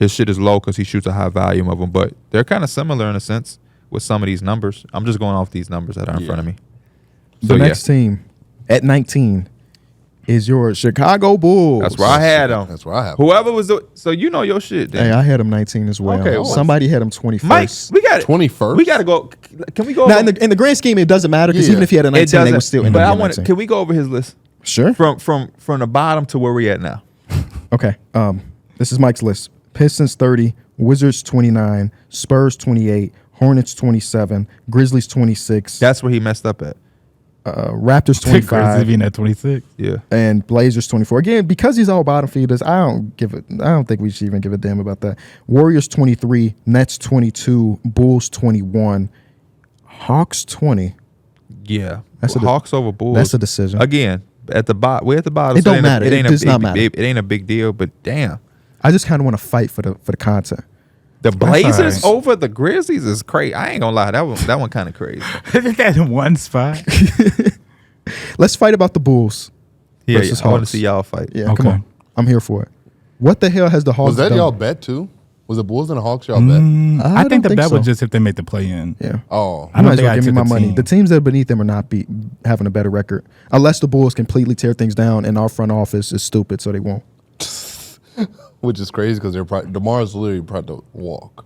his shit is low because he shoots a high volume of them. But they're kind of similar in a sense with some of these numbers. I'm just going off these numbers that are in front of me. The next team at 19 is your Chicago Bulls. That's where I had them. That's where I have. Whoever was so you know your shit. Then. Hey, I had him 19 as well. Okay, well, somebody had him 21st. Mike, we got it. 21st. We got to go. Can we go? Now, over, in the grand scheme, it doesn't matter because even if he had a 19, they would still end But I up want. 19. Can we go over his list Sure. from the bottom to where we at now? Okay. This is Mike's list. Pistons 30, Wizards 29, Spurs 28, Hornets 27, Grizzlies 26. That's where he messed up at. Raptors Grizzlies 25 being at 26. Yeah. and Blazers 24. Again, because these all bottom feeders, I don't think we should even give a damn about that. Warriors 23, Nets 22, Bulls 21, Hawks 20. Yeah. That's a- Hawks over Bulls. That's a decision. Again, at the bottom. We're at the bottom. It don't ain't matter. It does not matter. It ain't a big deal. But damn, I just kind of want to fight for the content. the Blazers all right. over the Grizzlies is crazy. I ain't gonna lie. That one kind of crazy. Isn't that in one spot? Let's fight about the Bulls. Yeah. Versus I want to Hawks. see y'all fight. Yeah, Okay. come on. I'm here for it. What the hell has the Hawks Was that done? y'all bet too? Was the Bulls and the Hawks y'all bet? I I think don't the bet so. was just if they make the play in. Yeah. Oh, I You don't might as think well I give me took my the money. team. The teams that are beneath them are not having a better record. Unless the Bulls completely tear things down and our front office is stupid, so they won't. which is crazy because DeMar's literally probably to walk.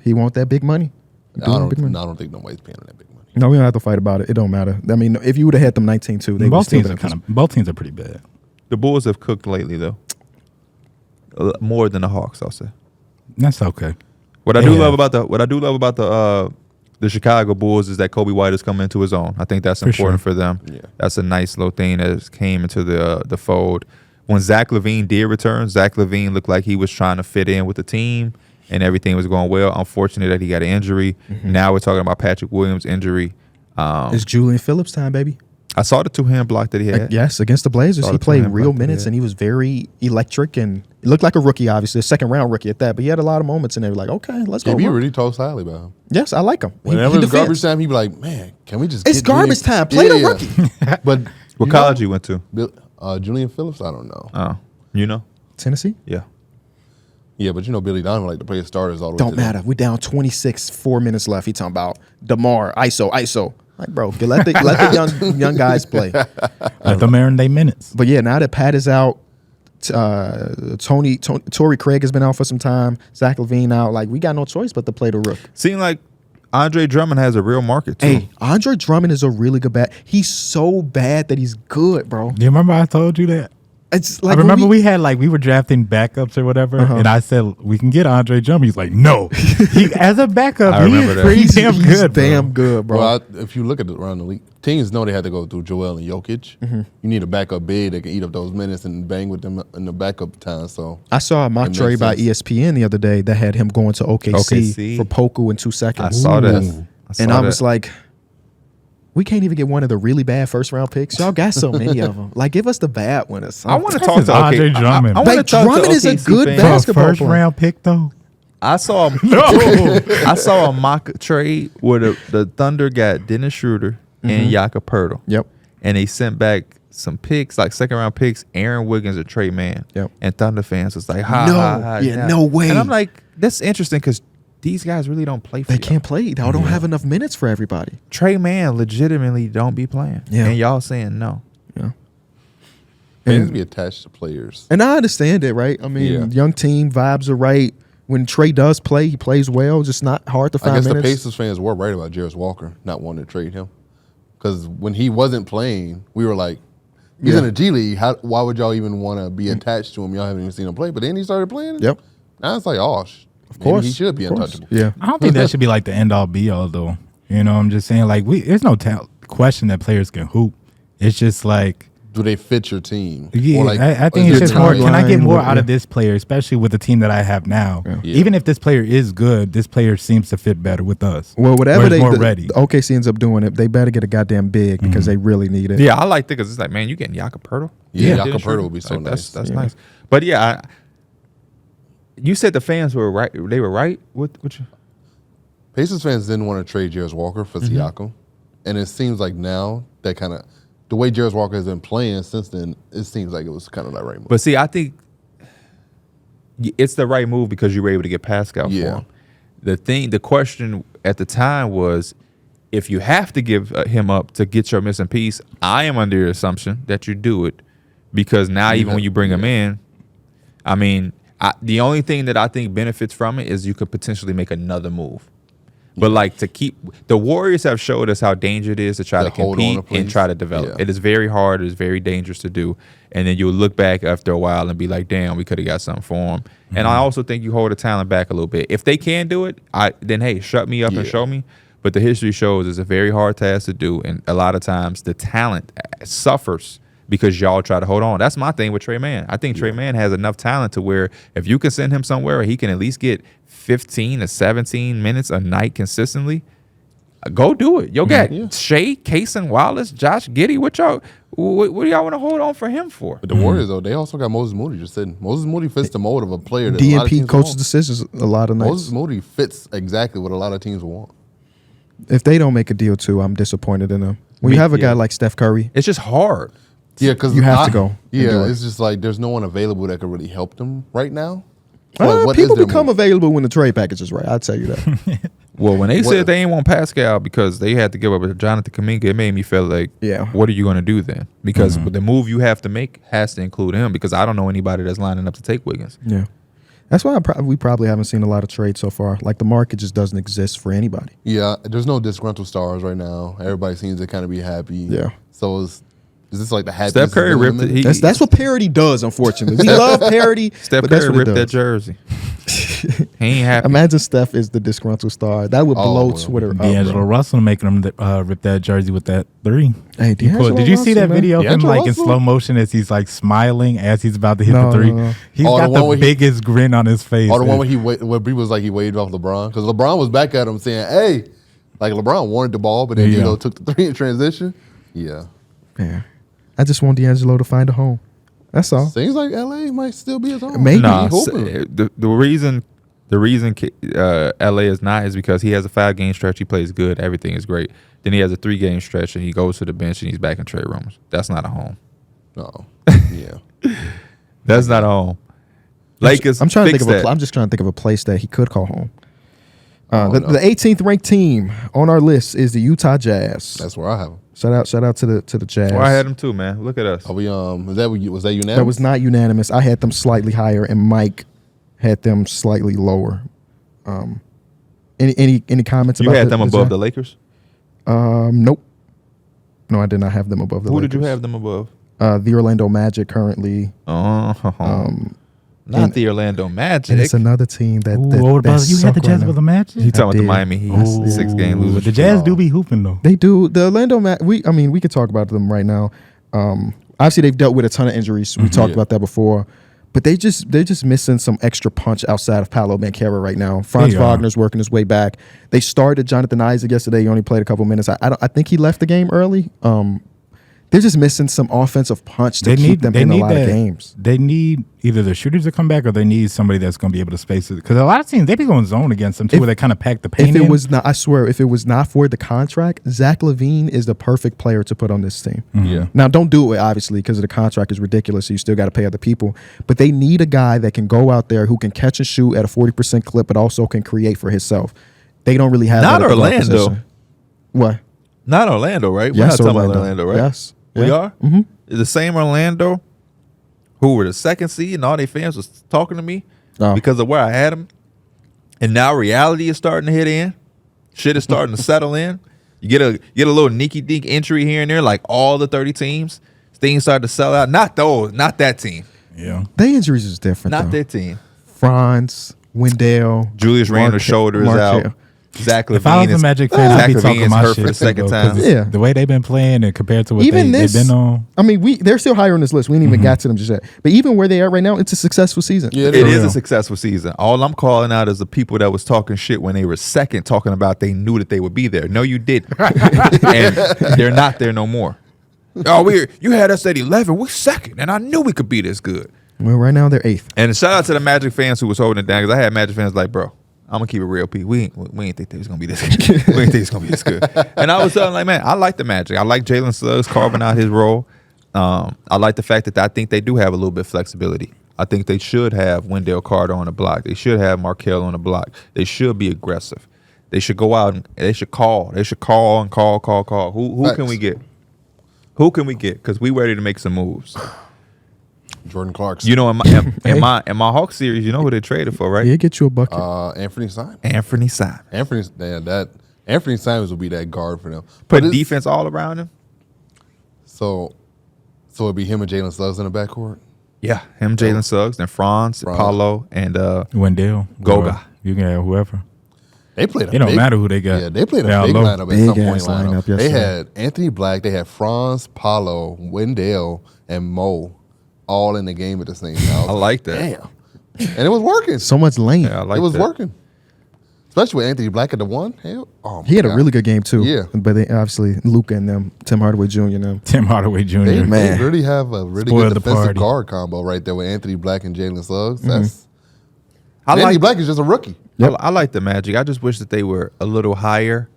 He want that big money. I Give him don't big money. think nobody's paying him that big money. No, we don't have to fight about it. It don't matter. I mean, if you would have had them 19-2, they would Both still teams been are both teams are pretty bad. The Bulls have cooked lately though. More than the Hawks, I'll say. That's okay. What I do Yeah. love about the Chicago Bulls is that Kobe White is coming into his own. I think that's For important sure. for them. Yeah. That's a nice little thing that came into the fold. When Zach LaVine did return, Zach LaVine looked like he was trying to fit in with the team and everything was going well. Unfortunate that he got an injury. Now we're talking about Patrick Williams' injury. It's Julian Phillips time, baby. I saw the two-hand block that he had. Yes, against the Blazers. Saw He the played two-hand real block, minutes yeah. and he was very electric and he looked like a rookie, obviously, a second-round rookie at that. But he had a lot of moments and they were like, okay, let's go. KB bro. really talks highly about him. Yes, I like him. Whenever he it's garbage defends. time, he'd be like, "Man, can we just?" It's get Julian-" garbage time. Play the Yeah. rookie. But What you college know, you went to? Julian Phillips. I don't know. Oh, you know? Tennessee? Yeah. Yeah, but you know Billy Donovan like to play his starters all the way. Don't matter. We down 26, 4 minutes left. He talking about DeMar, ISO. Like, bro, let the young guys play. Let them earn their minutes. But yeah, now that Pat is out, Torrey Craig has been out for some time. Zach LaVine out. Like, we got no choice but to play the rook. Seemed like Andre Drummond has a real market too. Hey, Andre Drummond is a really good bat. He's so bad that he's good, bro. Do you remember I told you that? It's like I remember we had we were drafting backups or whatever, and I said we can get Andre Drummond. He's like, no, as a backup, I he remember is that. pretty he's damn good. bro. damn good, bro. Well, if you look at it around the league, teams know they had to go through Joel and Jokic. You need a backup big that can eat up those minutes and bang with them in the backup time. So I saw a mock It trade makes by sense. ESPN the other day that had him going to OKC, OKC. for Poku in 2 seconds. I saw that. Ooh. saw And I that. was like, we can't even get one of the really bad first-round picks. Y'all got so many of them. Like, give us the bad one or something. I want to This talk is to Andre OK. Drummond. I want to Like, talk Drummond to is a OKC good fans. For a basketball first player. round pick though. I saw No. I saw a mock trade where the Thunder got Dennis Schroeder and Jakob Poeltl. Yep. And they sent back some picks, like second-round picks, Aaron Wiggins or Trey Mann. Yep. And Thunder fans was like, ha, No. ha, ha. Yeah, no way. And I'm like, that's interesting because these guys really don't play for They y'all. can't play. They don't have enough minutes for everybody. Trey Mann legitimately don't be playing. Yeah. And y'all saying no. Yeah. fans And, be attached to players. and I understand it, right? I mean, Yeah. young team, vibes are right. When Trey does play, he plays well. Just not hard to I find guess minutes. the Pacers fans were right about Jarris Walker not wanting to trade him because when he wasn't playing, we were like, he's Yeah. in the G League. Why would y'all even want to be attached to him? Y'all haven't even seen him play. But then he started playing. Yep. Now it's like, oh, Of course. he should be Of course. untouchable. Yeah. I don't think that should be like the end all be all though. You know, I'm just saying there's no question that players can hoop. It's just like, Do they fit your team? yeah, Or like, I think is it's your just more. Can I get timeline more with- out of yeah. this player, especially with the team that I have now? Yeah. Yeah. Even if this player is good, this player seems to fit better with us. Well, whatever Where's more the ready. OKC ends up doing, it they better get a goddamn big because they really need it. Yeah, I like that because it's like, man, you getting Jakob Poeltl? Yeah, Dennis Jakob Schroeder? Poeltl would be so Like, nice. That's Yeah. nice. But yeah, you said the fans were right. They were right. What you? Pacers fans didn't want to trade Jarris Walker for Siakam, and it seems like now that kind of the way Jarris Walker has been playing since then, it seems like it was kind of that right move. But see, I think it's the right move because you were able to get Pascal for Yeah. him. The question at the time was, if you have to give him up to get your missing piece, I am under the assumption that you do it, because now even when you bring him in, I mean, the only thing that I think benefits from it is you could potentially make another move. But like, to keep the Warriors have showed us how dangerous it is to try to compete and try to develop. Yeah. It is very hard. It is very dangerous to do. And then you'll look back after a while and be like, damn, we could have got something for him. And I also think you hold the talent back a little bit. If they can do it, then hey, shut me up and show me. But the history shows it's a very hard task to do. And a lot of times the talent suffers because y'all try to hold on. That's my thing with Trey Mann. I think Trey Mann has enough talent to where if you can send him somewhere where he can at least get 15 to 17 minutes a night consistently, go do it. Yo, got Shea, Kaysen Wallace, Josh Giddey. What do y'all want to hold on for him for? But the Warriors, though, they also got Moses Moody just sitting. Moses Moody fits the mold of a player that a lot of DNP teams coaches want. decisions a lot of nights. Moses Moody fits exactly what a lot of teams want. If they don't make a deal too, I'm disappointed in them. When you have a guy like Steph Curry, It's just hard. Yeah, because You have to go and do Yeah, it. it's just like there's no one available that could really help them right now. What is people their become move? available when the trade package is right. I'll tell you that. Well, when they What- said they ain't want Pascal because they had to give up Jonathan Kuminga, it made me feel like, Yeah. what are you going to do then? Because the move you have to make has to include him, because I don't know anybody that's lining up to take Wiggins. Yeah. That's why we probably haven't seen a lot of trades so far. Like, the market just doesn't exist for anybody. Yeah, there's no disgruntled stars right now. Everybody seems to kind of be happy. Yeah. So is this like the happy? Steph Curry ripped it. That's what parody does, unfortunately. We love parody. Steph but that's Curry what it ripped that does. jersey. He ain't happy. Imagine Steph is the disgruntled star. That would blow well. Twitter up. D'Angelo bro. Russell making him rip that jersey with that 3. Hey, D'Angelo Did you see that Russell, man. video of him D'Angelo like in Russell? slow motion as he's like smiling as he's about to hit No, the 3? no. He's Oh, the got one the where he- biggest grin on his face. Or the one where Bree was like he waved off LeBron because LeBron was back at him saying, "Hey," like LeBron wanted the ball, but then Yeah. took the 3 in transition. Yeah, Yeah. I just want D'Angelo to find a home. That's all. seems like LA might still be his home. Maybe. Nah, He hooping. the reason LA is not is because he has a 5-game stretch. He plays good. Everything is great. Then he has a 3-game stretch and he goes to the bench and he's back in trade rooms. That's not a home. No, yeah. That's not a home. Lakers. I'm trying to fix think of that. I'm just trying to think of a place that he could call home. Oh, The no. 18th ranked team on our list is the Utah Jazz. That's where I have him. Shout out to the Jazz. Well, I had him too, man. Look at us. Are we? Was that unanimous? That was not unanimous. I had them slightly higher, and Mike had them slightly lower. Any comments You about had them above Jazz? the Lakers? Nope. No, I did not have them above the Who Lakers. did you have them above? The Orlando Magic currently. Not the Orlando Magic. And it's another team that. Ooh, that, what that about you? Had suck the Jazz right with now. a match? He talking about the did. Miami Heat. Ooh, 6-game but losers. the Jazz do be hooping though. They do. The Orlando we could talk about them right now. Obviously they've dealt with a ton of injuries. We talked about that before. But they're just missing some extra punch outside of Paolo Banchero right now. Franz They are. Wagner's working his way back. They started Jonathan Isaac yesterday. He only played a couple minutes. I think he left the game early. They're just missing some offensive punch to keep them in a lot of games. They need either the shooters to come back or they need somebody that's going to be able to space it. Because a lot of teams, they be going zone against them too, where they kind of pack the paint If in. it was not, I swear, if it was not for the contract, Zach LaVine is the perfect player to put on this team. Yeah. Now, don't do it, obviously, because the contract is ridiculous. So you still got to pay other people. But they need a guy that can go out there who can catch and shoot at a 40% clip, but also can create for himself. They don't really have Not that at the guard Orlando. position. What? Not Orlando, right? We're Yes, not talking about Orlando. Orlando, right? Yes. We Yeah. are? Mm-hmm. The same Orlando who were the 2nd seed and all their fans was talking to me Oh. because of where I had them. And now reality is starting to hit in. Shit is starting to settle in. You get a little neaky dink entry here and there, like all the 30 teams. Things start to sell out. Not those, not that team. Yeah. The injuries is different, Not though. that team. Franz, Wendell. Julius Randle's shoulder is out. Zach LaVine If I was a Magic fan, I'd be talking my hurt shit for the too, second though, time. 'cause Yeah. the way they've been playing and compared to what Even they've this, been on. I mean, they're still higher on this list. We ain't even got to them just yet. But even where they are right now, it's a successful season. Yeah, It they is are. a successful season. All I'm calling out is the people that was talking shit when they were second, talking about they knew that they would be there. No, you didn't. And they're not there no more. Oh, you had us at 11. We're second, and I knew we could be this good. Well, right now they're 8th. And shout out to the Magic fans who was holding it down, because I had Magic fans like, bro, I'm gonna keep it real, Pete. We ain't think they was gonna be this good. We ain't think it's gonna be this good. And I was telling like, man, I like the Magic. I like Jalen Suggs carving out his role. I like the fact that I think they do have a little bit of flexibility. I think they should have Wendell Carter on the block. They should have Markelle on the block. They should be aggressive. They should go out and they should call. They should call and call. Who can we get? Who can we get? Because we ready to make some moves. Jordan Clarkson. You know, in my Hawks series, you know who they traded for, right? He'll get you a bucket. Anthony Simons. Anthony Simons. Anthony Simons will be that guard for them. Put defense all around him. So it'd be him and Jalen Suggs in the backcourt. Yeah, him, Jalen Suggs, then Franz, Paulo, and Wendell, Goga. You can have whoever. They played. It don't matter who they got. Yeah, they played a They all big low. lineup at Big some point. ass lineup, yes, They sir. had Anthony Black. They had Franz, Paulo, Wendell, and Mo all in the game at the same time. I like that. Damn, and it was working. So much lane. Yeah, I like it was that. working, especially with Anthony Black at the one. Hell, oh my He had a God. really good game too. Yeah. But they obviously Luka and them, Tim Hardaway Jr. and them. Tim Hardaway Jr. They Man. really have a really Spoiled good the defensive party. guard combo right there with Anthony Black and Jalen Suggs. Mm-hmm. That's I Anthony like Black is just a rookie. Yep. I like the Magic. I just wish that they were a little higher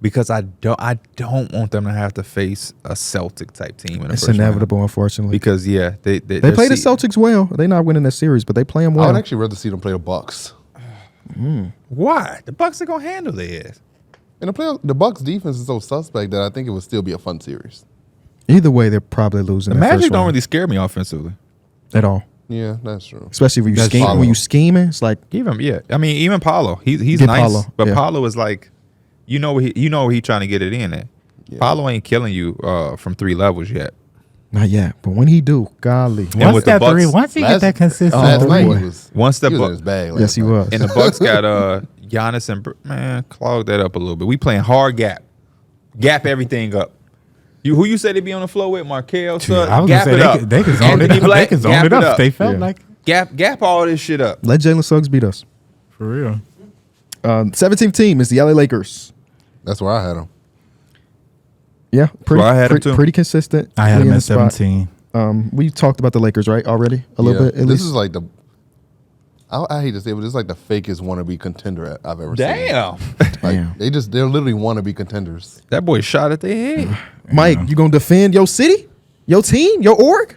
because I don't want them to have to face a Celtic type team in the It's first inevitable, round. unfortunately. Because they They play the Celtics well. They're not winning that series, but they play them I well. would actually rather see them play the Bucks. Why? The Bucks are gonna handle theirs. And the Bucks defense is so suspect that I think it would still be a fun series. Either way, they're probably losing. The that Magic first don't round really scare me offensively. at all. Yeah, that's true. Especially when you That's scheme. Paulo. When you scheming, it's like Even Paulo. He's Get nice, Paulo, but yeah. Paulo is like, you know where he trying to get it in at. Yeah. Paulo ain't killing you from 3 levels yet. not yet. But when he do, golly, And Once with the that Bucks- three, once he get that consistent, Last night boy. he was Once the he was Bu- in his bag. yes, he was. And the Bucks got Giannis and man, clog that up a little bit. We playing hard gap everything up. Who you said they be on the floor with? Markelle, Suggs? I was Gap gonna it say up. they could zone it Anthony up. Black, They could zone gap it up. If they felt Yeah. like Gap all this shit up. Let Jalen Suggs beat us. for real. 17th team is the LA Lakers. That's where I had him. Yeah, Well, I had him too. pretty consistent. I had Pretty him in at the spot. 17. We talked about the Lakers, right? Already a little bit. At This least. is like I hate to say it, but it's like the fakest wannabe contender I've ever seen. Damn. Like, Damn. they're literally wannabe contenders. That boy shot at their head. Mike, you gonna defend your city, your team, your org?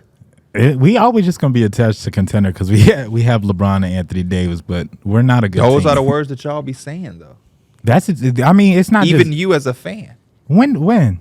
We always just gonna be attached to contender because we have LeBron and Anthony Davis, but we're not a good Those team. are the words that y'all be saying though. That's it. I mean, it's not Even just you as a fan. when.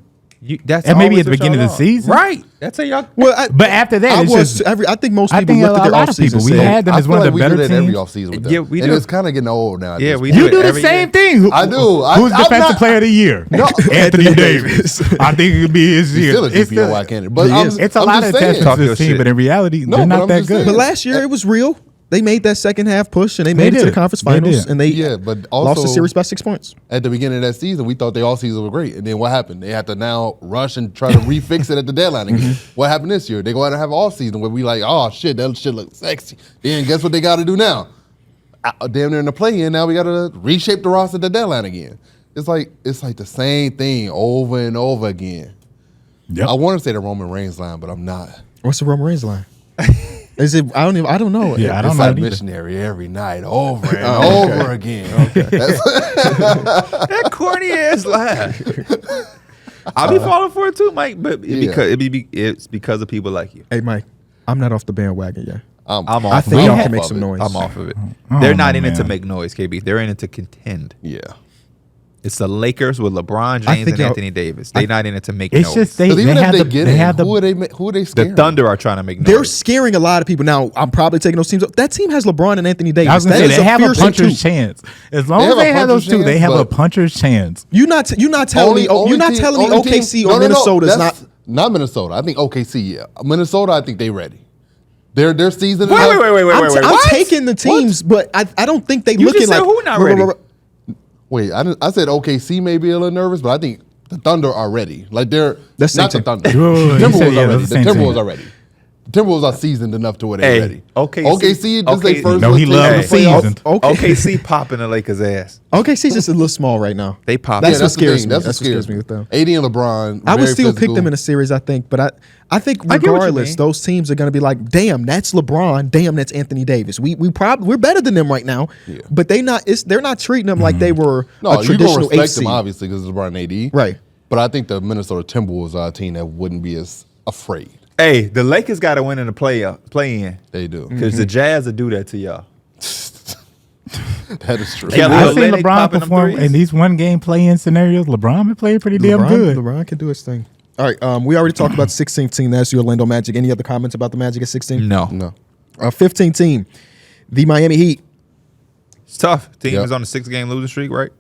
That's And maybe always at the what beginning y'all of the are. season? Right. That's how y'all. Well, But after that, it's just I think most I people think looked at a their lot of offseason. people, we and said, had them I as feel one of like the we better do that every teams. offseason with them. Yeah, we and do. it's kind of getting old now. at Yeah, this we point. You do the every same year. thing. I do. Who's I'm defensive not- player of the year? No. Anthony Davis. I think it could be his He's year. still a It's DPOY candidate. But He I'm, is. It's a I'm lot just of saying. attachments Talk to your this team, shit. but in reality, No, they're but not I'm that just good. saying. But last year it was real. They made that second half push and they They made it to the did. conference They finals did. and they Yeah, but lost the also- series by 6 points. At the beginning of that season, we thought they all season were great. And then what happened? They had to now rush and try to refix it at the deadline again. What happened this year? They go out and have all season where we like, oh shit, that shit looks sexy. Then guess what they got to do now? Damn near in the play-in, now we got to reshape the roster at the deadline again. It's like the same thing over and over again. Yep. I want to say the Roman Reigns line, but I'm not. What's the Roman Reigns line? Is it? I don't know. Yeah, I don't It's know like it either. missionary every night, over and over again. That corny ass lie. I'll be falling for it too, Mike. But it's because of people like you. Hey Mike, I'm not off the bandwagon yet. I'm I off. think We y'all had- can make some noise. I'm off of it. I They're don't not know, in it to man. make noise, KB. They're in it to contend. Yeah. It's the Lakers with LeBron I James think and y'all- Anthony Davis. They're not in it to make It's noise. just they Because even if have they the get they in, have the who are they the scaring? Thunder are trying to make noise. They're scaring a lot of people. Now, I'm probably taking those teams up. That team has LeBron and Anthony Davis. I was gonna That say is they have a fierce team, puncher's too. chance. As long They as have they a have those puncher's two, they chance, have a but- puncher's chance. You're not telling me. You're not telling me OKC or Minnesota is not. Not Minnesota. I think OKC. Yeah, Minnesota. I think they ready. Their season. Wait. I'm What? taking the teams, but I don't think they You looking just said like who not ready? Wait, I said OKC may be a little nervous, but I think the Thunder are ready. Like they're That's not the same Thunder. team. You said, Timberwolves yeah, are ready. that's The the same Timberwolves team. are ready. Timberwolves are seasoned enough to where they're Hey, ready. OKC this is their first. No, he little loves taste the of season. playoffs. Okay. OKC popping the Lakers' ass. OKC's just a little small right now. They pop. That's Yeah, what the scares thing. me. That's That's what scares me with them. AD and LeBron. I would very still pick physical. them in a series, I think, but I think I get what you regardless, mean. those teams are going to be like, damn, that's LeBron, damn, that's Anthony Davis. We're better than them right now, Yeah. but they're not treating them like they were No, a you're gonna traditional respect AC. them obviously because it's LeBron and AD. Right. But I think the Minnesota Timberwolves are a team that wouldn't be as afraid. Hey, the Lakers got to win in the play-in. They do. Because the Jazz will do that to y'all. That is true. Yeah, I've seen Olynyk LeBron popping them perform threes. in these one-game play-in scenarios. LeBron been playing pretty damn good. LeBron can do his thing. All right, we already talked about the 16th team. That's your Orlando Magic. Any other comments about the Magic at 16? No. 15th team, the Miami Heat. It's tough. Team Yep. is on a 6-game losing streak, right?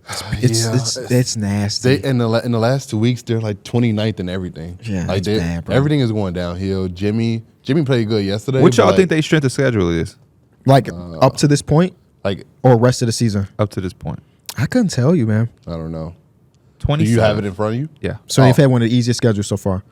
It's nasty. They in the last 2 weeks, they're like 29th in everything. Yeah, like it's bad, bro. everything is going downhill. Jimmy played good yesterday. What y'all but, think their strength of schedule is Like up to this point like? or rest of the season? up to this point? I couldn't tell you, man. I don't know. 27. Do you have it in front of you? Yeah. So they've had one of the easiest schedules so far.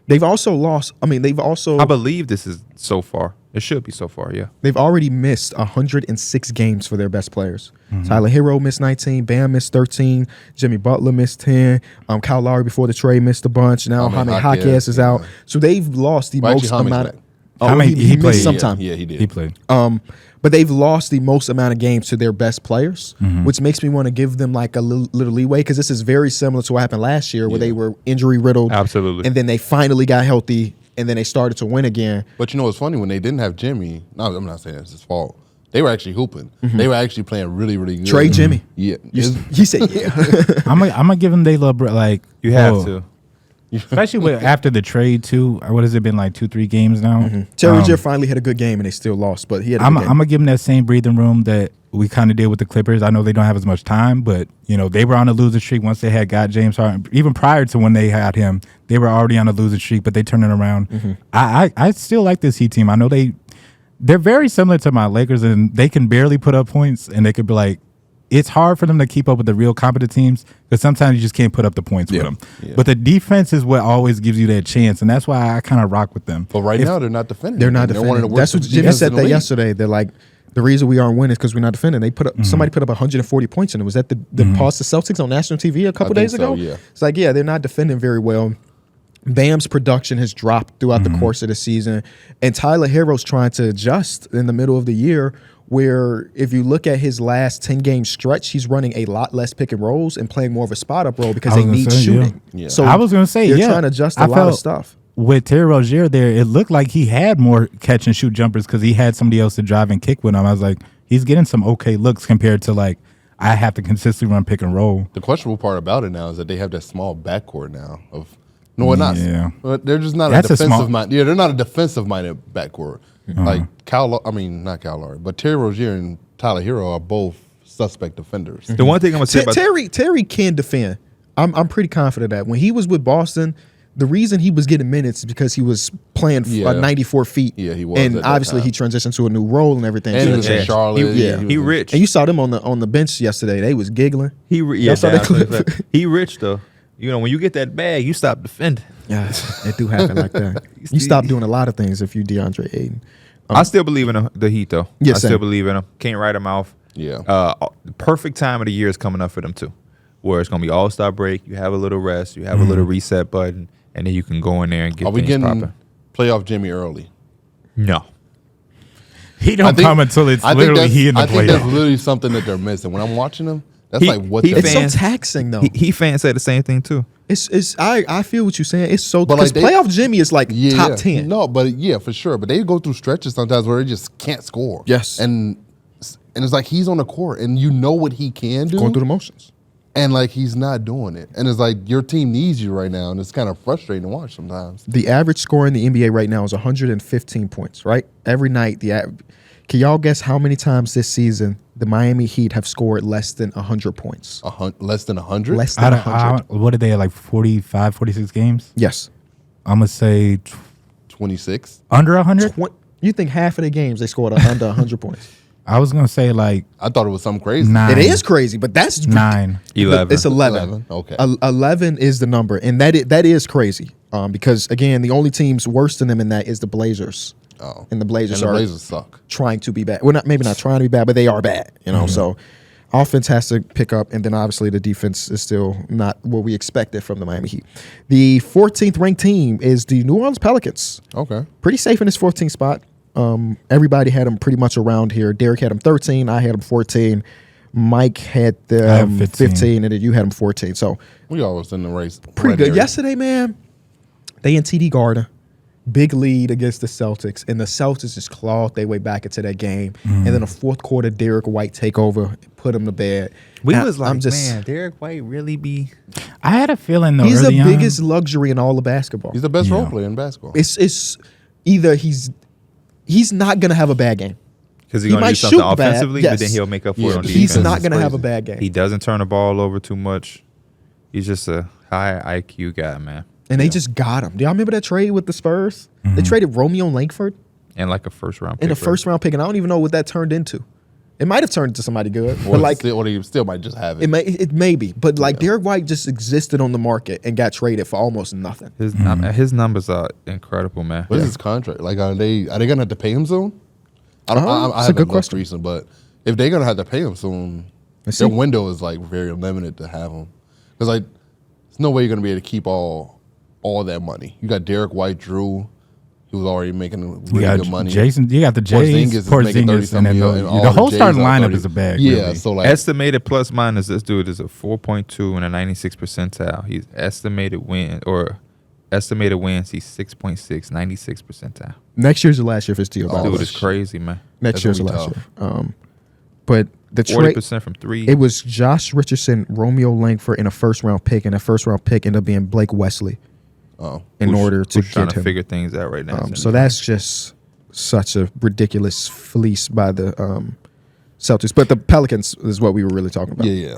They've also lost. I mean, they've believe this is so far. It should be so far, yeah. They've already missed 106 games for their best players. Tyler Hero missed 19. Bam missed 13. Jimmy Butler missed 10. Kyle Lowry before the trade missed a bunch. Now Jaime Jaquez is out. So they've lost the most amount of. He played. missed sometime. Yeah, he did. He played. But they've lost the most amount of games to their best players, which makes me want to give them like a little leeway because this is very similar to what happened last year where they were injury riddled. Absolutely. And then they finally got healthy and then they started to win again. But you know what's funny? When they didn't have Jimmy, no, I'm not saying it's his fault. They were actually hooping. They were actually playing really, really good. Trade Jimmy. Yeah. He said, yeah. I'm gonna give him they love like You have to. especially after the trade too. What has it been like 2-3 games now? Terry Rozier finally had a good game and they still lost, but he had a I'm good game. gonna give him that same breathing room that we kind of did with the Clippers. I know they don't have as much time, but you know they were on a losing streak once they got James Harden. Even prior to when they had him, they were already on a losing streak, but they turned it around. I still like this Heat team. I know they're very similar to my Lakers, and they can barely put up points, and they could be like. It's hard for them to keep up with the real competent teams because sometimes you just can't put up the points with them. Yeah. But the defense is what always gives you that chance, and that's why I kind of rock with them. But now they're not defending. They're not They're one of defending. the That's worst what Jimmy defenses said in the that league. yesterday. They're like, the reason we aren't winning is because we're not defending. They put up somebody put up 140 points in it. Was that the pause the Celtics on national TV a couple think days ago? so, yeah. It's like, yeah, they're not defending very well. Bam's production has dropped throughout the course of the season, and Tyler Hero's trying to adjust in the middle of the year. Where if you look at his last 10-game stretch, he's running a lot less pick and rolls and playing more of a spot up role because I they was need gonna say, shooting. yeah. So I was going to say, they're yeah. trying to adjust a I lot of felt stuff. With Terry Rozier there, it looked like he had more catch and shoot jumpers because he had somebody else to drive and kick with him. I was like, he's getting some okay looks compared to like I have to consistently run pick and roll. The questionable part about it now is that they have that small backcourt now of no, we're not. Yeah. They're just not That's a a defensive small- mind. Yeah, they're not a defensive minded backcourt. Like not Kyle Lowry, but Terry Rozier and Tyler Hero are both suspect defenders. The one thing I'm going to say about Terry can defend. I'm pretty confident that when he was with Boston, the reason he was getting minutes is because he was playing 94 feet. Yeah, he was And at that obviously time. he transitioned to a new role and everything. And he So was yeah. in Charlotte. he rich. And you saw them on the bench yesterday. They was giggling. Yeah, saw that that's what it clip? said. He rich though. You know, when you get that bag, you stop defending. Yeah, it do happen like that. You stop doing a lot of things if you DeAndre Ayton. I still believe in the Heat though. Yeah, I same. still believe in them. Can't write them off. Yeah. The perfect time of the year is coming up for them too, where it's gonna be All-Star break. You have a little rest. You have a little reset button, and then you can go in there and get Are we things getting popping. playoff Jimmy early? No. He don't come until it's literally he in the I think that's playoffs. literally something that they're missing. When I'm watching them, that's He- like what he they're It's fans- so taxing though. He fans say the same thing too. I feel what you're saying. It's so But, because like, they- playoff Jimmy is like top 10. No, but yeah, for sure. But they go through stretches sometimes where they just can't score. Yes. And it's like he's on the court and you know what he can do. Going through the motions. And like he's not doing it. And it's like your team needs you right now. And it's kind of frustrating to watch sometimes. The average score in the NBA right now is 115 points, right? Every night, can y'all guess how many times this season the Miami Heat have scored less than 100 points? Less than 100? Less than 100. What are they at, like 45, 46 games? Yes. I'm going to say 26? under 100? You think half of the games they scored under 100 points? I was going to say like I thought it was something crazy. 9. It is crazy, but that's 9. 11. It's 11. 11, okay. 11 is the number, and that is crazy. Because again, the only teams worse than them in that is the Blazers. Oh. And the Blazers And the are Blazers suck. trying to be bad. Well, maybe not trying to be bad, but they are bad. You know, so offense has to pick up, and then obviously the defense is still not what we expected from the Miami Heat. The 14th ranked team is the New Orleans Pelicans. Okay. Pretty safe in this 14th spot. Everybody had them pretty much around here. Derrick had them 13. I had them 14. Mike had I them have 15. 15, and then you had them 14. So We always in the race. pretty right good. there. Yesterday, man, they in TD Garden. big lead against the Celtics, and the Celtics just clawed their way back into that game. And then a fourth quarter Darrick White takeover, put him to bed. We Now, was like, I'm just, man, Darrick White really be. I had a feeling though. he's the early on- biggest luxury in all of basketball. He's the best Yeah. role player in basketball. It's either he's not gonna have a bad game. Because He he's going to might do something shoot bad, offensively, yes. but then he'll make up for Yeah, it on but defense. He's not is gonna have a crazy. bad game. He doesn't turn the ball over too much. He's just a high IQ guy, man. And they just got him. Do y'all remember that trade with the Spurs? They traded Romeo Langford And like a first round pick. in a first round pick, and I don't even know what that turned into. It might have turned into somebody good, Or but like he still might just have it. it may be. But like Darrick White just existed on the market and got traded for almost nothing. His numbers are incredible, man. What is his contract? Like, are they gonna have to pay him soon? I don't. I That's a haven't good looked question. recent, but if they're gonna have to pay him soon, Let's their see. window is like very limited to have him. Because like, there's no way you're gonna be able to keep all that money. You got Darrick White, Drew. He was already making You really got good money. Jason. You got the Jays, Porzingis is making 30 Porzingis, and then something, and all the whole Jays starting are lineup 30. is a bag. Yeah, really. so like Estimated plus minus, this dude is a 4.2 and a 96 percentile. He's estimated wins, he's 6.6, 96 percentile. Next year's the last year for his deal. by the Dude way. is crazy, man. Next That's year's the gonna last be year. But the 40% trade, from three. it was Josh Richardson, Romeo Langford, and a first round pick, and that first round pick ended up being Blake Wesley in Who's- order to who's trying get to him. figure things out right now. So that's just such a ridiculous fleece by the Celtics. But the Pelicans is what we were really talking about. yeah.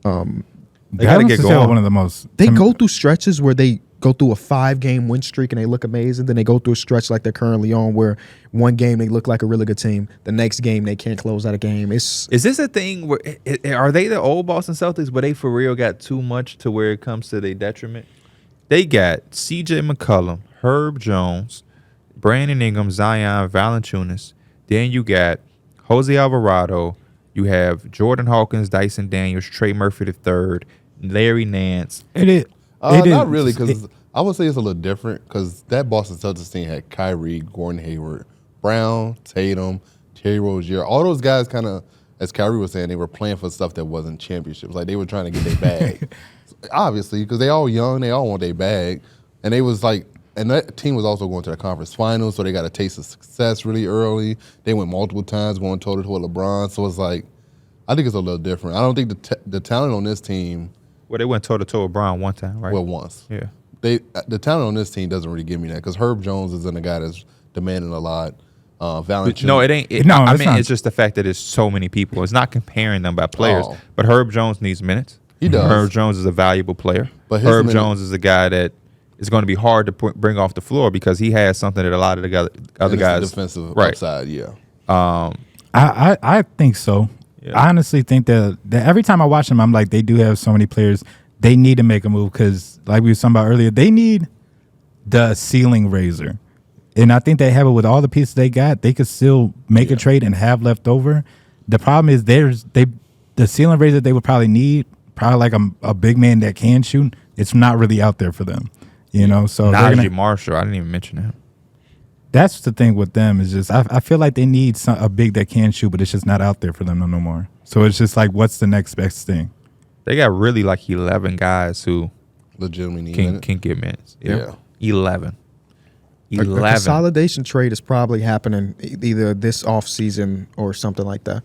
They gotta Pelicans get is still going. one of the most. They go through stretches where they go through a 5-game win streak and they look amazing. Then they go through a stretch like they're currently on where one game they look like a really good team. The next game they can't close out a game. It's Is this a thing where are they the old Boston Celtics, but they for real got too much to where it comes to their detriment? They got C.J. McCollum, Herb Jones, Brandon Ingram, Zion Valanciunas. Then you got Jose Alvarado. You have Jordan Hawkins, Dyson Daniels, Trey Murphy III, Larry Nance. It is. Not really, because I would say it's a little different. Because that Boston Celtics team had Kyrie, Gordon Hayward, Brown, Tatum, Terry Rozier. All those guys kind of, as Kyrie was saying, they were playing for stuff that wasn't championships. Like they were trying to get their bag, obviously, because they all young, they all want their bag, and they was like. And that team was also going to the conference finals, so they got a taste of success really early. They went multiple times going toe-to-toe with LeBron. So it's like, I think it's a little different. I don't think the talent on this team, Well, they went toe-to-toe with Brown one time, right? well, once. Yeah. The talent on this team doesn't really give me that because Herb Jones isn't a guy that's demanding a lot. Valanciunas. No, it ain't. No, I it's mean, not. it's just the fact that there's so many people. It's not comparing them by players, Oh. but Herb Jones needs minutes. He does. Herb Jones is a valuable player. But his Herb minute- Jones is a guy that is going to be hard to bring off the floor because he has something that a lot of the other And it's guys. the defensive right. upside, yeah. I think so. Yeah. I honestly think that every time I watch them, I'm like, they do have so many players. They need to make a move because, like we were talking about earlier, they need the ceiling raiser. And I think they have it with all the pieces they got. They could still make a trade and have left over. The problem is the ceiling raiser they would probably need, probably like a big man that can shoot. It's not really out there for them, you know. So they're Najee gonna- Marshall. I didn't even mention him. that's the thing with them is just I feel like they need a big that can shoot, but it's just not out there for them no more. So it's just like, what's the next best thing? They got really like 11 guys who Legitimately need minutes. can get minutes. Yeah. 11. a 11. consolidation trade is probably happening either this offseason or something like that.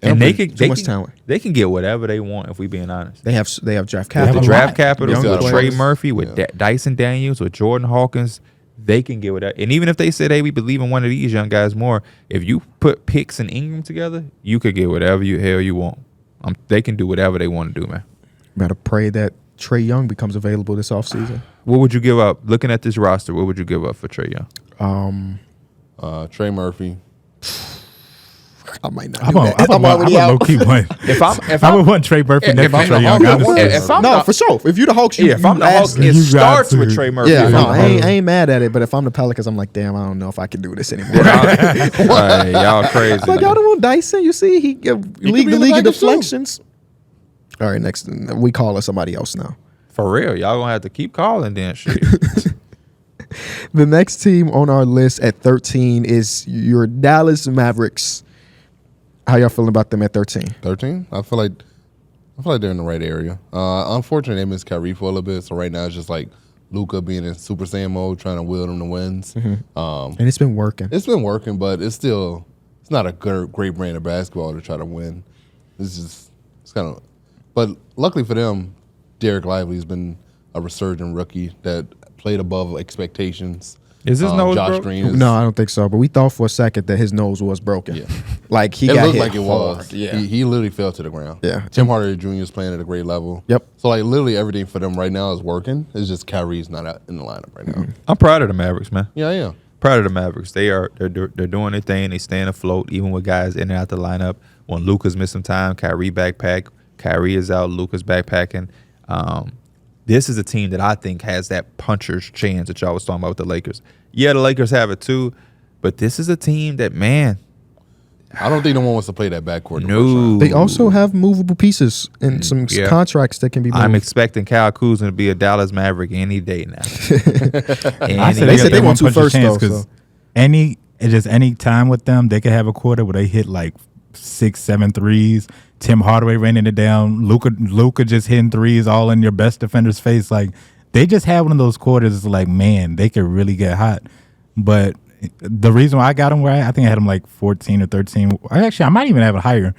And Too they much can, talent. They can get whatever they want if we being honest. They have draft have capital. a The draft lot. capital Young with Trey players. Murphy, with Yeah. Dyson Daniels, with Jordan Hawkins, they can get whatever. And even if they said, hey, we believe in one of these young guys more, if you put Picks and Ingram together, you could get whatever you want. They can do whatever they want to do, man. Better pray that Trey Young becomes available this offseason. What would you give up? Looking at this roster, what would you give up for Trey Young? Trey Murphy. I might not. I'm do that. I'm a already out. low key one. If I would want Trey Murphy if next I'm to the Trey Young. Hawks, honestly. if I'm No, the- for sure. If you're the Hawks, if I'm the Hawks, it You got starts to. with Trey Murphy. yeah, If no, I'm I the ain't mad at it. But if I'm the Pelicans, I'm like, damn, I don't know if I can do this anymore. Hawks. Hey, y'all crazy. Like, y'all don't want Dyson. You see, he be league in the the league of package too. deflections. All right, next we call her somebody else now. For real, y'all gonna have to keep calling then. Shit. The next team on our list at 13 is your Dallas Mavericks. How y'all feeling about them at 13? 13? I feel like they're in the right area. Unfortunately, they missed Kyrie for a little bit, so right now it's just like Luka being in Super Saiyan mode, trying to will them to wins. And it's been working. It's been working, but it's not a great brand of basketball to try to win. It's kind of, but luckily for them, Dereck Lively's been a resurgent rookie that played above expectations. Is his nose Josh broke? Green is, No, I don't think so. But we thought for a second that his nose was broken. Yeah. Like he it got looked hit like it hard. was. Yeah. He literally fell to the ground. Yeah. Tim Hardaway Jr. is playing at a great level. Yep. So like literally everything for them right now is working. It's just Kyrie's not out in the lineup right now. I'm proud of the Mavericks, man. Yeah, I am. Proud of the Mavericks. They're doing their thing. They staying afloat, even with guys in and out the lineup. When Luka's missing time, Kyrie backpack. Kyrie is out. Luka's backpacking. This is a team that I think has that puncher's chance that y'all was talking about with the Lakers. Yeah, the Lakers have it too, but this is a team that, man, I don't think no one wants to play that backcourt. in the first no. round. They also have movable pieces and some Yeah. contracts that can be moved. I'm expecting Kyle Kuzma to be a Dallas Maverick any day now. I said They said got they that want to one punch first, chance though, 'cause so. any time with them, they could have a quarter where they hit like 6-7 threes. Tim Hardaway raining it down. Luka just hitting threes all in your best defender's face. Like they just had one of those quarters. It's like, man, they could really get hot. But the reason why I got him where I think I had him like 14 or 13. Actually, I might even have it higher.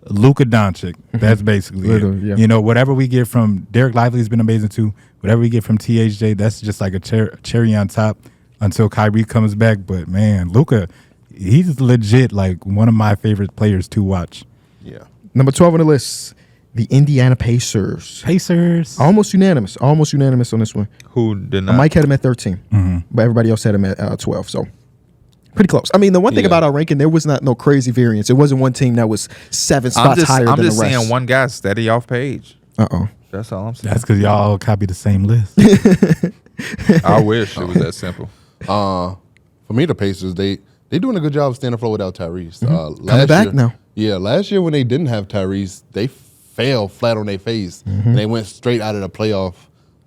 Luka Doncic. That's basically Literally, it. yeah. You know, whatever we get from Dereck Lively's been amazing too. Whatever we get from THJ, that's just like a cherry on top until Kyrie comes back. But man, Luka, he's legit like one of my favorite players to watch. Yeah. Number 12 on the list, the Indiana Pacers. Pacers. Almost unanimous on this one. Who did not? Mike had him at 13, but everybody else had him at 12. So pretty close. I mean, the one thing Yeah. about our ranking, there was no crazy variance. It wasn't one team that was 7 spots higher I'm than just the rest. saying one guy steady off page. Uh-oh. That's all I'm saying. That's because y'all copy the same list. I wish it was that simple. For me, the Pacers, they doing a good job of staying afloat without Tyrese. Coming back year, now. Yeah, last year when they didn't have Tyrese, they fell flat on their face. And they went straight out of the playoff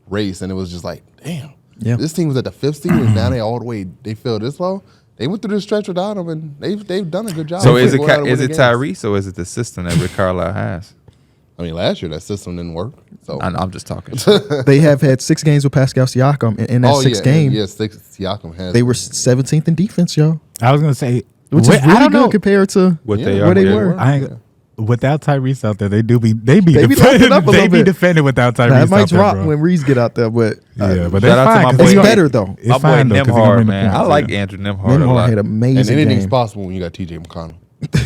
race, and it was just like, damn. Yeah. This team was at the 5th seed, and now they fell this low. They went through this stretch without him, and they've done a good job. So of is it going out and winning games. Tyrese or is it the system that Rick Carlisle has? I mean, last year that system didn't work. So I'm just talking. They have had 6 games with Pascal Siakam, and in that sixth game, yeah, Siakam has. they were 17th in defense, yo, I was gonna say, which I is really don't good know. compared to What Yeah, they where are. they yeah. were. Without Tyrese out there, they be They be defended. locking up a They little be bit. defended without Tyrese That might out there, drop bro. when Reese get out there, but Yeah, but Shout that's out to fine. my 'cause boy. it's they- better though. It's My boy fine though, 'cause he gonna Nemhard, win the man. I points, like yeah. Andrew Nemhard a Nemhard lot. had an and amazing anything's game. possible when you got TJ McConnell.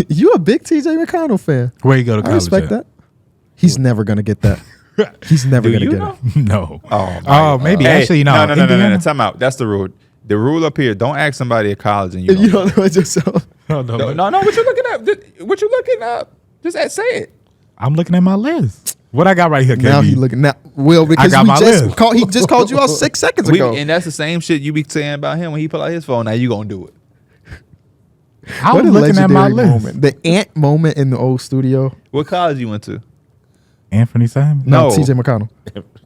You a big TJ McConnell fan? Where you go to I college? respect at? that. He's never gonna get that. He's never Do gonna you get know? it. No. Oh, Maybe Hey, actually no. No. Indiana? Time out. That's the rule. The rule up here: don't ask somebody at college and you You don't. don't know it yourself. No. No. What you looking up? What you looking up? Just say it. I'm looking at my list. What I got right here, Now KB? he looking now. Well, because got we my just list. called. He just called you out 6 seconds ago. And that's the same shit you be saying about him when he pull out his phone. Now you gonna do it. I What was a looking at my legendary list. moment. The Ant moment in the old studio. What college you went to? Anthony Simon, No. TJ McConnell.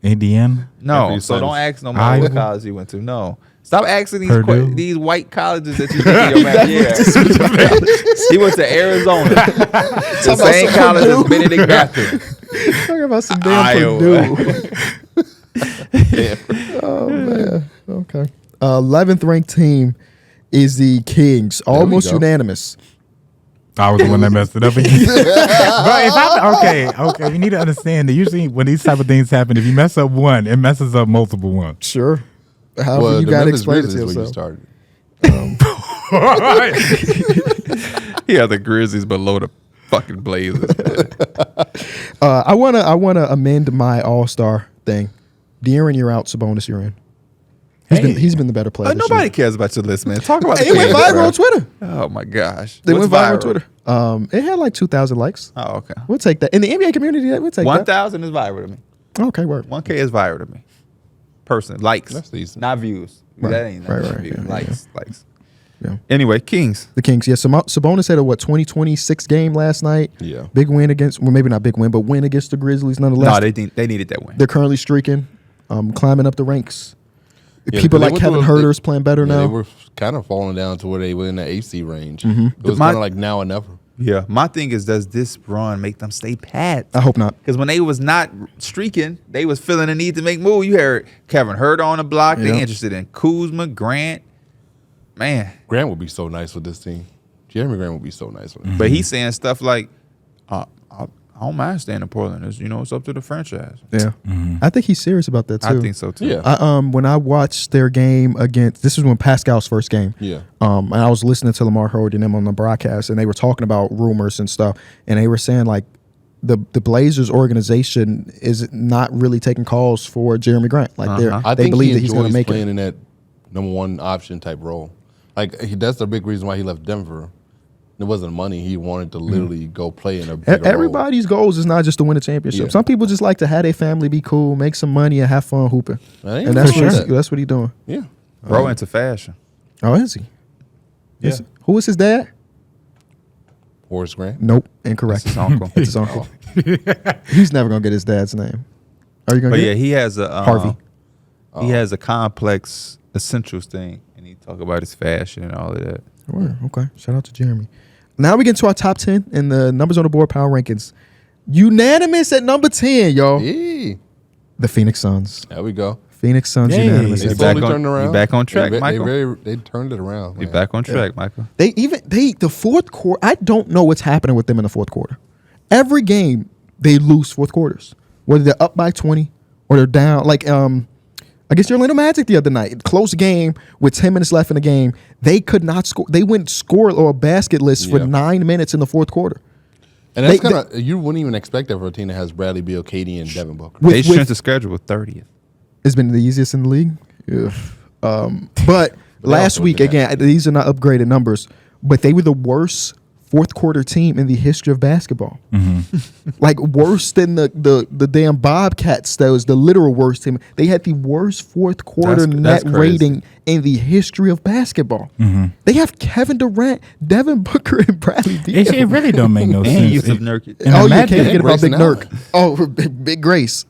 Indiana. No. Anthony So don't Simons. ask no more Iowa. what college you went to. No. Stop asking Purdue. these white colleges that you think your man. Yeah. He went to Arizona. The same college as Benedict Baptist. Talking about some damn Iowa. Purdue. Oh man. Okay. 11th ranked team is the Kings. Almost go. unanimous. I was the one that messed it up again. But if okay. You need to understand that usually when these type of things happen, if you mess up one, it messes up multiple ones. Sure. However, Well, you the got to Memphis explain it to Grizzlies where you yourself. started. Yeah, the Grizzlies below the fucking Blazers. I wanna amend my All-Star thing. De'Aaron, you're out. Sabonis, you're in. He's been the better player. this Nobody year. cares about your list, man. Talk about the It went Kings, viral bro. on Twitter. Oh my gosh. They What's went viral on Twitter. It had like 2,000 likes. Oh, okay. We'll take that. In the NBA community, we'll take 1,000 is viral to me. that. Okay, word. 1K is viral to me. Personally, likes, That's decent. not views. Right, That ain't right, views. yeah, Likes. Yeah. Anyway, Kings. The Kings, yeah. Sabonis had a 20-26 game last night. Yeah. Big win against, well, maybe not big win, but win against the Grizzlies nonetheless. No, they needed that win. They're currently streaking, climbing up the ranks. Yeah, People they like went Kevin through Herter's playing better Yeah, now. they were kind of falling down to where they were in the AC range. It was My- kind of like now or never. Yeah, my thing is, does this run make them stay pat? I hope not. Because when they was not streaking, they was feeling the need to make moves. You heard Kevin Hurt on the block. Yeah. They interested in Kuzma, Grant. Man. Grant would be so nice with this team. Jeremy Grant would be so nice with him. But he's saying stuff like, I don't mind staying in Portland. It's up to the franchise. Yeah. I think he's serious about that, too. I think so, too. Yeah. When I watched their game against, this was when Pascal's first game. Yeah. And I was listening to Lamar Hurd and them on the broadcast, and they were talking about rumors and stuff, and they were saying like the Blazers organization is not really taking calls for Jeremy Grant. Like I they think believe he that he's going to enjoys make playing it. in that number one option type role. Like that's the big reason why he left Denver. It wasn't money. He wanted to literally go play in a bigger Everybody's goals is not just to win a championship. Yeah. Some people just like to have their family be cool, make some money, and have fun hooping. role. And that's what he's doing. Yeah. Bro into fashion. Oh, is he? Yeah. Who is his dad? Horace Grant. Nope, incorrect. That's his uncle. It's his uncle. He's never gonna get his dad's name. Are you gonna But get yeah, it? he has a Harvey. He has a complex essentials thing, and he talk about his fashion and all of that. Sure, okay. Shout out to Jeremy. Now we get to our top 10 and the numbers on the board power rankings. Unanimous at number 10, y'all. Yeah. The Phoenix Suns. There we go. Phoenix Suns Yay. unanimous. They at slowly 10. turned around. You back on track, they, Michael? They turned it around. You man. back on track, Michael. The fourth quarter, I don't know what's happening with them in the fourth quarter. Every game they lose fourth quarters. Whether they're up by 20 or they're down. Like against the Orlando Magic the other night, close game with 10 minutes left in the game. They could not score. They went score or basketless for 9 minutes in the fourth quarter. And that's kind of, you wouldn't even expect that for a team that has Bradley Beal, Katie, and Devin Booker. They strength the schedule with 30th. It's been the easiest in the league. Yeah. But last also week, did again, these are not upgraded numbers, but they were the worst fourth quarter team in the history of basketball. Like worse than the damn Bobcats. That was the literal worst team. They had the worst fourth quarter That's net crazy. rating in the history of basketball. They have Kevin Durant, Devin Booker, and Bradley Beal. It really don't make no And sense. Yusuf Nurkic. And Oh, you imagine- can't forget about Grayson Big Nurk. Oh, Big Grace.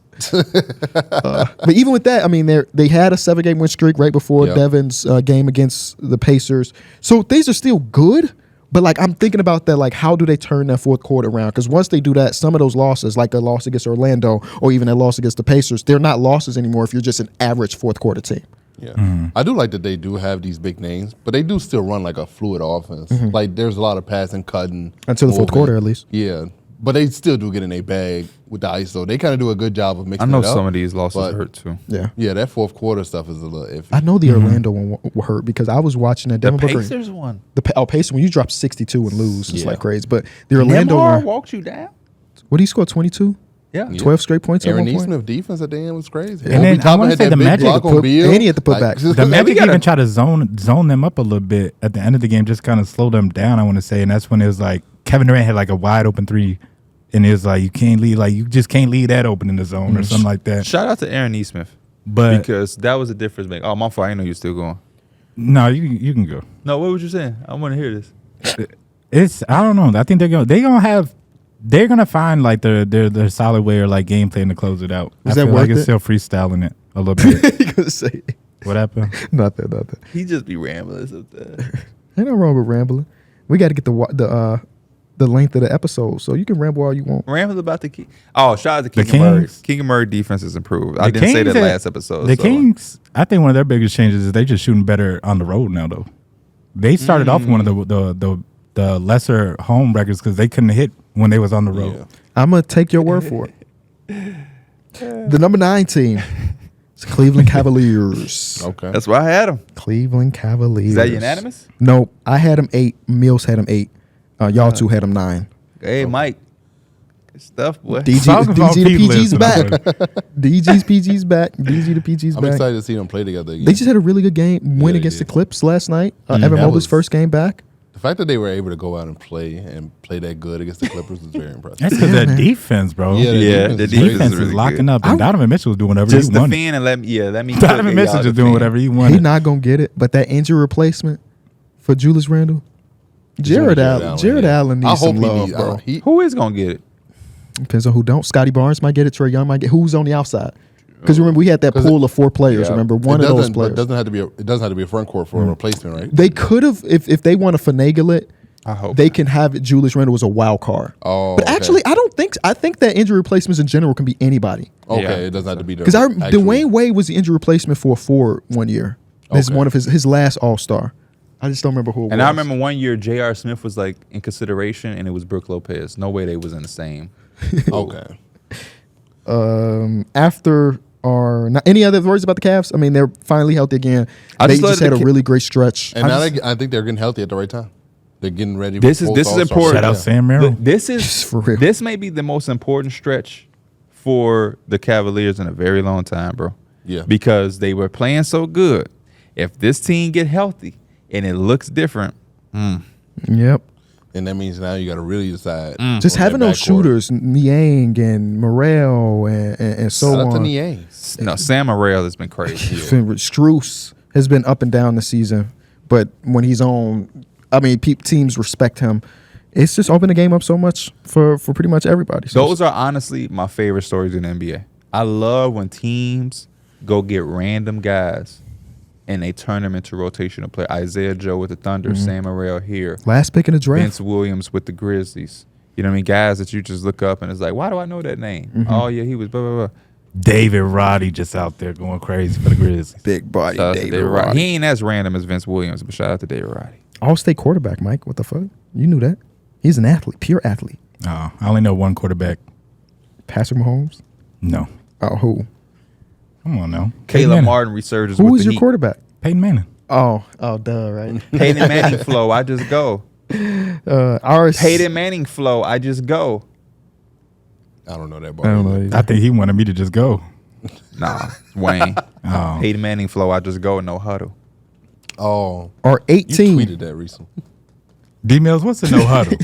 But even with that, I mean, they had a 7-game win streak right before Yep. Devin's game against the Pacers. So these are still good. But like I'm thinking about that, like how do they turn that fourth quarter around? Because once they do that, some of those losses, like a loss against Orlando or even a loss against the Pacers, they're not losses anymore if you're just an average fourth quarter team. Yeah. I do like that they do have these big names, but they do still run like a fluid offense. Like there's a lot of passing, cutting. Until the fourth moving. quarter, at least. Yeah. But they still do get in a bag with the ISO. They kind of do a good job of I mixing know it up. some of these losses but- hurt too. Yeah. Yeah, that fourth quarter stuff is a little iffy. I know the Orlando one hurt because I was watching that The Devin Booker. Pacers won. Pacers, when you drop 62 and lose, it's Yeah. like crazy. But the Orlando Nembhard one, walked you down. what did he score, 22? Yeah. 12 straight points at Aaron one point? Neesmith defense at the end was crazy. And then I wanna say the Magic block on Beal. and he had to put back. The Magic gotta- even tried to zone them up a little bit at the end of the game, just kind of slow them down, I want to say. And that's when it was like Kevin Durant had like a wide open three. And it was like, you can't leave, like, you just can't leave that open in the zone or something like that. Shout out to Aaron Neesmith But because that was a difference maker. Oh, my fault. I didn't know you were still going. no, you can go. No, what was you saying? I want to hear this. It's, I don't know. I think they're gonna find like their solid way or like game plan to close it out. Is I that feel like worth it's it? still freestyling it a little bit. You gonna say What happened? nothing. He just be rambling sometimes. Ain't no wrong with rambling. We got to get the length of the episode, so you can ramble all you want. Rambling about the King. Oh, shout out to The King of Murray. Kings? King of Murray defense has improved. The I didn't say Kings that had- last episode. The so. Kings, I think one of their biggest changes is they just shooting better on the road now though. They started off one of the lesser home records because they couldn't hit when they was on the road. Yeah. I'm gonna take your word for it. The number 9 team is Cleveland Cavaliers. Okay. That's why I had him. Cleveland Cavaliers. Is that unanimous? Nope. I had him 8. Mills had him 8. Y'all two had him 9. Hey, Mike. Good stuff, boy. DG, Talking about DG the people PG's listening, back. buddy. DG's PG's back. DG the PG's I'm back. excited to see them play together again. They just had a really good game win they against the did. Clips last night. Evan That Mobley's was- first game back. The fact that they were able to go out and play that good against the Clippers is very impressive. That's because Yeah, their man. defense, bro. Yeah, Yeah, the is defense crazy. defense is really locking good. up, and Donovan Mitchell was doing whatever Just he wanted. defend and let me. Donovan Mitchell just doing whatever he He wanted. not gonna get it, but that injury replacement for Julius Randle, Jared Allen yeah. needs I hope some he love, needs- bro. Who is gonna get it? Depends on who don't. Scotty Barnes might get it. Trey Young might get. Who's on the outside? Because remember we had that 'Cause pool of 4 players. Yeah. Remember It one of those doesn't- players. It doesn't have to be a front court for a replacement, right? They could have if they want to finagle it. I hope they can have Julius Randle as a wild card. Oh, but okay. actually, I think that injury replacements in general can be anybody. Okay, Yeah. it doesn't have to be Because Dwayne Wade was the injury replacement for a forward one year. This is Okay. one of his last All-Star. I just don't remember who it was. And I remember one year J.R. Smith was like in consideration, and it was Brook Lopez. No way they was in the same. Okay. Not any other words about the Cavs? I mean, they're finally healthy again. They just love just had the a really great stretch. And I think they're getting healthy at the right time. They're getting ready. This is post-All-Star. important. Shout out Sam Merrill. This is For real. This may be the most important stretch for the Cavaliers in a very long time, bro. Yeah. Because they were playing so good. If this team get healthy and it looks different, Yep. And that means now you got to really decide. Just on having that those backcourt. shooters, Niang and Morel and so Shout out to on. Niang. no, Sam Morrell has been crazy. Strus has been up and down this season, but when he's on, I mean, teams respect him. It's just opened the game up so much for pretty much everybody. So Those are honestly my favorite stories in the NBA. I love when teams go get random guys and they turn them into rotational play. Isaiah Joe with the Thunder, Sam Morril here, last pick in the draft. Vince Williams with the Grizzlies. You know what I mean? Guys that you just look up and it's like, why do I know that name? Oh, yeah, he was blah, blah, blah. David Roddy just out there going crazy for the Grizzlies. Big body Shout out to David David Roddy. Roddy. He ain't as random as Vince Williams, but shout out to David Roddy. All-state quarterback, Mike. What the fuck? You knew that. He's an athlete, pure athlete. Oh, I only know one quarterback. Patrick Mahomes? No. Oh, who? Come on now. Peyton Caleb Manning. Martin resurges Who with is the your Heat. quarterback? Peyton Manning. Oh, duh, right? Peyton Manning flow, I just go. Ours. Peyton Manning flow, I just go. I don't know that I ball. don't know. I think he wanted me to just go. Nah, Wayne. Oh. Peyton Manning flow, I just go, no huddle. Oh, Or you 18. tweeted that recently. D-Mills, what's a no huddle?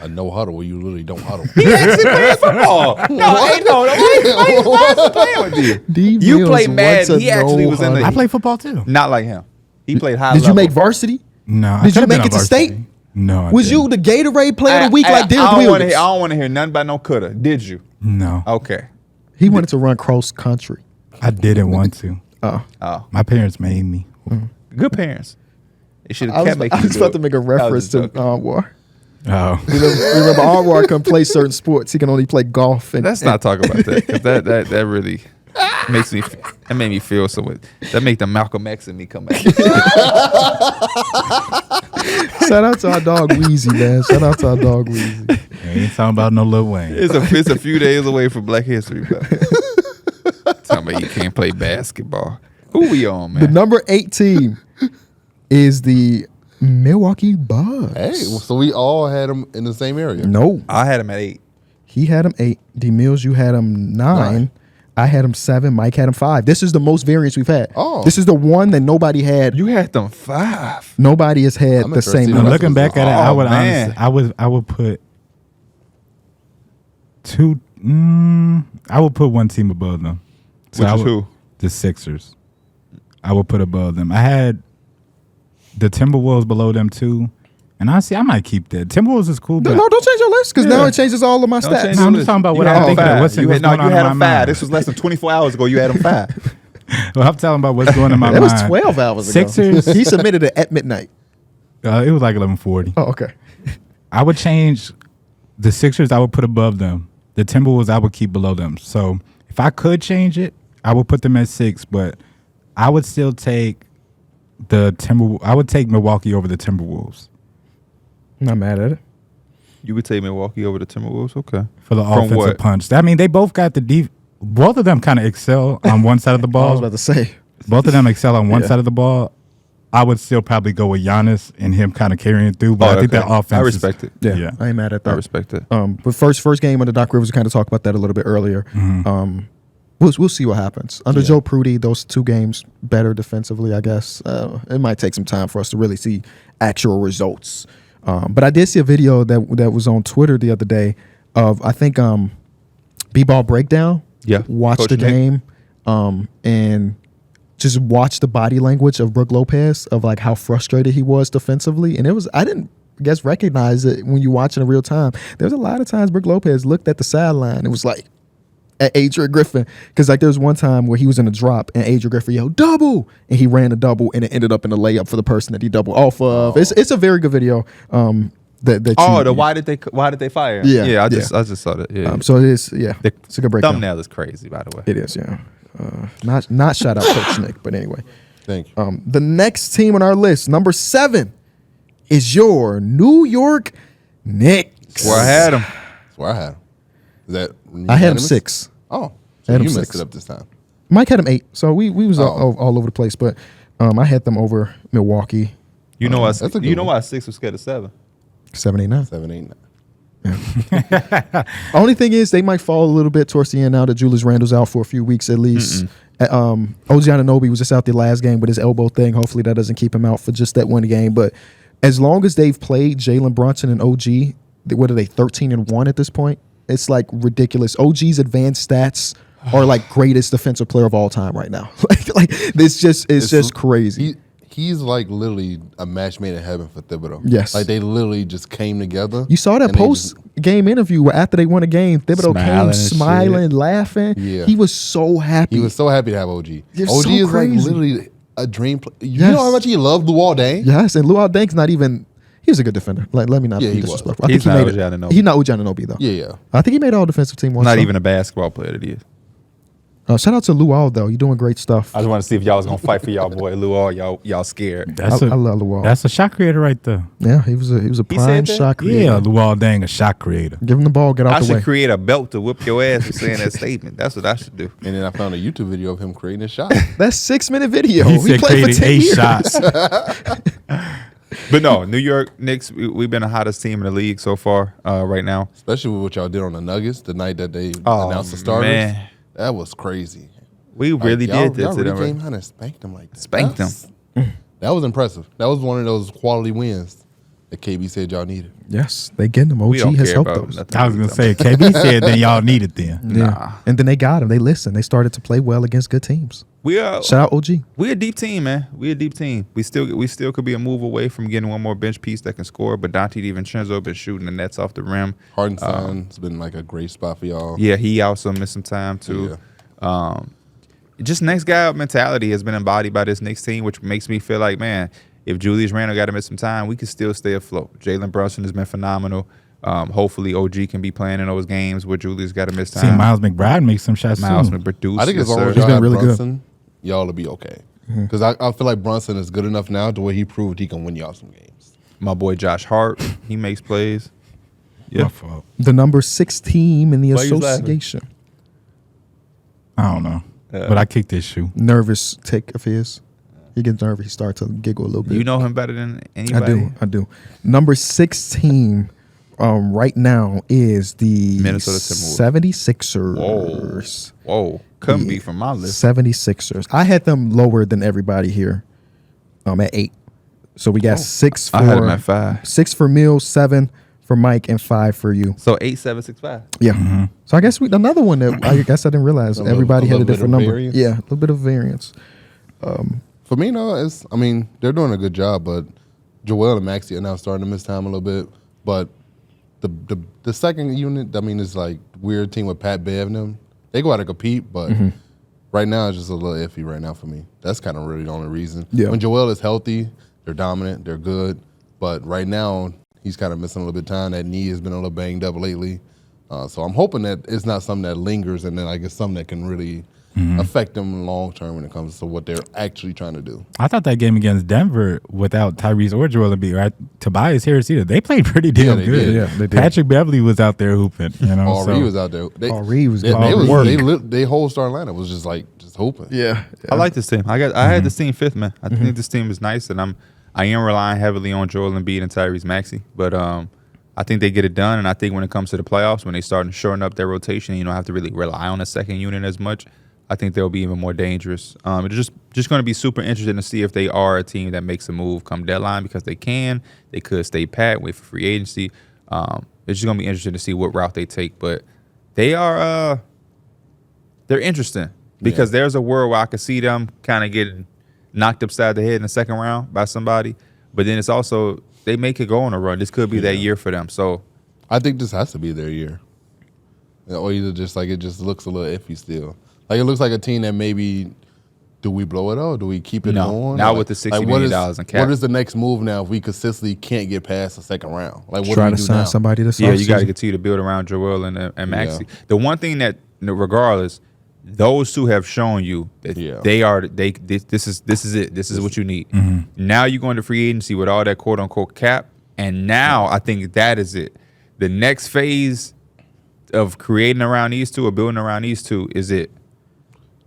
A no huddle where you literally don't huddle. He actually playing football. Why is he playing with you? D. You Mills played wants Madden. a He actually was in the. I play football too. Not like him. He played high Did level. you make varsity? No. I Did you could've been make on it to varsity. state? No. I Was didn't. you the Gatorade player of the week I like Derek don't Williams? want to hear nothing about no coulda. Did you? No. Okay. He wanted to run cross country. I didn't want to. Oh. My parents made me. Good parents. They should I have was, kept making I was you about do to make a it. I was reference to joking. Anwar. Oh. Remember, Anwar couldn't play certain sports. He can only play golf. And Let's not talk about that because that really makes me. That made me feel so. That make the Malcolm X in me come back. Shout out to our dog Weezy, man. Shout out to our dog Weezy. Ain't talking about no Lil Wayne. It's a few days away from Black History Month. Talking about you can't play basketball. Who we on, man? The number 8 team is the Milwaukee Bucks. Hey, so we all had them in the same area. No, I had him at 8. he had him 8. D Mills, you had him 9. I had him 7. Mike had him 5. This is the most variance we've had. Oh. This is the one that nobody had. You had them 5. Nobody has had I'm the interested same in Now, number. looking back at it, I Oh, would man. honestly, I would put two. I would put one team above them. Which I is would- who? The Sixers. I would put above them. I had the Timberwolves below them too, and honestly, I might keep that. Timberwolves is cool, No, but don't change your list because now Yeah. it changes all of my Don't stats. change No, I'm your just talking about list. what You I'm had thinking. five. What's you going had on in them my 5. mind. This was less than 24 hours ago. You had them 5. well, I'm telling about what's going on in my That mind. was 12 hours ago. Sixers. He submitted it at midnight. It was like 11:40. Oh, okay. I would change the Sixers. I would put above them. The Timberwolves. I would keep below them. So if I could change it, I would put them at 6. But I would still take I would take Milwaukee over the Timberwolves Not mad at it. You would take Milwaukee over the Timberwolves? Okay. for the From offensive what? punch. I mean, they both got the both of them kind of excel on one side of the I was ball. about to say. Both of them excel on one Yeah. side of the ball. I would still probably go with Giannis and him kind of carrying it through. But I think that offense. I respect it. Yeah, Yeah. I ain't mad at I that. respect it. But first game under Doc Rivers, we kind of talked about that a little bit earlier. We'll see what happens under Joe Prudy. Those 2 games better defensively, I guess. It might take some time for us to really see actual results. But I did see a video that was on Twitter the other day of I think B-ball breakdown. Yeah. Watch Coach the Nick. game and just watch the body language of Brook Lopez of like how frustrated he was defensively. And I didn't guess recognize it when you watch it in real time. There's a lot of times Brook Lopez looked at the sideline. It was like at Adrian Griffin, because like there was one time where he was in a drop and Adrian Griffin yelled double, and he ran a double and it ended up in a layup for the person that he doubled off of. It's a very good video. Why did they fire him? Yeah, I just saw that. Yeah. So it is. Yeah, The it's a good breakdown. thumbnail is crazy, by the way. It is. Yeah. Not shout out Coach Nick, but anyway. Thank you. The next team on our list, number 7, is your New York Knicks. Where I had him. That's where I had him. Is that I had him unanimous? 6. Oh, I had you him messed 6. it up this time. Mike had him 8, so we was all over the place. But I had them over Milwaukee. You know that's a good one. why 6 was scared of 7. 7, 8, 9. 7, 8, 9. Only thing is they might fall a little bit towards the end now that Julius Randle's out for a few weeks at least. OG Anunoby was just out the last game with his elbow thing. Hopefully that doesn't keep him out for just that one game. But as long as they've played Jalen Brunson and OG, what are they, 13-1 at this point? It's like ridiculous. OG's advanced stats are like greatest defensive player of all time right now. like it's just crazy. He's like literally a match made in heaven for Thibodeau. Yes. Like they literally just came together. You saw that post-game interview where after they won a game, Thibodeau Smiling came and smiling, shit. laughing. Yeah. He was so happy. He was so happy to have OG. You're OG so is crazy. like literally a dream. You Yes. know how much he loved Luol Deng? Yes, and Luol Deng's not even. He was a good defender. Like, let me not Yeah, be he was. disrespectful. I He's think he not made OG it. Anunoby. He's not OG Anunoby though. Yeah. I think he made all defensive team once. Not so. even a basketball player that he is. Shout out to Luol though. You're doing great stuff. I just want to see if y'all was gonna fight for y'all boy Luol. Y'all scared. I love Luol. That's a shot creator right there. Yeah, he was a prime that? shot creator. Yeah, Luol Deng, a shot creator. Give him the ball, get out I the should way. create a belt to whip your ass for saying that statement. That's what I should do. And then I found a YouTube video of him creating a shot. That's 6-minute video. He said played for created 10 8 years. shots. But no, New York Knicks, we've been the hottest team in the league so far right now. Especially with what y'all did on the Nuggets the night that they announced the starters. Man. That was crazy. We really Y'all did that to really them. came out and spanked them like that. Spanked them. That was impressive. That was one of those quality wins that KB said y'all needed. Yes, they getting them. We OG don't has care helped about those. nothing. I was gonna say KB said then y'all need it then. Yeah. And then they got him. They listened. They started to play well against good teams. We are Shout out OG. we a deep team, man. We a deep team. We still could be a move away from getting one more bench piece that can score. But Dante DiVincenzo been shooting the nets off the rim. Hardenstein's been like a great spot for y'all. Yeah, he also missed some time too. Just next guy up mentality has been embodied by this Knicks team, which makes me feel like, man, if Julius Randle got to miss some time, we could still stay afloat. Jalen Brunson has been phenomenal. Hopefully, OG can be playing in those games where Julius got to miss time. See Miles McBride make some shots Miles too. McBride. I think as long as He's y'all been have really good. Brunson, y'all will be okay. Because I feel like Brunson is good enough now to where he proved he can win y'all some games. My boy Josh Hart, he makes plays. Yeah. My fault. The number 6 team in the Why you laughing? association. I don't know. But I kicked this shoe. Nervous take of his. He gets nervous. He starts to giggle a little bit. You know him better than anybody. I do. Number 6 team right now is the Minnesota Timberwolves. 76ers. Whoa. Couldn't be from my list. 76ers. I had them lower than everybody here at 8. So we got 6 for I had him at 5. 6 for Mills, 7 for Mike, and 5 for you. So 8, 7, 6, 5. Yeah. So I guess another one that I guess I didn't realize everybody had a little bit different of number. variance? Yeah, a little bit of variance. For me, no, they're doing a good job, but Joel and Maxey are now starting to miss time a little bit. But the second unit, is like weird team with Pat Bev and them. They go out to compete, but right now it's just a little iffy right now for me. That's kind of really the only reason. Yeah. When Joel is healthy, they're dominant, they're good. But right now, he's kind of missing a little bit of time. That knee has been a little banged up lately. So I'm hoping that it's not something that lingers and then I guess something that can really affect them long term when it comes to what they're actually trying to do. I thought that game against Denver without Tyrese or Joel Embiid, right? Tobias Harris either. They played pretty damn they good. did. Yeah, they did. Patrick Beverly was out there hooping. Henri was out there. Henri was they, getting they was work. they whole star lineup was just hooping. Yeah. I like this team. I had this team 5th, man. I think this team is nice, and I am relying heavily on Joel Embiid and Tyrese Maxey, but I think they get it done. And I think when it comes to the playoffs, when they start shorting up their rotation, you don't have to really rely on a second unit as much. I think they'll be even more dangerous. It's just going to be super interesting to see if they are a team that makes a move come deadline because they can. They could stay pat, wait for free agency. It's just going to be interesting to see what route they take. But they are they're interesting because there's a world where I could see them kind of getting knocked upside the head in the second round by somebody. But then it's also they make it go on a run. This could be that year for them. So I think this has to be their year. Or either just it just looks a little iffy still. Like it looks like a team that maybe do we blow it up? Do we keep it No, on? not Like- with the $60 like, million in cap. What is the next move now if we consistently can't get past the second round? Like, what Try do we to do sign now? somebody this Yeah, you got to offseason. continue to build around Joel and Maxey. The one thing that, regardless, those two have shown you that they are this is it. This is what you need. Now you go into free agency with all that quote unquote cap, and now I think that is it. The next phase of creating around these two or building around these two is it.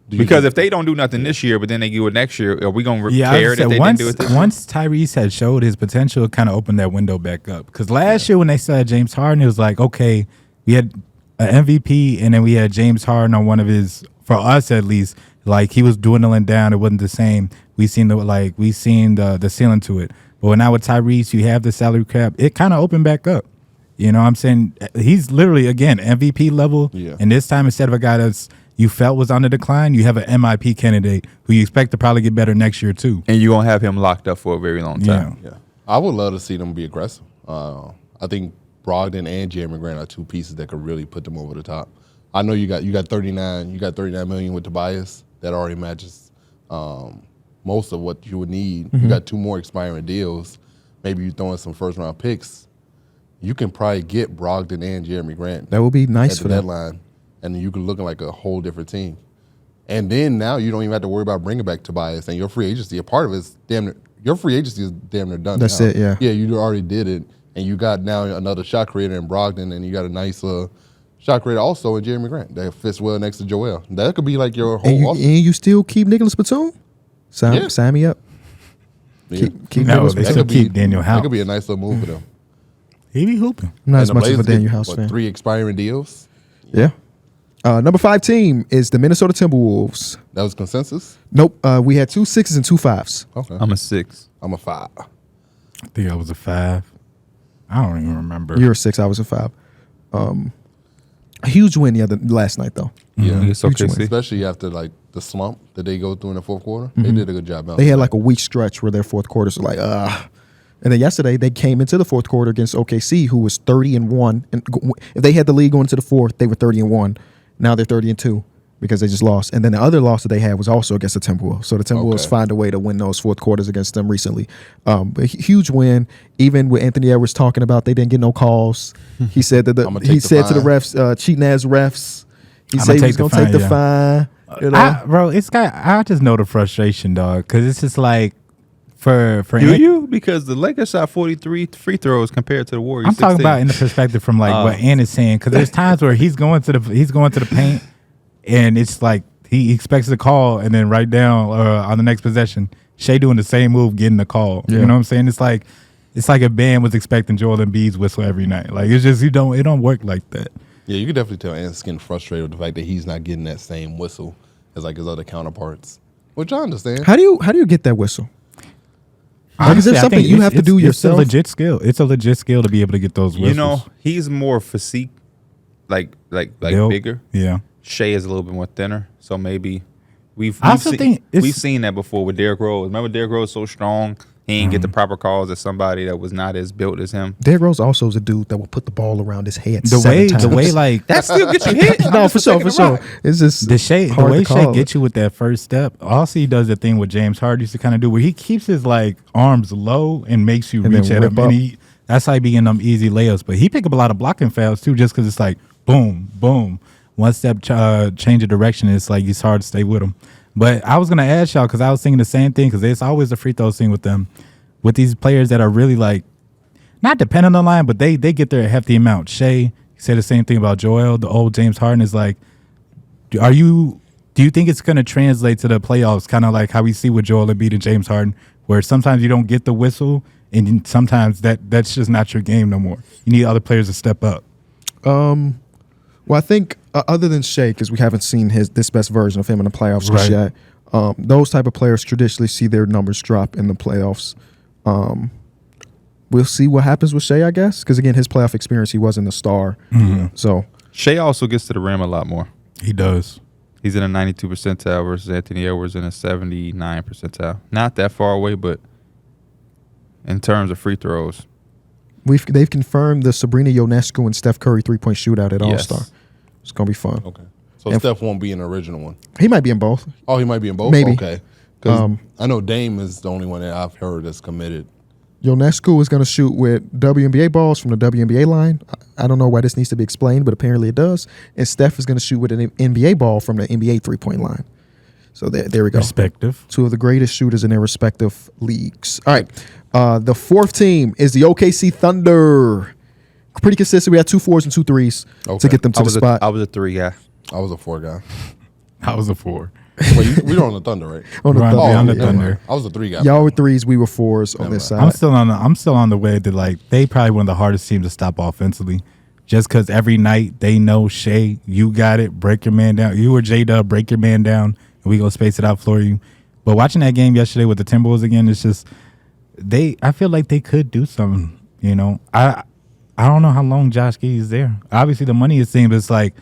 Because if they don't do nothing this year, but then they do it next year, are we going to care that they didn't do it this year? Once Tyrese had showed his potential, it kind of opened that window back up. Because last year when they saw James Harden, it was like, okay, we had an MVP and then we had James Harden on one of his, for us at least, like he was dwindling down. It wasn't the same. We seen the ceiling to it. But now with Tyrese, you have the salary cap. It kind of opened back up. You know what I'm saying? He's literally, again, MVP level. Yeah. And this time, instead of a guy that's you felt was on the decline, you have an MIP candidate who you expect to probably get better next year, too. And you're going to have him locked up for a very long time. Yeah. I would love to see them be aggressive. I think Brogdon and Jeremy Grant are two pieces that could really put them over the top. I know you got 39 million with Tobias. That already matches most of what you would need. You got 2 more expiring deals. Maybe you throw in some first round picks. You can probably get Brogdon and Jeremy Grant. That would be nice at for the them. deadline, and then you can look like a whole different team. And then now you don't even have to worry about bringing back Tobias and your free agency. A part of it is your free agency is damn near done. That's now. it, yeah. Yeah, you already did it, and you got now another shot creator in Brogdon, and you got a nice shot creator also in Jeremy Grant that fits well next to Joel. That could be like your whole. And you still keep Nicholas Batum? Sign me up. Yeah. Keep No, Nicholas they Batum. still keep Daniel House. That could be a nice little move for them. He be hooping. I'm not And as the much of a Blazers Daniel get, House fan. 3 expiring deals. Yeah. Number 5 team is the Minnesota Timberwolves. That was consensus. Nope. We had 2 6s and 2 5s. Okay, I'm a 6. I'm a 5. I think I was a 5. I don't even remember. You're a 6. I was a 5. A huge win last night though. Yeah, It's okay. especially after like the slump that they go through in the fourth quarter. They did a good job. They had like a week stretch where their fourth quarters were like, And then yesterday they came into the fourth quarter against OKC, who was 30-1. And if they had the lead going into the fourth, they were 30-1. Now they're 30-2 because they just lost. And then the other loss that they had was also against the Timberwolves. So the Timberwolves find a way to win those fourth quarters against them recently. But huge win. Even with Anthony Edwards talking about they didn't get no calls. He said that he said to the refs, cheating ass refs. He said he was going to take the fine. You know? I just know the frustration, dog, because it's just like for Do you? Because the Lakers shot 43 free throws compared to the Warriors. I'm talking 16. about in the perspective from like what Ann is saying, because there's times where he's going to the paint, and it's like he expects the call, and then right down on the next possession, Shea doing the same move, getting the call. Yeah. You know what I'm saying? It's like a band was expecting Joel Embiid's whistle every night. Like it's just it don't work like that. Yeah, you can definitely tell Ant's getting frustrated with the fact that he's not getting that same whistle as like his other counterparts, which I understand. How do you get that whistle? Honestly, is it something you have to do yourself? It's a legit skill. It's a legit skill to be able to get those whistles. You know, he's more physique, like Built. bigger. Yeah. Shea is a little bit more thinner, so maybe we've seen that before with Derrick Rose. Remember, Derrick Rose was so strong, he didn't get the proper calls as somebody that was not as built as him. Derrick Rose also is a dude that will put the ball around his head. The way like That still gets you hit. No, for sure. It's just the way Shea gets you with that first step. Also, he does the thing what James Harden used to kind of do, where he keeps his like arms low and makes you reach at him. And that's how he be getting them easy layups. But he pick up a lot of blocking fouls too, just because it's like boom, boom, one step change of direction. It's like it's hard to stay with him. But I was gonna ask y'all because I was thinking the same thing because it's always a free throw thing with them, with these players that are really like not dependent on the line, but they get their hefty amount. Shea said the same thing about Joel. The old James Harden is like, do you think it's going to translate to the playoffs, kind of like how we see with Joel Embiid and James Harden, where sometimes you don't get the whistle, and sometimes that's just not your game no more. You need other players to step up. Well, I think other than Shea, because we haven't seen this best version of him in the playoffs just yet, those type of players traditionally see their numbers drop in the playoffs. We'll see what happens with Shea, I guess, because again, his playoff experience, he wasn't a star. Mm-hmm. So Shea also gets to the rim a lot more. He does. He's in a 92 percentile versus Anthony Edwards in a 79 percentile. Not that far away, but in terms of free throws, they've confirmed the Sabrina Ionescu and Steph Curry 3-point shootout at All-Star. It's gonna be fun. Okay. So Steph won't be in the original one. He might be in both. Oh, he might be in both? Maybe. Okay. Because I know Dame is the only one that I've heard that's committed. Ionescu is going to shoot with WNBA balls from the WNBA line. I don't know why this needs to be explained, but apparently it does. And Steph is going to shoot with an NBA ball from the NBA three-point line. So there we go. Respective. Two of the greatest shooters in their respective leagues. All right. The fourth team is the OKC Thunder. Pretty consistent. We had 2 4s and 2 3s to get them to the spot. I was a 3 guy. I was a 4 guy. I was a 4. Wait, we were on the Thunder, right? On the Right, Thunder. on the never mind. Thunder. I was a 3 guy. Y'all were 3s. We were 4s on this side. I'm still on the way that like they probably one of the hardest teams to stop offensively, just because every night they know Shea, you got it, break your man down. You or J-Dub, break your man down, and we gonna space it out for you. But watching that game yesterday with the Timberwolves again, it's just I feel like they could do something. You know, I don't know how long Josh Giddey's there. Obviously, the money it seems it's like.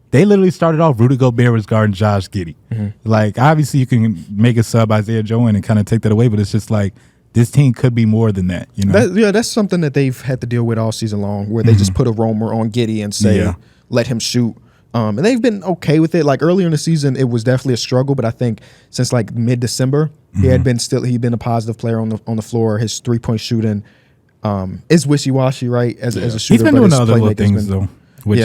They literally started off Rudy Gobert was guarding Josh Giddey. Mm-hmm. Like, obviously, you can make a sub Isaiah Joe in and kind of take that away, but it's just like this team could be more than that. You know? That's something that they've had to deal with all season long, where they just put a roamer on Giddey and say, let him shoot. And they've been okay with it. Like earlier in the season, it was definitely a struggle, but I think since like mid-December, he'd been a positive player on the floor. His 3-point shooting is wishy-washy, right? As a shooter, he's been doing other little things though. Which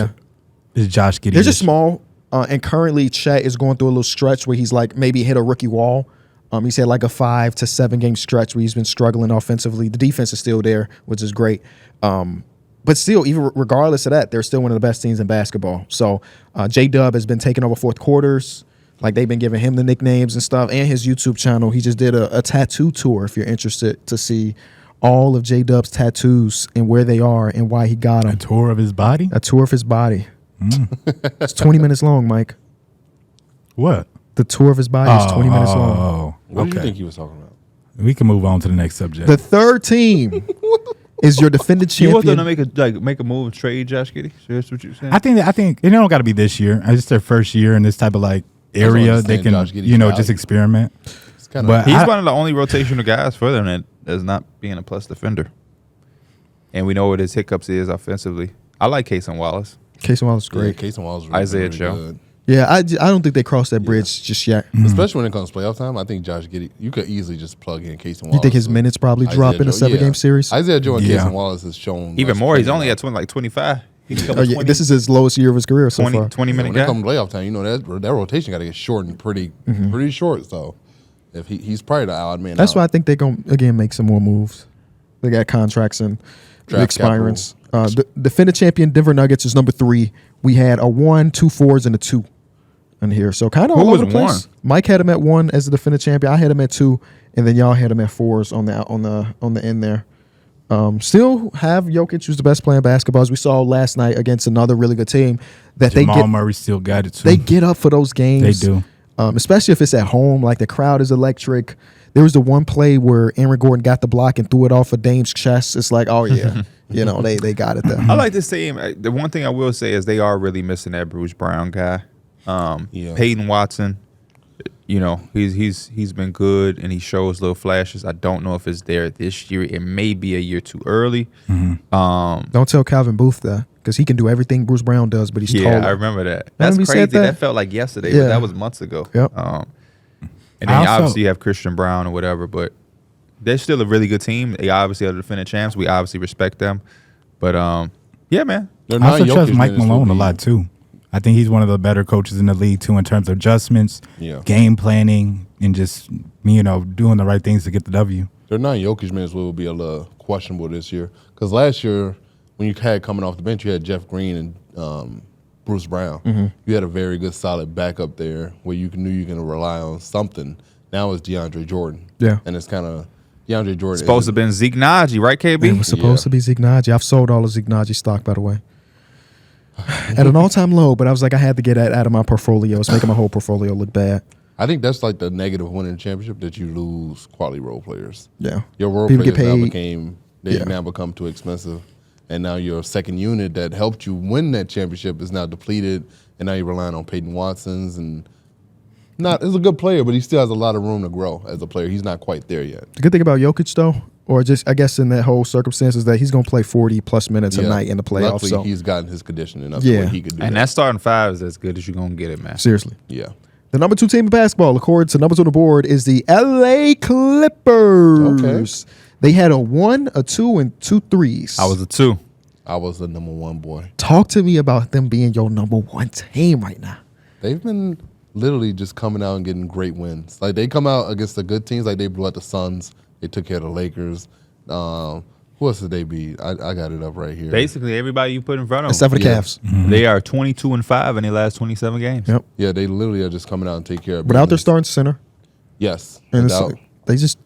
is Josh Giddey. They're just small, and currently Chet is going through a little stretch where he's like maybe hit a rookie wall. He's had like a 5 to 7 game stretch where he's been struggling offensively. The defense is still there, which is great. But still, even regardless of that, they're still one of the best teams in basketball. So J-Dub has been taking over fourth quarters. Like they've been giving him the nicknames and stuff. And his YouTube channel, he just did a tattoo tour if you're interested to see all of J-Dub's tattoos and where they are and why he got them. A tour of his body? A tour of his body. It's 20 minutes long, Mike. What? The tour of his body is 20 minutes long. What do you think he was talking about? We can move on to the next subject. The third team is your defending You want them champion. to make a move and trade Josh Giddey? So that's what you're saying? I think it don't got to be this year. It's just their first year in this type of like area. They understand can Josh Giddey's value. just experiment. It's kind But He's one of the only rotational guys for them that is not being a plus defender. And we know what his hiccups is offensively. I like Cason Wallace. Cason Wallace is great. Casey Wallace really Isaiah really Joe. good. Yeah, I don't think they crossed that bridge just yet. Especially when it comes to playoff time, I think Josh Giddey, you could easily just plug in Casey Wallace. You think his minutes probably drop in a 7-game series? Isaiah Joe and Yeah. Casey Wallace has shown Even us more. He's plenty only of- at 25. He's Oh, yeah, this is his lowest year of his career so 20, far. 20 minute when it guy. comes to playoff time, you know that rotation got to get shortened pretty short. So if he's probably the odd man. That's out. why I think they're going to, again, make some more moves. They got contracts and Draft expirants. The defending champion Denver Nuggets is number 3. We had a 1, 2 4s, and a 2 in here. So kind of Who all over was the place. Mike had him at 1 as the defending champion. I had him at 2, and then y'all had him at 4s on the end there. Still have Jokic, who's the best player in basketball, as we saw last night against another really good team. That Jamal Murray still got it too. they get up for those games. They do. Especially if it's at home. Like the crowd is electric. There was the one play where Aaron Gordon got the block and threw it off of Dame's chest. It's like, oh yeah, they got it there. I like this team. The one thing I will say is they are really missing that Bruce Brown guy. Peyton Watson, he's been good and he shows little flashes. I don't know if it's there this year. It may be a year too early. Don't tell Calvin Booth that because he can do everything Bruce Brown does, but he's taller. I remember that. Remember That's he crazy. said That that? felt like yesterday, Yeah. but that was months ago. Yep. And then obviously you have Christian Brown or whatever, but they're still a really good team. They obviously are the defending champs. We obviously respect them. But yeah, man. I also trust Mike Malone a lot too. I think he's one of the better coaches in the league too in terms of adjustments, game planning, and just doing the right things to get the W. Their non-Jokic minutes will be a little questionable this year because last year when you had coming off the bench, you had Jeff Green and Bruce Brown. You had a very good, solid backup there where you knew you were going to rely on something. Now it's DeAndre Jordan. Yeah. And it's kind of DeAndre Jordan. Supposed to have been Zeke Naji, right, KB? It was supposed to be Zeke Naji. I've sold all of Zeke Naji stock, by the way. At an all-time low, but I was like, I had to get that out of my portfolio. It's making my whole portfolio look bad. I think that's like the negative of winning a championship, that you lose quality role players. Yeah. Your role People players get paid. now become too expensive. And now your second unit that helped you win that championship is now depleted, and now you're relying on Peyton Watson's and he's a good player, but he still has a lot of room to grow as a player. He's not quite there yet. The good thing about Jokic, though, or just I guess in that whole circumstances that he's going to play 40+ minutes a night in the playoffs. Luckily, So he's gotten his conditioning up to where he could do And that starting five is as good as you're gonna get it, man. seriously. Yeah. The number 2 team in basketball, according to numbers on the board, is the LA Clippers. Okay. They had a 1, a 2, and 2 threes. I was a 2. I was the number 1 boy. Talk to me about them being your number 1 team right now. They've been literally just coming out and getting great wins. Like they come out against the good teams, like they blew out the Suns. They took care of the Lakers. Who else did they beat? I got it up right here. Basically, everybody you put in front of them. Except for the Cavs. They are 22-5 in their last 27 games. Yep. Yeah, they literally are just coming out and take care of Without their business. starting center. Yes. And without- they just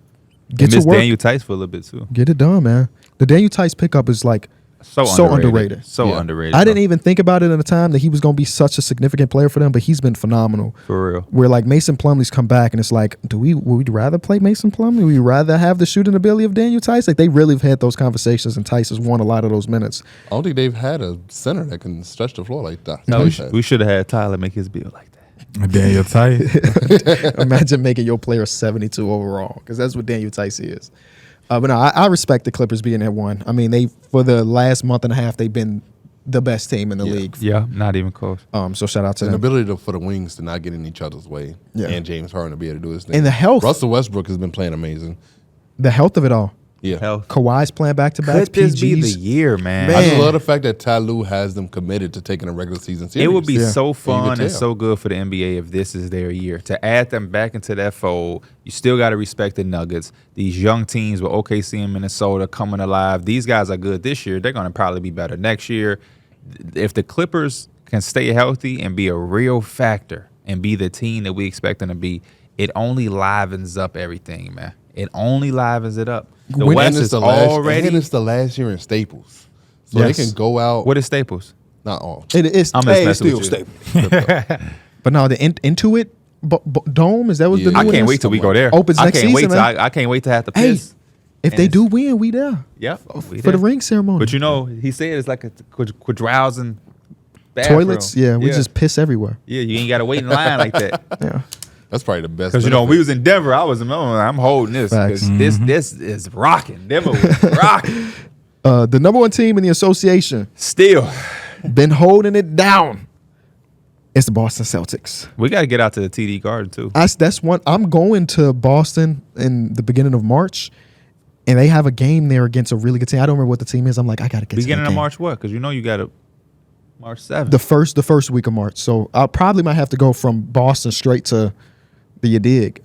They get to missed work. Daniel Tice for a little bit too. Get it done, man. The Daniel Tice pickup is like So underrated. So Yeah. underrated. I didn't even think about it at the time that he was going to be such a significant player for them, but he's been phenomenal. For real. Where like Mason Plumlee's come back and it's like, would we rather play Mason Plumlee? Would we rather have the shooting ability of Daniel Tice? Like they really have had those conversations and Tice has won a lot of those minutes. I don't think they've had a center that can stretch the floor like that. No, Like that. we should have had Tyler make his bill like that. Daniel Tice. Imagine making your player 72 overall because that's what Daniel Tice is. But no, I respect the Clippers being at 1. I mean, they for the last month and a half they've been the best team in the league. Yeah, not even close. So shout out to An them. ability for the wings to not get in each other's way. Yeah. And James Harden to be able to do his thing. And the health. Russell Westbrook has been playing amazing. The health of it all. Yeah. Health. Kawhi's playing back-to-backs. Could this be the PGs. year, man? I just Man. love the fact that Ty Lue has them committed to taking a regular season series. It would be Yeah. so You fun could and tell. so good for the NBA if this is their year. To add them back into that fold, you still got to respect the Nuggets. These young teams with OKC and Minnesota coming alive. These guys are good this year. They're going to probably be better next year. If the Clippers can stay healthy and be a real factor and be the team that we expect them to be, it only livens up everything, man. It only livens it up. The When- West and it's is the last, already. and it's the last year in Staples. So Yes. they can go out. What is Staples? Not all. It is. I'm just messing with you. But no, the Intuit Dome, is that what the Yeah. new I one can't is? wait till we go there. Opens I next can't wait season, till man. I can't wait to have to Hey, piss. if And they it's- do win, we there. Yeah, For the ring ceremony. But you know, he said it's like a quadrousing bathroom. Toilets, yeah, we just piss everywhere. yeah, you ain't got to wait in line like that. Yeah. That's probably the best. Because you know, benefit. we was in Denver. I'm holding this Facts. because this is rocking. Denver was rocking. The number 1 team in the association, Still, been holding it down. It's the Boston Celtics. we got to get out to the TD Garden too. That's one. I'm going to Boston in the beginning of March, and they have a game there against a really good team. I don't remember what the team is. I'm like, I gotta get to Beginning that of game. March, what? Because you know you got to March 7th. The first week of March. So I probably might have to go from Boston straight to the dig.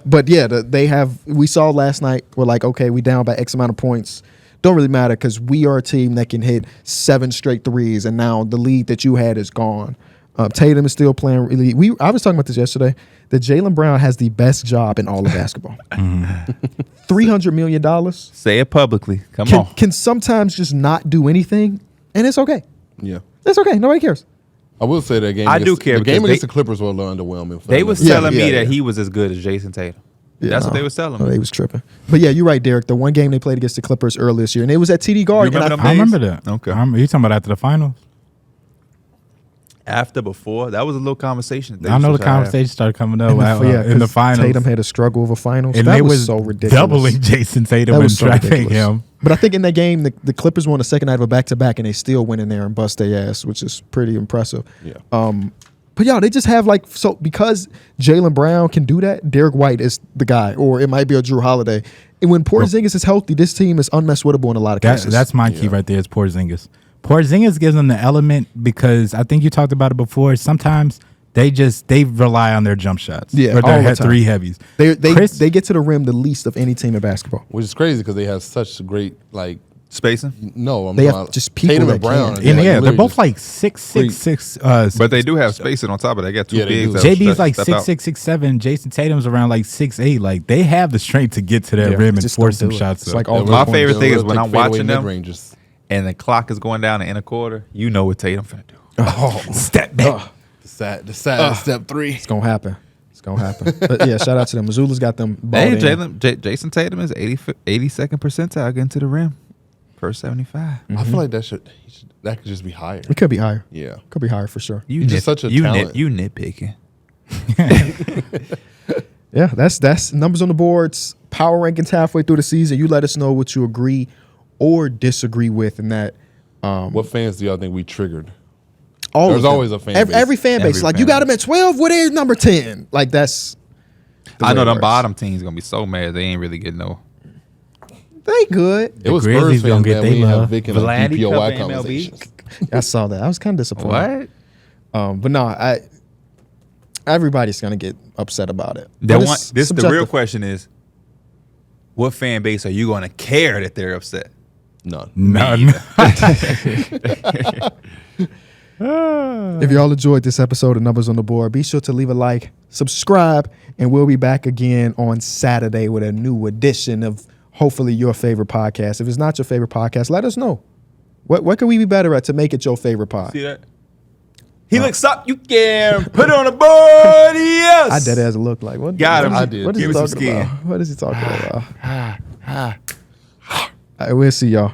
But yeah, we saw last night. We're like, okay, we down by X amount of points. Don't really matter because we are a team that can hit 7 straight threes, and now the lead that you had is gone. Tatum is still playing really. I was talking about this yesterday. That Jaylen Brown has the best job in all of basketball. $300 million. Say it publicly. Come on. Can sometimes just not do anything, and it's okay. Yeah. It's okay. Nobody cares. I will say that game. I do care The game because against they- the Clippers was a little underwhelming. For They them. was Yeah, telling me yeah, that yeah. he was as good as Jason Tatum. That's what they was telling Oh, me. they was tripping. But yeah, you're right, Derek. The one game they played against the Clippers earlier this year, and it was at TD Garden. You remember and them I days? remember that. Okay. You talking about after the finals? After, before, that was a little conversation. I know the conversation started coming up in the 'cause finals. Tatum had a struggle of a finals. and that they was so ridiculous. doubling Jason Tatum That and was so drafting ridiculous. him. But I think in that game, the Clippers won the second night of a back-to-back, and they still went in there and bust their ass, which is pretty impressive. Yeah. But yeah, they just have because Jaylen Brown can do that, Derek White is the guy, or it might be a Drew Holiday. And when Porzingis is healthy, this team is unmesswittable in a lot of cases. That's my key right there is Porzingis. Porzingis gives them the element because I think you talked about it before. Sometimes they rely on their jump shots. Yeah, or their all the time. 3 heavies. They get to the rim the least of any team in basketball. Which is crazy because they have such great spacing. No, I'm They have talking about just people Tatum that and Brown. can. And yeah, they're literally both just- like 6'6". But they do have spacing on top of that. They got two Yeah, they bigs. do. that JB's step- like step 6'6", out. 6'7". Jason Tatum's around like 6'8". Like they have the strength to get to that Yeah, rim and just force don't some do it. shots. It's up. like all My the favorite points. thing is They'll when take I'm fadeaway watching them mid-ranges. and the clock is going down in a quarter. You know what Tatum finna do. Step back. The sad step 3. It's gonna happen. It's gonna happen. But yeah, shout out to them. Missoula's got them. Hey, balled in. Jason Tatum is 82nd percentile getting to the rim per 75. I feel like that could just be higher. It could be higher. Yeah. Could be higher for sure. You He's just such a talent. You nitpicking. Yeah, that's numbers on the boards. Power rankings halfway through the season. You let us know what you agree or disagree with, and that. What fans do y'all think we triggered? There's always a fan base. Every fan base. Every Like fan you got them base. at 12. What is number 10? Like that's. I know way it them works. bottom teams gonna be so mad they ain't really getting no. They good. It was Grizzlies Spurs gonna fans get that they we didn't have love. Vic in the Vladdy DPOY Cup MLB. conversations. I saw that. I was kind of disappointed. What? But no, everybody's gonna get upset about it. That But one, it's the real subjective. question is, what fan base are you gonna care that they're upset? None. None. If y'all enjoyed this episode of Numbers on the Board, be sure to leave a like, subscribe, and we'll be back again on Saturday with a new edition of hopefully your favorite podcast. If it's not your favorite podcast, let us know. What can we be better at to make it your favorite pod? See that? He looks up. You can put it on the board. Yes. I dead as it look like. What, Got him. what is I he- did. What is Give he me some talking skin. about? What is he talking about? All right, we'll see y'all.